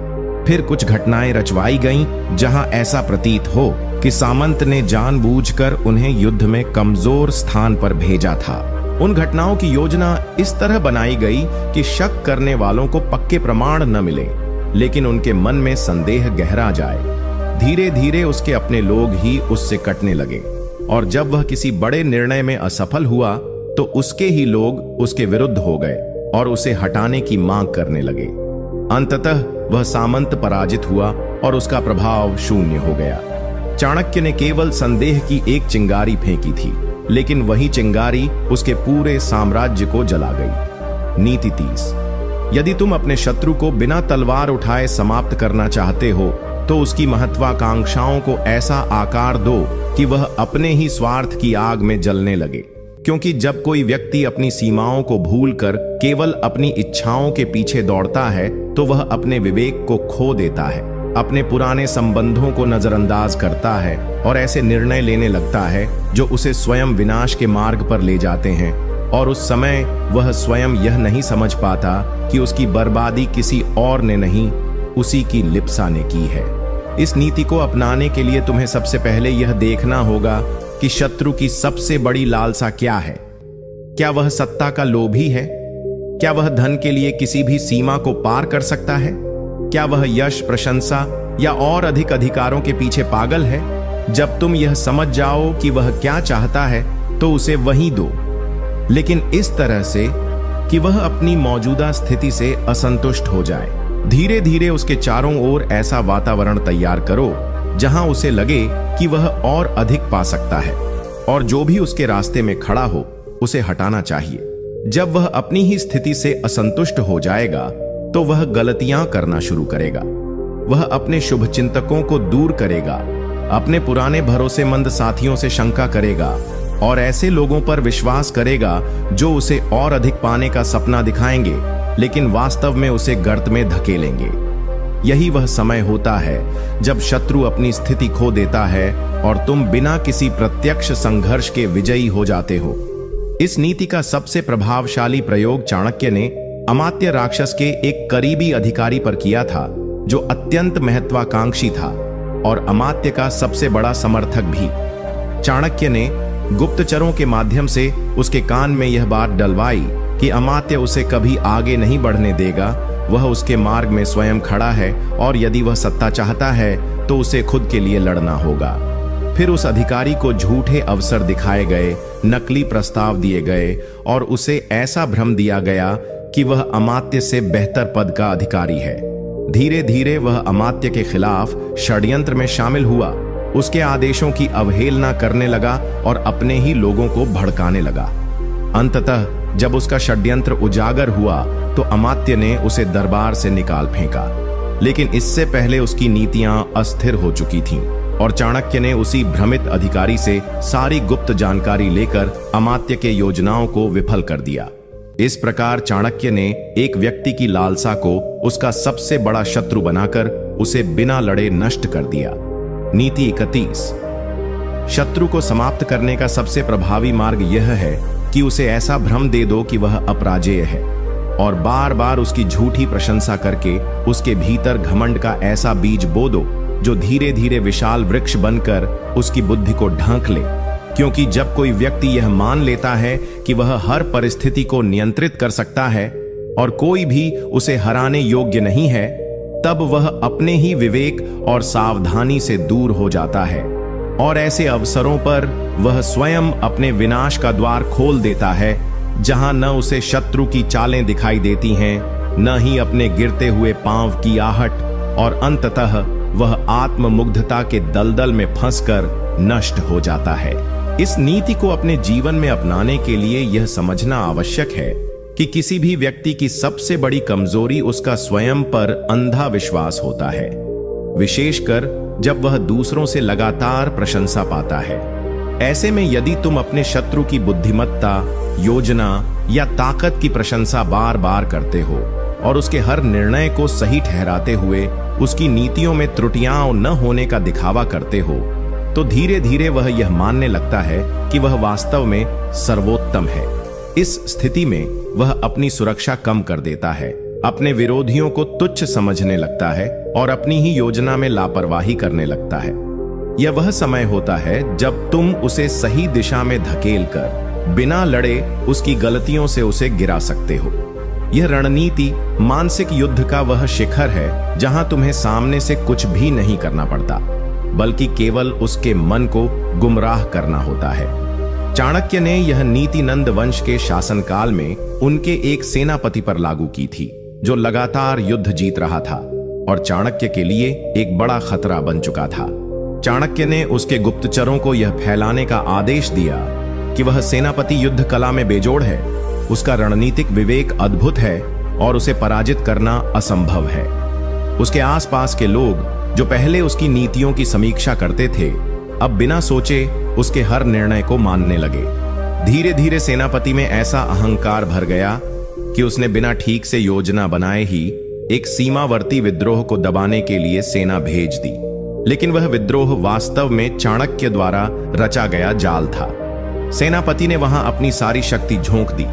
फिर कुछ घटनाएं रचवाई गईं जहां ऐसा प्रतीत हो कि सामंत ने जानबूझकर उन्हें युद्ध में कमजोर स्थान पर भेजा था। उन घटनाओं की योजना इस तरह बनाई गई कि शक करने वालों को पक्के प्रमाण न मिले, लेकिन उनके मन में संदेह गहरा जाए। धीरे धीरे उसके अपने लोग ही उससे कटने लगे और जब वह किसी बड़े निर्णय में असफल हुआ तो उसके ही लोग उसके विरुद्ध हो गए और उसे हटाने की मांग करने लगे। अंततः वह सामंत पराजित हुआ और उसका प्रभाव शून्य हो गया। चाणक्य ने केवल संदेह की एक चिंगारी फेंकी थी, लेकिन वही चिंगारी उसके पूरे साम्राज्य को जला गई। नीति 30। यदि तुम अपने शत्रु को बिना तलवार उठाए समाप्त करना चाहते हो तो उसकी महत्वाकांक्षाओं को ऐसा आकार दो कि वह अपने ही स्वार्थ की आग में जलने लगे, क्योंकि जब कोई व्यक्ति अपनी सीमाओं को भूलकर केवल अपनी इच्छाओं के पीछे दौड़ता है तो वह अपने विवेक को खो देता है, अपने पुराने संबंधों को नजरअंदाज करता है और ऐसे निर्णय लेने लगता है जो उसे स्वयं विनाश के मार्ग पर ले जाते हैं, और उस समय वह स्वयं यह नहीं समझ पाता कि उसकी बर्बादी किसी और ने नहीं, उसी की लिप्सा ने की है। इस नीति को अपनाने के लिए तुम्हें सबसे पहले यह देखना होगा कि शत्रु की सबसे बड़ी लालसा क्या है। क्या वह सत्ता का लोभी है? क्या वह धन के लिए किसी भी सीमा को पार कर सकता है? क्या वह यश, प्रशंसा या और अधिक अधिकारों के पीछे पागल है? जब तुम यह समझ जाओ कि वह क्या चाहता है तो उसे वही दो, लेकिन इस तरह से कि वह अपनी मौजूदा स्थिति से असंतुष्ट हो जाए। धीरे धीरे उसके चारों ओर ऐसा वातावरण तैयार करो जहां उसे लगे कि वह और अधिक पा सकता है, और जो भी उसके रास्ते में खड़ा हो उसे हटाना चाहिए। जब वह अपनी ही स्थिति से असंतुष्ट हो जाएगा तो वह गलतियां करना शुरू करेगा। वह अपने शुभ चिंतकों को दूर करेगा, अपने पुराने भरोसेमंद साथियों से शंका करेगा और ऐसे लोगों पर विश्वास करेगा जो उसे और अधिक पाने का सपना दिखाएंगे, लेकिन वास्तव में उसे गर्त में धकेलेंगे। यही वह समय होता है जब शत्रु अपनी स्थिति खो देता है और तुम बिना किसी प्रत्यक्ष संघर्ष के विजयी हो जाते हो। इस नीति का सबसे प्रभावशाली प्रयोग चाणक्य ने अमात्य राक्षस के एक करीबी अधिकारी पर किया था, जो अत्यंत महत्वाकांक्षी था और अमात्य का सबसे बड़ा समर्थक भी। चाणक्य ने गुप्तचरों के माध्यम से उसके कान में यह बात डलवाई कि अमात्य उसे कभी आगे नहीं बढ़ने देगा, वह उसके मार्ग में स्वयं खड़ा है और यदि वह सत्ता चाहता है तो उसे खुद के लिए लड़ना होगा। फिर उस अधिकारी को झूठे अवसर दिखाए गए, नकली प्रस्ताव दिए गए और उसे ऐसा भ्रम दिया गया कि वह अमात्य से बेहतर पद का अधिकारी है। धीरे धीरे वह अमात्य के खिलाफ षड्यंत्र में शामिल हुआ, उसके आदेशों की अवहेलना करने लगा और अपने ही लोगों को भड़काने लगा। अंततः जब उसका षड्यंत्र उजागर हुआ तो अमात्य ने उसे दरबार से निकाल फेंका, लेकिन इससे पहले उसकी नीतियां अस्थिर हो चुकी थीं और चाणक्य ने उसी भ्रमित अधिकारी से सारी गुप्त जानकारी लेकर अमात्य के योजनाओं को विफल कर दिया। इस प्रकार चाणक्य ने एक व्यक्ति की लालसा को उसका सबसे बड़ा शत्रु बनाकर उसे बिना लड़े नष्ट कर दिया। नीति 31। शत्रु को समाप्त करने का सबसे प्रभावी मार्ग यह है कि उसे ऐसा भ्रम दे दो कि वह अपराजेय है और बार बार उसकी झूठी प्रशंसा करके उसके भीतर घमंड का ऐसा बीज बो दो जो धीरे धीरे विशाल वृक्ष बनकर उसकी बुद्धि को ढांक ले। क्योंकि जब कोई व्यक्ति यह मान लेता है कि वह हर परिस्थिति को नियंत्रित कर सकता है और कोई भी उसे हराने योग्य नहीं है, तब वह अपने ही विवेक और सावधानी से दूर हो जाता है और ऐसे अवसरों पर वह स्वयं अपने विनाश का द्वार खोल देता है, जहां न उसे शत्रु की चालें दिखाई देती हैं, न ही अपने गिरते हुए पांव की आहट, और अंततः वह आत्ममुग्धता के दलदल में फंसकर नष्ट हो जाता है। इस नीति को अपने जीवन में अपनाने के लिए यह समझना आवश्यक है कि किसी भी व्यक्ति की सबसे बड़ी कमजोरी उसका स्वयं पर अंधा विश्वास होता है, विशेषकर जब वह दूसरों से लगातार प्रशंसा पाता है। ऐसे में यदि तुम अपने शत्रु की बुद्धिमत्ता, योजना या ताकत की प्रशंसा बार बार करते हो और उसके हर निर्णय को सही ठहराते हुए उसकी नीतियों में त्रुटियां न होने का दिखावा करते हो, तो धीरे धीरे वह यह मानने लगता है कि वह वास्तव में सर्वोत्तम है। इस स्थिति में वह अपनी सुरक्षा कम कर देता है, अपने विरोधियों को तुच्छ समझने लगता है और अपनी ही योजना में लापरवाही करने लगता है। यह वह समय होता है जब तुम उसे सही दिशा में धकेलकर बिना लड़े उसकी गलतियों से उसे गिरा सकते हो। यह रणनीति मानसिक युद्ध का वह शिखर है जहां तुम्हें सामने से कुछ भी नहीं करना पड़ता, बल्कि केवल उसके मन को गुमराह करना होता है। चाणक्य ने यह नीति नंद वंश के शासनकाल में उनके एक सेनापति पर लागू की थी, जो लगातार युद्ध जीत रहा था और चाणक्य के लिए एक बड़ा खतरा बन चुका था। चाणक्य ने उसके गुप्तचरों को यह फैलाने का आदेश दिया कि वह सेनापति युद्ध कला में बेजोड़ है, उसका रणनीतिक विवेक अद्भुत है और उसे पराजित करना असंभव है। उसके आसपास के लोग जो पहले उसकी नीतियों की समीक्षा करते थे, अब बिना सोचे उसके हर निर्णय को मानने लगे। धीरे धीरे सेनापति में ऐसा अहंकार भर गया कि उसने बिना ठीक से योजना बनाए ही एक सीमावर्ती विद्रोह को दबाने के लिए सेना भेज दी। लेकिन वह विद्रोह वास्तव में चाणक्य द्वारा रचा गया जाल था। सेनापति ने वहां अपनी सारी शक्ति झोंक दी,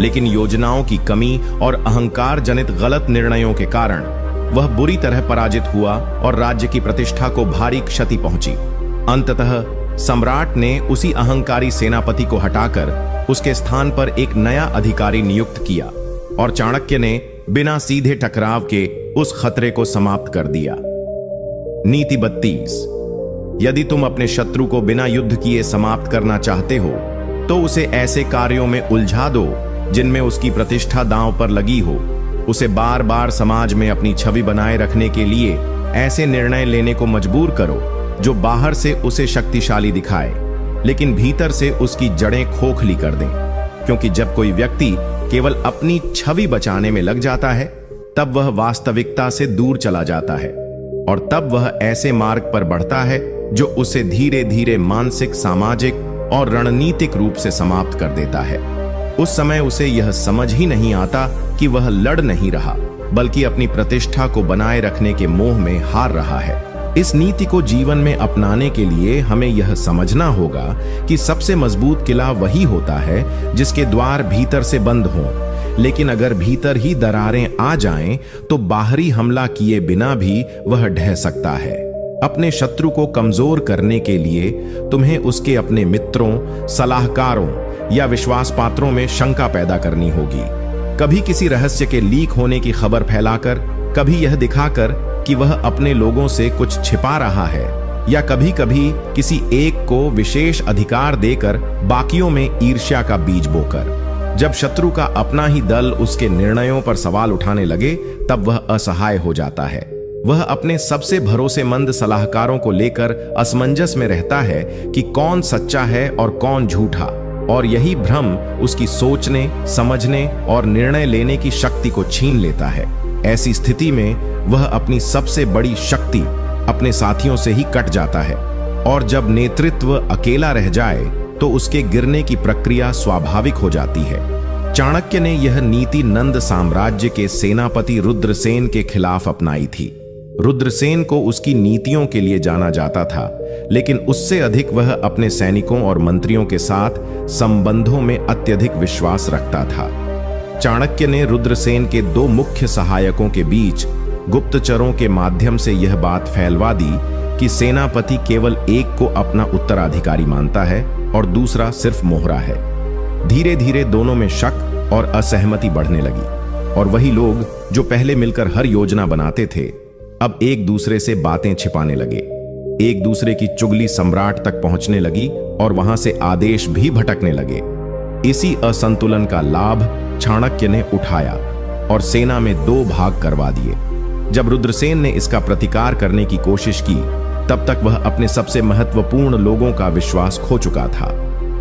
लेकिन योजनाओं की कमी और अहंकार जनित गलत निर्णयों के कारण वह बुरी तरह पराजित हुआ और राज्य की प्रतिष्ठा को भारी क्षति पहुंची। अंततः सम्राट ने उसी अहंकारी सेनापति को हटाकर उसके स्थान पर एक नया अधिकारी नियुक्त किया और चाणक्य ने बिना सीधे टकराव के उस खतरे को समाप्त कर दिया। नीति 32। यदि तुम अपने शत्रु को बिना युद्ध किए समाप्त करना चाहते हो, तो उसे ऐसे कार्यों में उलझा दो जिनमें उसकी प्रतिष्ठा दांव पर लगी हो। उसे बार बार समाज में अपनी छवि बनाए रखने के लिए ऐसे निर्णय लेने को मजबूर करो जो बाहर से उसे शक्तिशाली दिखाए, लेकिन भीतर से उसकी जड़ें खोखली कर दें। क्योंकि जब कोई व्यक्ति केवल अपनी छवि बचाने में लग जाता है, तब वह वास्तविकता से दूर चला जाता है। और तब वह ऐसे मार्ग पर बढ़ता है जो उसे धीरे धीरे मानसिक, सामाजिक और रणनीतिक रूप से समाप्त कर देता है। उस समय उसे यह समझ ही नहीं आता कि वह लड़ नहीं रहा, बल्कि अपनी प्रतिष्ठा को बनाए रखने के मोह में हार रहा है। इस नीति को जीवन में अपनाने के लिए हमें यह समझना होगा कि सबसे मजबूत किला वही होता है जिसके द्वार भीतर से बंद हों। लेकिन अगर भीतर ही दरारें आ जाएं, तो बाहरी हमला किए बिना भी वह ढह सकता है। अपने शत्रु को कमजोर करने के लिए तुम्हें उसके अपने मित्रों, सलाहकारों या विश्वास पात्रों में शंका पैदा करनी होगी। कभी किसी रहस्य के लीक होने की खबर फैलाकर, कभी यह दिखाकर कि वह अपने लोगों से कुछ छिपा रहा है, या कभी कभी किसी एक को विशेष अधिकार देकर बाकियों में ईर्ष्या का बीज बोकर। जब शत्रु का अपना ही दल उसके निर्णयों पर सवाल उठाने लगे, तब वह असहाय हो जाता है। वह अपने सबसे भरोसेमंद सलाहकारों को लेकर असमंजस में रहता है कि कौन सच्चा है और कौन झूठा, और यही भ्रम उसकी सोचने, समझने और निर्णय लेने की शक्ति को छीन लेता है। ऐसी स्थिति में वह अपनी सबसे बड़ी शक्ति अपने साथियों से ही कट जाता है, और जब नेतृत्व अकेला रह जाए तो उसके गिरने की प्रक्रिया स्वाभाविक हो जाती है। चाणक्य ने यह नीति नंद साम्राज्य के सेनापति रुद्रसेन के खिलाफ अपनाई थी। रुद्रसेन को उसकी नीतियों के लिए जाना जाता था, लेकिन उससे अधिक वह अपने सैनिकों और मंत्रियों के साथ संबंधों में अत्यधिक विश्वास रखता था। चाणक्य ने रुद्रसेन के दो मुख्य सहायकों के बीच गुप्तचरों के माध्यम से यह बात फैलवा दी कि सेनापति केवल एक को अपना उत्तराधिकारी मानता है और दूसरा सिर्फ मोहरा है। धीरे धीरे दोनों में शक और असहमति बढ़ने लगी, और वही लोग जो पहले मिलकर हर योजना बनाते थे, अब एक दूसरे से बातें छिपाने लगे। एक दूसरे की चुगली सम्राट तक पहुंचने लगी और वहां से आदेश भी भटकने लगे। इसी असंतुलन का लाभ चाणक्य ने उठाया और सेना में दो भाग करवा दिए। जब रुद्रसेन ने इसका प्रतिकार करने की कोशिश की, तब तक वह अपने सबसे महत्वपूर्ण लोगों का विश्वास खो चुका था।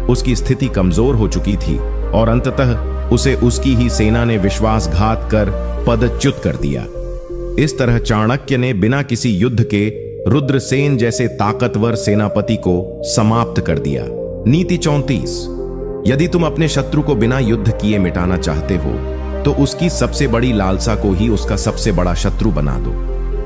उसकी स्थिति कमजोर हो चुकी थी और अंततः उसे उसकी ही सेना ने विश्वासघात कर पदच्युत कर दिया। इस तरह चाणक्य ने बिना किसी युद्ध के रुद्रसेन जैसे ताकतवर सेनापति को समाप्त कर दिया। नीति 34। यदि तुम अपने शत्रु को बिना युद्ध किए मिटाना चाहते हो, तो उसकी सबसे बड़ी लालसा को ही उसका सबसे बड़ा शत्रु बना दो।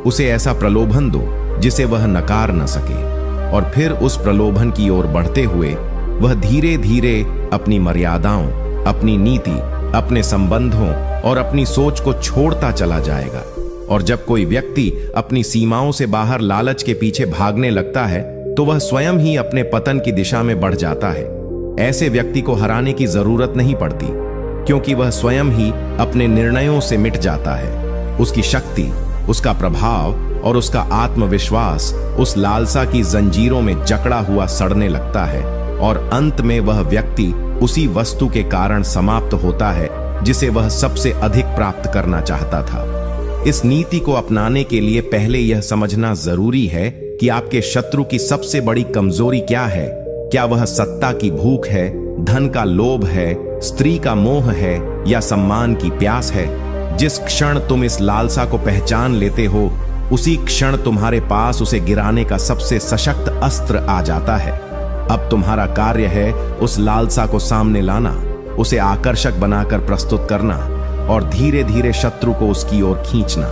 उसे ऐसा प्रलोभन दो जिसे वह नकार न सके, और फिर उस प्रलोभन की ओर बढ़ते हुए वह धीरे धीरे अपनी मर्यादाओं, अपनी नीति, अपने संबंधों और अपनी सोच को छोड़ता चला जाएगा। और जब कोई व्यक्ति अपनी सीमाओं से बाहर लालच के पीछे भागने लगता है, तो वह स्वयं ही अपने पतन की दिशा में बढ़ जाता है। ऐसे व्यक्ति को हराने की जरूरत नहीं पड़ती, क्योंकि वह स्वयं ही अपने निर्णयों से मिट जाता है। उसकी शक्ति, उसका प्रभाव और उसका आत्मविश्वास उस लालसा की जंजीरों में जकड़ा हुआ सड़ने लगता है, और अंत में वह व्यक्ति उसी वस्तु के कारण समाप्त होता है जिसे वह सबसे अधिक प्राप्त करना चाहता था। इस नीति को अपनाने के लिए पहले यह समझना जरूरी है कि आपके शत्रु की सबसे बड़ी कमजोरी क्या है। क्या वह सत्ता की भूख है, धन का लोभ है, स्त्री का मोह है, या सम्मान की प्यास है? जिस क्षण तुम इस लालसा को पहचान लेते हो, उसी क्षण तुम्हारे पास उसे गिराने का सबसे सशक्त अस्त्र आ जाता है। अब तुम्हारा कार्य है उस लालसा को सामने लाना, उसे आकर्षक बनाकर प्रस्तुत करना और धीरे धीरे शत्रु को उसकी ओर खींचना।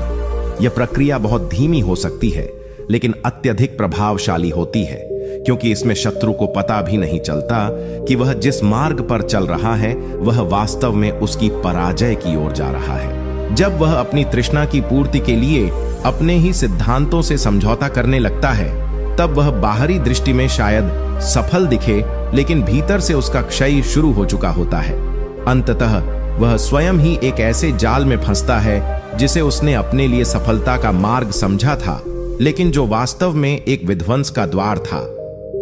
यह प्रक्रिया बहुत धीमी हो सकती है, लेकिन अत्यधिक प्रभावशाली होती है, क्योंकि इसमें शत्रु को पता भी नहीं चलता कि वह जिस मार्ग पर चल रहा है वह वास्तव में उसकी पराजय की ओर जा रहा है। जब वह अपनी तृष्णा की पूर्ति के लिए अपने ही सिद्धांतों से समझौता करने लगता है, तब वह बाहरी दृष्टि में शायद सफल दिखे, लेकिन भीतर से उसका क्षय शुरू हो चुका होता है। अंततः वह स्वयं ही एक ऐसे जाल में फंसता है जिसे उसने अपने लिए सफलता का मार्ग समझा था, लेकिन जो वास्तव में एक विध्वंस का द्वार था।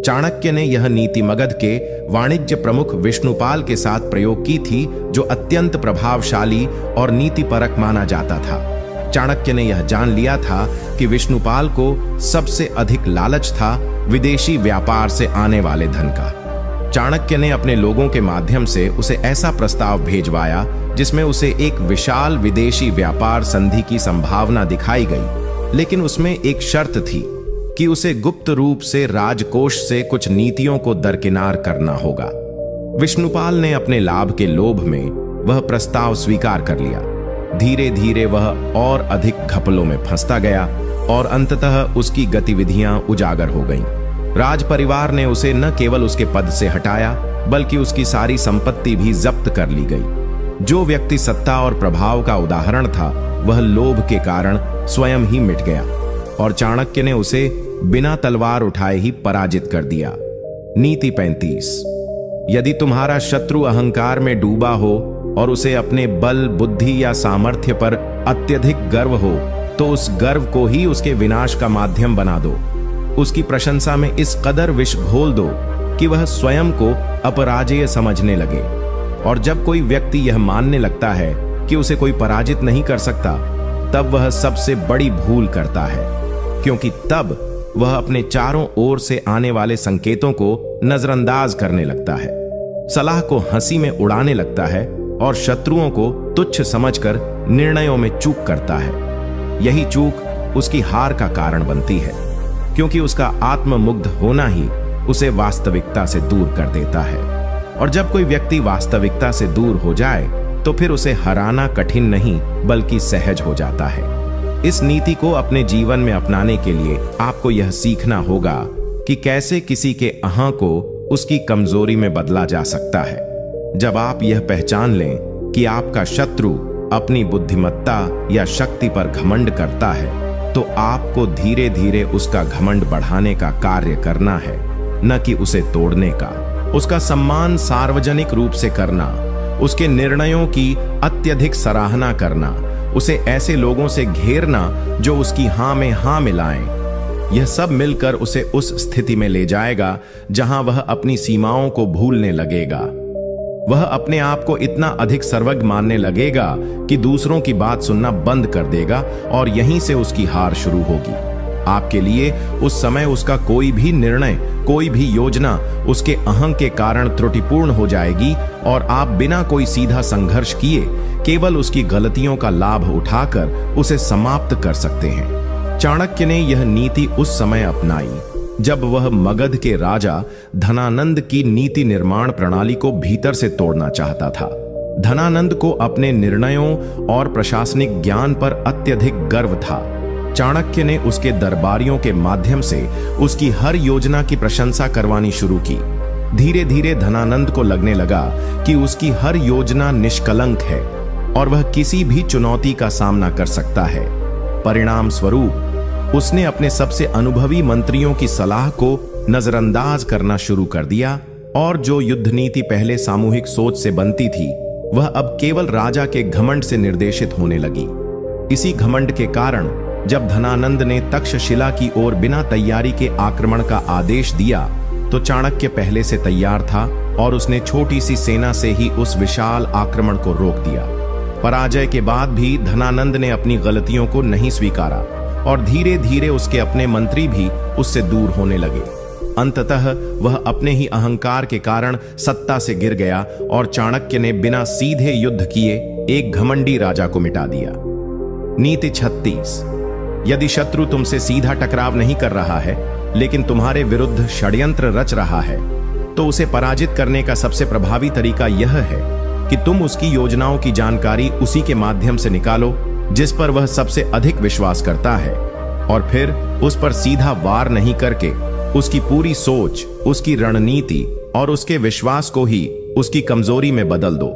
चाणक्य ने यह नीति मगध के वाणिज्य प्रमुख विष्णुपाल के साथ प्रयोग की थी, जो अत्यंत प्रभावशाली और नीतिपरक माना जाता था। चाणक्य ने यह जान लिया था कि विष्णुपाल को सबसे अधिक लालच था विदेशी व्यापार से आने वाले धन का। चाणक्य ने अपने लोगों के माध्यम से उसे ऐसा प्रस्ताव भेजवाया जिसमें उसे एक विशाल विदेशी व्यापार संधि की संभावना दिखाई गई। लेकिन उसमें एक शर्त थी कि उसे गुप्त रूप से राजकोष से कुछ नीतियों को दरकिनार करना होगा। विष्णुपाल ने अपने लाभ के लोभ में वह प्रस्ताव स्वीकार कर लिया। धीरे धीरे वह और अधिक घपलों में फंसता गया और अंततः उसकी गतिविधियां उजागर हो गईं। राज परिवार ने उसे न केवल उसके पद से हटाया बल्कि उसकी सारी संपत्ति भी जब्त कर ली गई। जो व्यक्ति सत्ता और प्रभाव का उदाहरण था वह लोभ के कारण स्वयं ही मिट गया और चाणक्य ने उसे बिना तलवार उठाए ही पराजित कर दिया। नीति 35। यदि तुम्हारा शत्रु अहंकार में डूबा हो और उसे अपने बल, बुद्धि या सामर्थ्य पर अत्यधिक गर्व हो तो उस गर्व को ही उसके विनाश का माध्यम बना दो। उसकी प्रशंसा में इस कदर विष घोल दो कि वह स्वयं को अपराजेय समझने लगे। और जब कोई व्यक्ति यह मानने लगता है कि उसे कोई पराजित नहीं कर सकता, तब वह सबसे बड़ी भूल करता है, क्योंकि तब वह अपने चारों ओर से आने वाले संकेतों को नजरअंदाज करने लगता है, सलाह को हंसी में उड़ाने लगता है और शत्रुओं को तुच्छ समझकर निर्णयों में चूक करता है। यही चूक उसकी हार का कारण बनती है, क्योंकि उसका आत्ममुग्ध होना ही उसे वास्तविकता से दूर कर देता है। और जब कोई व्यक्ति वास्तविकता से दूर हो जाए तो फिर उसे हराना कठिन नहीं बल्कि सहज हो जाता है। इस नीति को अपने जीवन में अपनाने के लिए आपको यह सीखना होगा कि कैसे किसी के अहं को उसकी कमजोरी में बदला जा सकता है। जब आप यह पहचान लें कि आपका शत्रु अपनी बुद्धिमत्ता या शक्ति पर घमंड करता है, तो आपको धीरे धीरे उसका घमंड बढ़ाने का कार्य करना है, न कि उसे तोड़ने का। उसका सम्मान सार्वजनिक रूप से करना, उसके निर्णयों की अत्यधिक सराहना करना, उसे ऐसे लोगों से घेरना जो उसकी हां में हां मिलाएं, यह सब मिलकर उसे उस स्थिति में ले जाएगा जहां वह अपनी सीमाओं को भूलने लगेगा। वह अपने आप को इतना अधिक सर्वज्ञ मानने लगेगा कि दूसरों की बात सुनना बंद कर देगा और यहीं से उसकी हार शुरू होगी। आपके लिए उस समय उसका कोई भी निर्णय, कोई भी योजना उसके अहं के कारण त्रुटिपूर्ण हो जाएगी और आप बिना कोई सीधा संघर्ष किए केवल उसकी गलतियों का लाभ उठाकर उसे समाप्त कर सकते हैं। चाणक्य ने यह नीति उस समय अपनाई जब वह मगध के राजा धनानंद की नीति निर्माण प्रणाली को भीतर से तोड़ना चाहता था। धनानंद को अपने निर्णयों और प्रशासनिक ज्ञान पर अत्यधिक गर्व था। चाणक्य ने उसके दरबारियों के माध्यम से उसकी हर योजना की प्रशंसा करवानी शुरू की। धीरे धीरे धनानंद को लगने लगा कि उसकी हर योजना निष्कलंक है और वह किसी भी चुनौती का सामना कर सकता है। परिणाम स्वरूप उसने अपने सबसे अनुभवी मंत्रियों की सलाह को नजरअंदाज करना शुरू कर दिया और जो युद्ध नीति पहले सामूहिक सोच से बनती थी, वह अब केवल राजा के घमंड से निर्देशित होने लगी। इसी घमंड के कारण जब धनानंद ने तक्षशिला की ओर बिना तैयारी के आक्रमण का आदेश दिया, तो चाणक्य पहले से तैयार था और उसने छोटी सी सेना से ही उस विशाल आक्रमण को रोक दिया। पराजय के बाद भी धनानंद ने अपनी गलतियों को नहीं स्वीकारा और धीरे धीरे उसके अपने मंत्री भी उससे दूर होने लगे। अंततः वह अपने ही अहंकार के कारण सत्ता से गिर गया और चाणक्य ने बिना सीधे युद्ध किए एक घमंडी राजा को मिटा दिया। नीति 36। यदि शत्रु तुमसे सीधा टकराव नहीं कर रहा है लेकिन तुम्हारे विरुद्ध षड्यंत्र रच रहा है, तो उसे पराजित करने का सबसे प्रभावी तरीका यह है कि तुम उसकी योजनाओं की जानकारी उसी के माध्यम से निकालो जिस पर वह सबसे अधिक विश्वास करता है, और फिर उस पर सीधा वार नहीं करके उसकी पूरी सोच, उसकी रणनीति और उसके विश्वास को ही उसकी कमजोरी में बदल दो।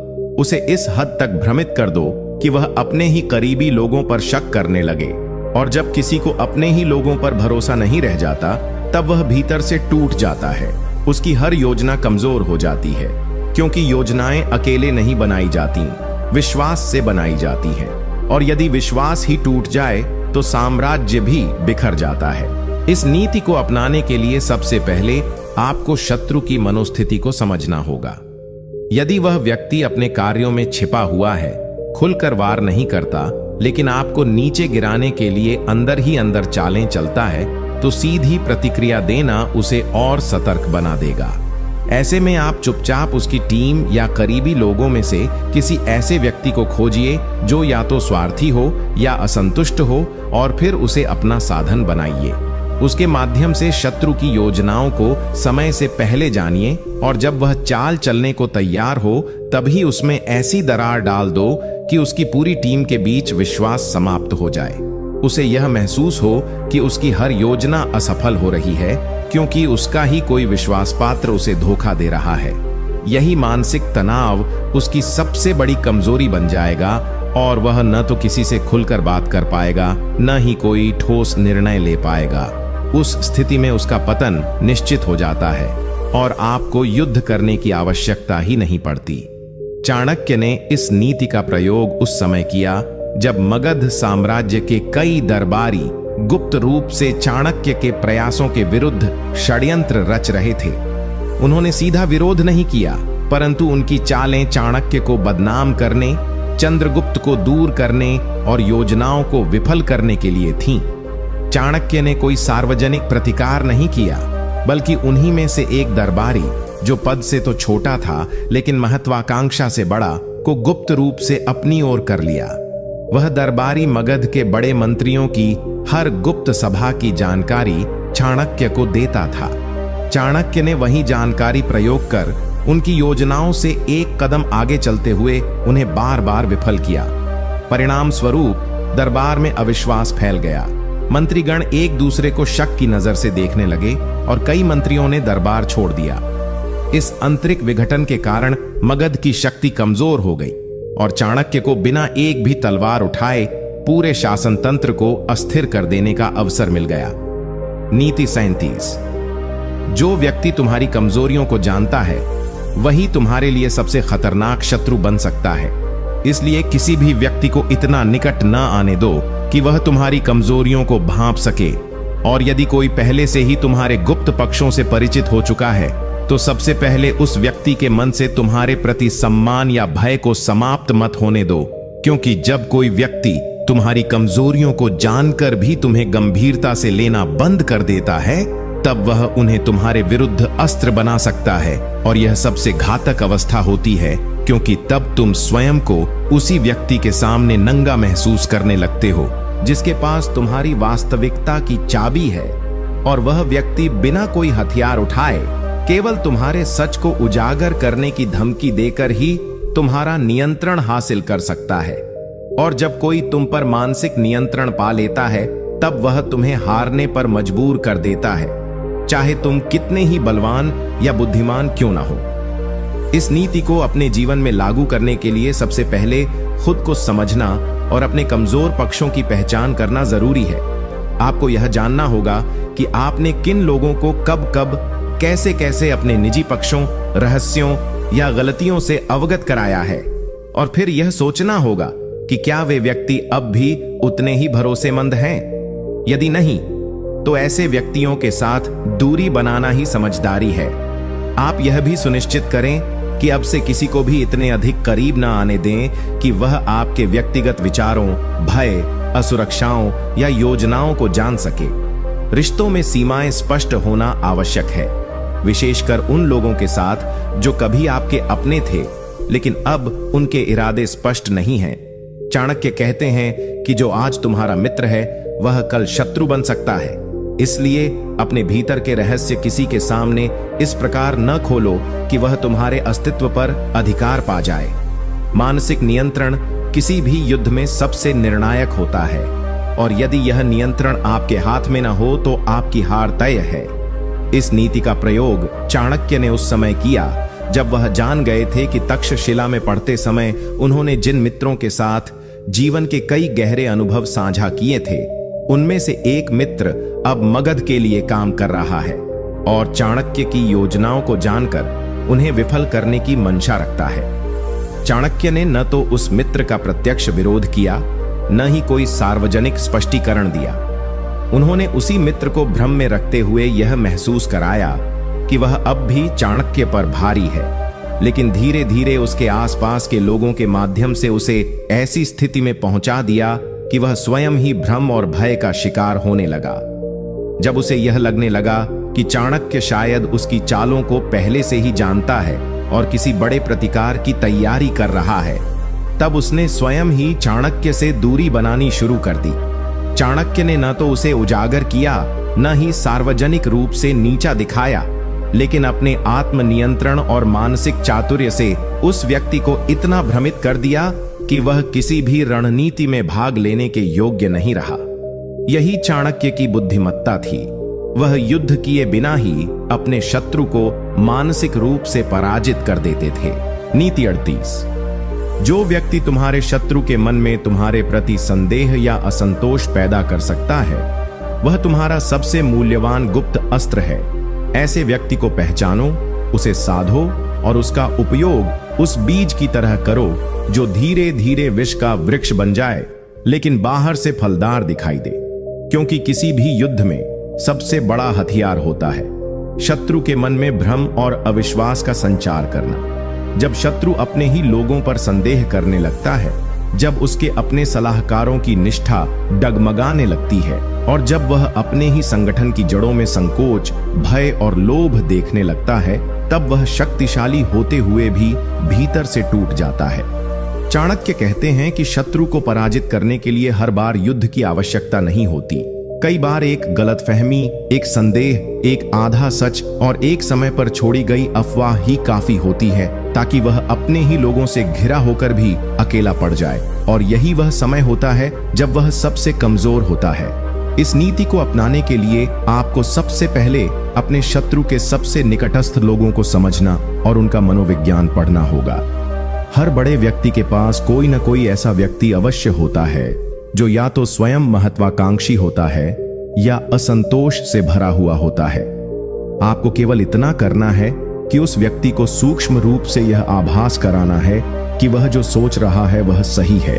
उसे इस हद तक भ्रमित कर दो कि वह अपने ही करीबी लोगों पर शक करने लगे, और जब किसी को अपने ही लोगों पर भरोसा नहीं रह जाता तब वह भीतर से टूट जाता है। उसकी हर योजना कमजोर हो जाती है, क्योंकि योजनाएं अकेले नहीं बनाई जाती, विश्वास से बनाई जाती हैं, और यदि विश्वास ही टूट जाए तो साम्राज्य भी बिखर जाता है। इस नीति को अपनाने के लिए सबसे पहले आपको शत्रु की मनोस्थिति को समझना होगा। यदि वह व्यक्ति अपने कार्यों में छिपा हुआ है, खुलकर वार नहीं करता, लेकिन आपको नीचे गिराने के लिए अंदर ही अंदर चालें चलता है, तो सीधी प्रतिक्रिया देना उसे और सतर्क बना देगा। ऐसे में आप चुपचाप उसकी टीम या करीबी लोगों में से किसी ऐसे व्यक्ति को खोजिए जो या तो स्वार्थी हो या असंतुष्ट हो, और फिर उसे अपना साधन बनाइए। उसके माध्यम से शत्रु की योजनाओं को समय से पहले जानिए, और जब वह चाल चलने को तैयार हो तभी उसमें ऐसी दरार डाल दो कि उसकी पूरी टीम के बीच विश्वास समाप्त हो जाए। उसे यह महसूस हो कि उसकी हर योजना असफल हो रही है, क्योंकि उसका ही कोई विश्वास पात्र उसे धोखा दे रहा है। यही मानसिक तनाव उसकी सबसे बड़ी कमजोरी बन जाएगा, और वह न तो किसी से खुलकर बात कर पाएगा, न ही कोई ठोस निर्णय ले पाएगा। उस स्थिति में उसका पतन निश्चित हो जाता है और आपको युद्ध करने की आवश्यकता ही नहीं पड़ती। चाणक्य ने इस नीति का प्रयोग उस समय किया जब मगध साम्राज्य के कई दरबारी गुप्त रूप से चाणक्य के प्रयासों के विरुद्ध षड्यंत्र रच रहे थे। उन्होंने सीधा विरोध नहीं किया, परंतु उनकी चालें चाणक्य को बदनाम करने, चंद्रगुप्त को दूर करने और योजनाओं को विफल करने के लिए थीं। चाणक्य ने कोई सार्वजनिक प्रतिकार नहीं किया, बल्कि उन्हीं में से एक दरबारी, जो पद से तो छोटा था लेकिन महत्वाकांक्षा से बड़ा, को गुप्त रूप से अपनी ओर कर लिया। वह दरबारी मगध के बड़े मंत्रियों की हर गुप्त सभा की जानकारी चाणक्य को देता था। चाणक्य ने वही जानकारी प्रयोग कर उनकी योजनाओं से एक कदम आगे चलते हुए उन्हें बार बार विफल किया। परिणाम स्वरूप दरबार में अविश्वास फैल गया। मंत्रीगण एक दूसरे को शक की नजर से देखने लगे और कई मंत्रियों ने दरबार छोड़ दिया। इस आंतरिक विघटन के कारण मगध की शक्ति कमजोर हो गई और चाणक्य को बिना एक भी तलवार उठाए पूरे शासन तंत्र को अस्थिर कर देने का अवसर मिल गया। नीति 37। जो व्यक्ति तुम्हारी कमजोरियों को जानता है वही तुम्हारे लिए सबसे खतरनाक शत्रु बन सकता है। इसलिए किसी भी व्यक्ति को इतना निकट न आने दो कि वह तुम्हारी कमजोरियों को भांप सके, और यदि कोई पहले से ही तुम्हारे गुप्त पक्षों से परिचित हो चुका है तो सबसे पहले उस व्यक्ति के मन से तुम्हारे प्रति सम्मान या भय को समाप्त मत होने दो, क्योंकि जब कोई व्यक्ति तुम्हारी कमजोरियों को जानकर भी तुम्हें गंभीरता से लेना बंद कर देता है, तब वह उन्हें तुम्हारे विरुद्ध अस्त्र बना सकता है, और यह सबसे घातक अवस्था होती है, क्योंकि तब तुम स्वयं को उसी व्यक्ति के सामने नंगा महसूस करने लगते हो जिसके पास तुम्हारी वास्तविकता की चाबी है, और वह व्यक्ति बिना कोई हथियार उठाए केवल तुम्हारे सच को उजागर करने की धमकी देकर ही तुम्हारा नियंत्रण हासिल कर सकता है। और जब कोई तुम पर मानसिक नियंत्रण पा लेता है तब वह तुम्हें हारने पर मजबूर कर देता है, चाहे तुम कितने ही बलवान या बुद्धिमान क्यों ना हो। इस नीति को अपने जीवन में लागू करने के लिए सबसे पहले खुद को समझना और अपने कमजोर पक्षों की पहचान करना जरूरी है। आपको यह जानना होगा कि आपने किन लोगों को कब कब कैसे कैसे अपने निजी पक्षों, रहस्यों या गलतियों से अवगत कराया है, और फिर यह सोचना होगा कि क्या वे व्यक्ति अब भी उतने ही भरोसेमंद हैं। यदि नहीं, तो ऐसे व्यक्तियों के साथ दूरी बनाना ही समझदारी है। आप यह भी सुनिश्चित करें कि अब से किसी को भी इतने अधिक करीब न आने दें कि वह आपके व्यक्तिगत विचारों, भय, असुरक्षाओं या योजनाओं को जान सके। रिश्तों में सीमाएं स्पष्ट होना आवश्यक है, विशेषकर उन लोगों के साथ जो कभी आपके अपने थे लेकिन अब उनके इरादे स्पष्ट नहीं हैं। चाणक्य कहते हैं कि जो आज तुम्हारा मित्र है वह कल शत्रु बन सकता है। इसलिए अपने भीतर के रहस्य किसी के सामने इस प्रकार न खोलो कि वह तुम्हारे अस्तित्व पर अधिकार पा जाए। मानसिक नियंत्रण किसी भी युद्ध में सबसे निर्णायक होता है, और यदि यह नियंत्रण आपके हाथ में न हो तो आपकी हार तय है। इस नीति का प्रयोग चाणक्य ने उस समय किया जब वह जान गए थे कि तक्षशिला में पढ़ते समय उन्होंने जिन मित्रों के साथ जीवन के कई गहरे अनुभव साझा किए थे, उनमें से एक मित्र अब मगध के लिए काम कर रहा है और चाणक्य की योजनाओं को जानकर उन्हें विफल करने की मंशा रखता है। चाणक्य ने न तो उस मित्र का प्रत्यक्ष विरोध किया, न ही कोई सार्वजनिक स्पष्टीकरण दिया। उन्होंने उसी मित्र को भ्रम में रखते हुए यह महसूस कराया कि वह अब भी चाणक्य पर भारी है, लेकिन धीरे धीरे उसके आसपास के लोगों के माध्यम से उसे ऐसी स्थिति में पहुंचा दिया कि वह स्वयं ही भ्रम और भय का शिकार होने लगा। जब उसे यह लगने लगा कि चाणक्य शायद उसकी चालों को पहले से ही जानता है और किसी बड़े प्रतिकार की तैयारी कर रहा है। तब उसने स्वयं ही चाणक्य से दूरी बनानी शुरू कर दी। चाणक्य ने न तो उसे उजागर किया, न ही सार्वजनिक रूप से नीचा दिखाया, लेकिन अपने आत्मनियंत्रण और मानसिक चातुर्य से उस व्यक्ति को इतना भ्रमित कर दिया कि वह किसी भी रणनीति में भाग लेने के योग्य नहीं रहा। यही चाणक्य की बुद्धिमत्ता थी। वह युद्ध किए बिना ही अपने शत्रु को मानसिक रूप से पराजित कर देते थे। नीति 38। जो व्यक्ति तुम्हारे शत्रु के मन में तुम्हारे प्रति संदेह या असंतोष पैदा कर सकता है, वह तुम्हारा सबसे मूल्यवान गुप्त अस्त्र है। ऐसे व्यक्ति को पहचानो, उसे साधो और उसका उपयोग उस बीज की तरह करो जो धीरे धीरे विष का वृक्ष बन जाए, लेकिन बाहर से फलदार दिखाई दे। क्योंकि किसी भी युद्ध में सबसे बड़ा हथियार होता है शत्रु के मन में भ्रम और अविश्वास का संचार करना। जब शत्रु अपने ही लोगों पर संदेह करने लगता है, जब उसके अपने सलाहकारों की निष्ठा डगमगाने लगती है और जब वह अपने ही संगठन की जड़ों में संकोच, भय और लोभ देखने लगता है, तब वह शक्तिशाली होते हुए भी भीतर से टूट जाता है। चाणक्य कहते हैं कि शत्रु को पराजित करने के लिए हर बार युद्ध की आवश्यकता नहीं होती। कई बार एक गलतफहमी, एक संदेह, एक आधा सच और एक समय पर छोड़ी गई अफवाह ही काफी होती है ताकि वह अपने ही लोगों से घिरा होकर भी अकेला पड़ जाए। और यही वह समय होता है जब वह सबसे कमजोर होता है। इस नीति को अपनाने के लिए आपको सबसे पहले अपने शत्रु के सबसे निकटस्थ लोगों को समझना और उनका मनोविज्ञान पढ़ना होगा। हर बड़े व्यक्ति के पास कोई न कोई ऐसा व्यक्ति अवश्य होता है जो या तो स्वयं महत्वाकांक्षी होता है या असंतोष से भरा हुआ होता है। आपको केवल इतना करना है कि उस व्यक्ति को सूक्ष्म रूप से यह आभास कराना है कि वह जो सोच रहा है वह सही है,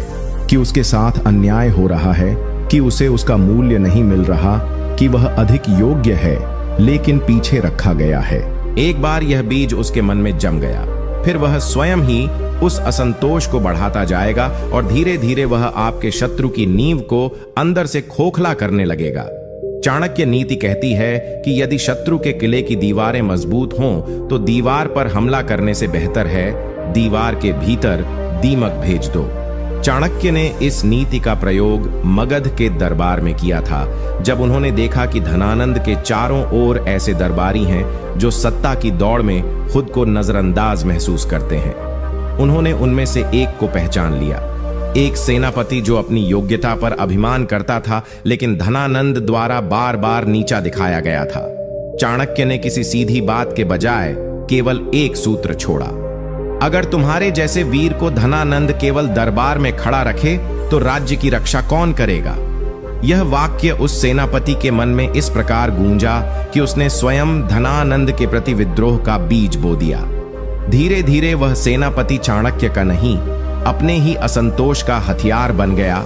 कि उसके साथ अन्याय हो रहा है, कि उसे उसका मूल्य नहीं मिल रहा, कि वह अधिक योग्य है लेकिन पीछे रखा गया है। एक बार यह बीज उसके मन में जम गया, फिर वह स्वयं ही उस असंतोष को बढ़ाता जाएगा और धीरे धीरे वह आपके शत्रु की नींव को अंदर से खोखला करने लगेगा। चाणक्य नीति कहती है कि यदि शत्रु के किले की दीवारें मजबूत हों तो दीवार पर हमला करने से बेहतर है दीवार के भीतर दीमक भेज दो। चाणक्य ने इस नीति का प्रयोग मगध के दरबार में किया था, जब उन्होंने देखा कि धनानंद के चारों ओर ऐसे दरबारी हैं जो सत्ता की दौड़ में खुद को नजरअंदाज महसूस करते हैं। उन्होंने उनमें से एक को पहचान लिया, एक सेनापति जो अपनी योग्यता पर अभिमान करता था लेकिन धनानंद द्वारा बार बार नीचा दिखाया गया था। चाणक्य ने किसी सीधी बात के बजाय केवल एक सूत्र छोड़ा, अगर तुम्हारे जैसे वीर को धनानंद केवल दरबार में खड़ा रखे तो राज्य की रक्षा कौन करेगा। यह वाक्य उस सेनापति के मन में इस प्रकार गूंजा कि उसने स्वयं धनानंद के प्रति विद्रोह का बीज बो दिया। धीरे धीरे वह सेनापति चाणक्य का नहीं, अपने ही असंतोष का हथियार बन गया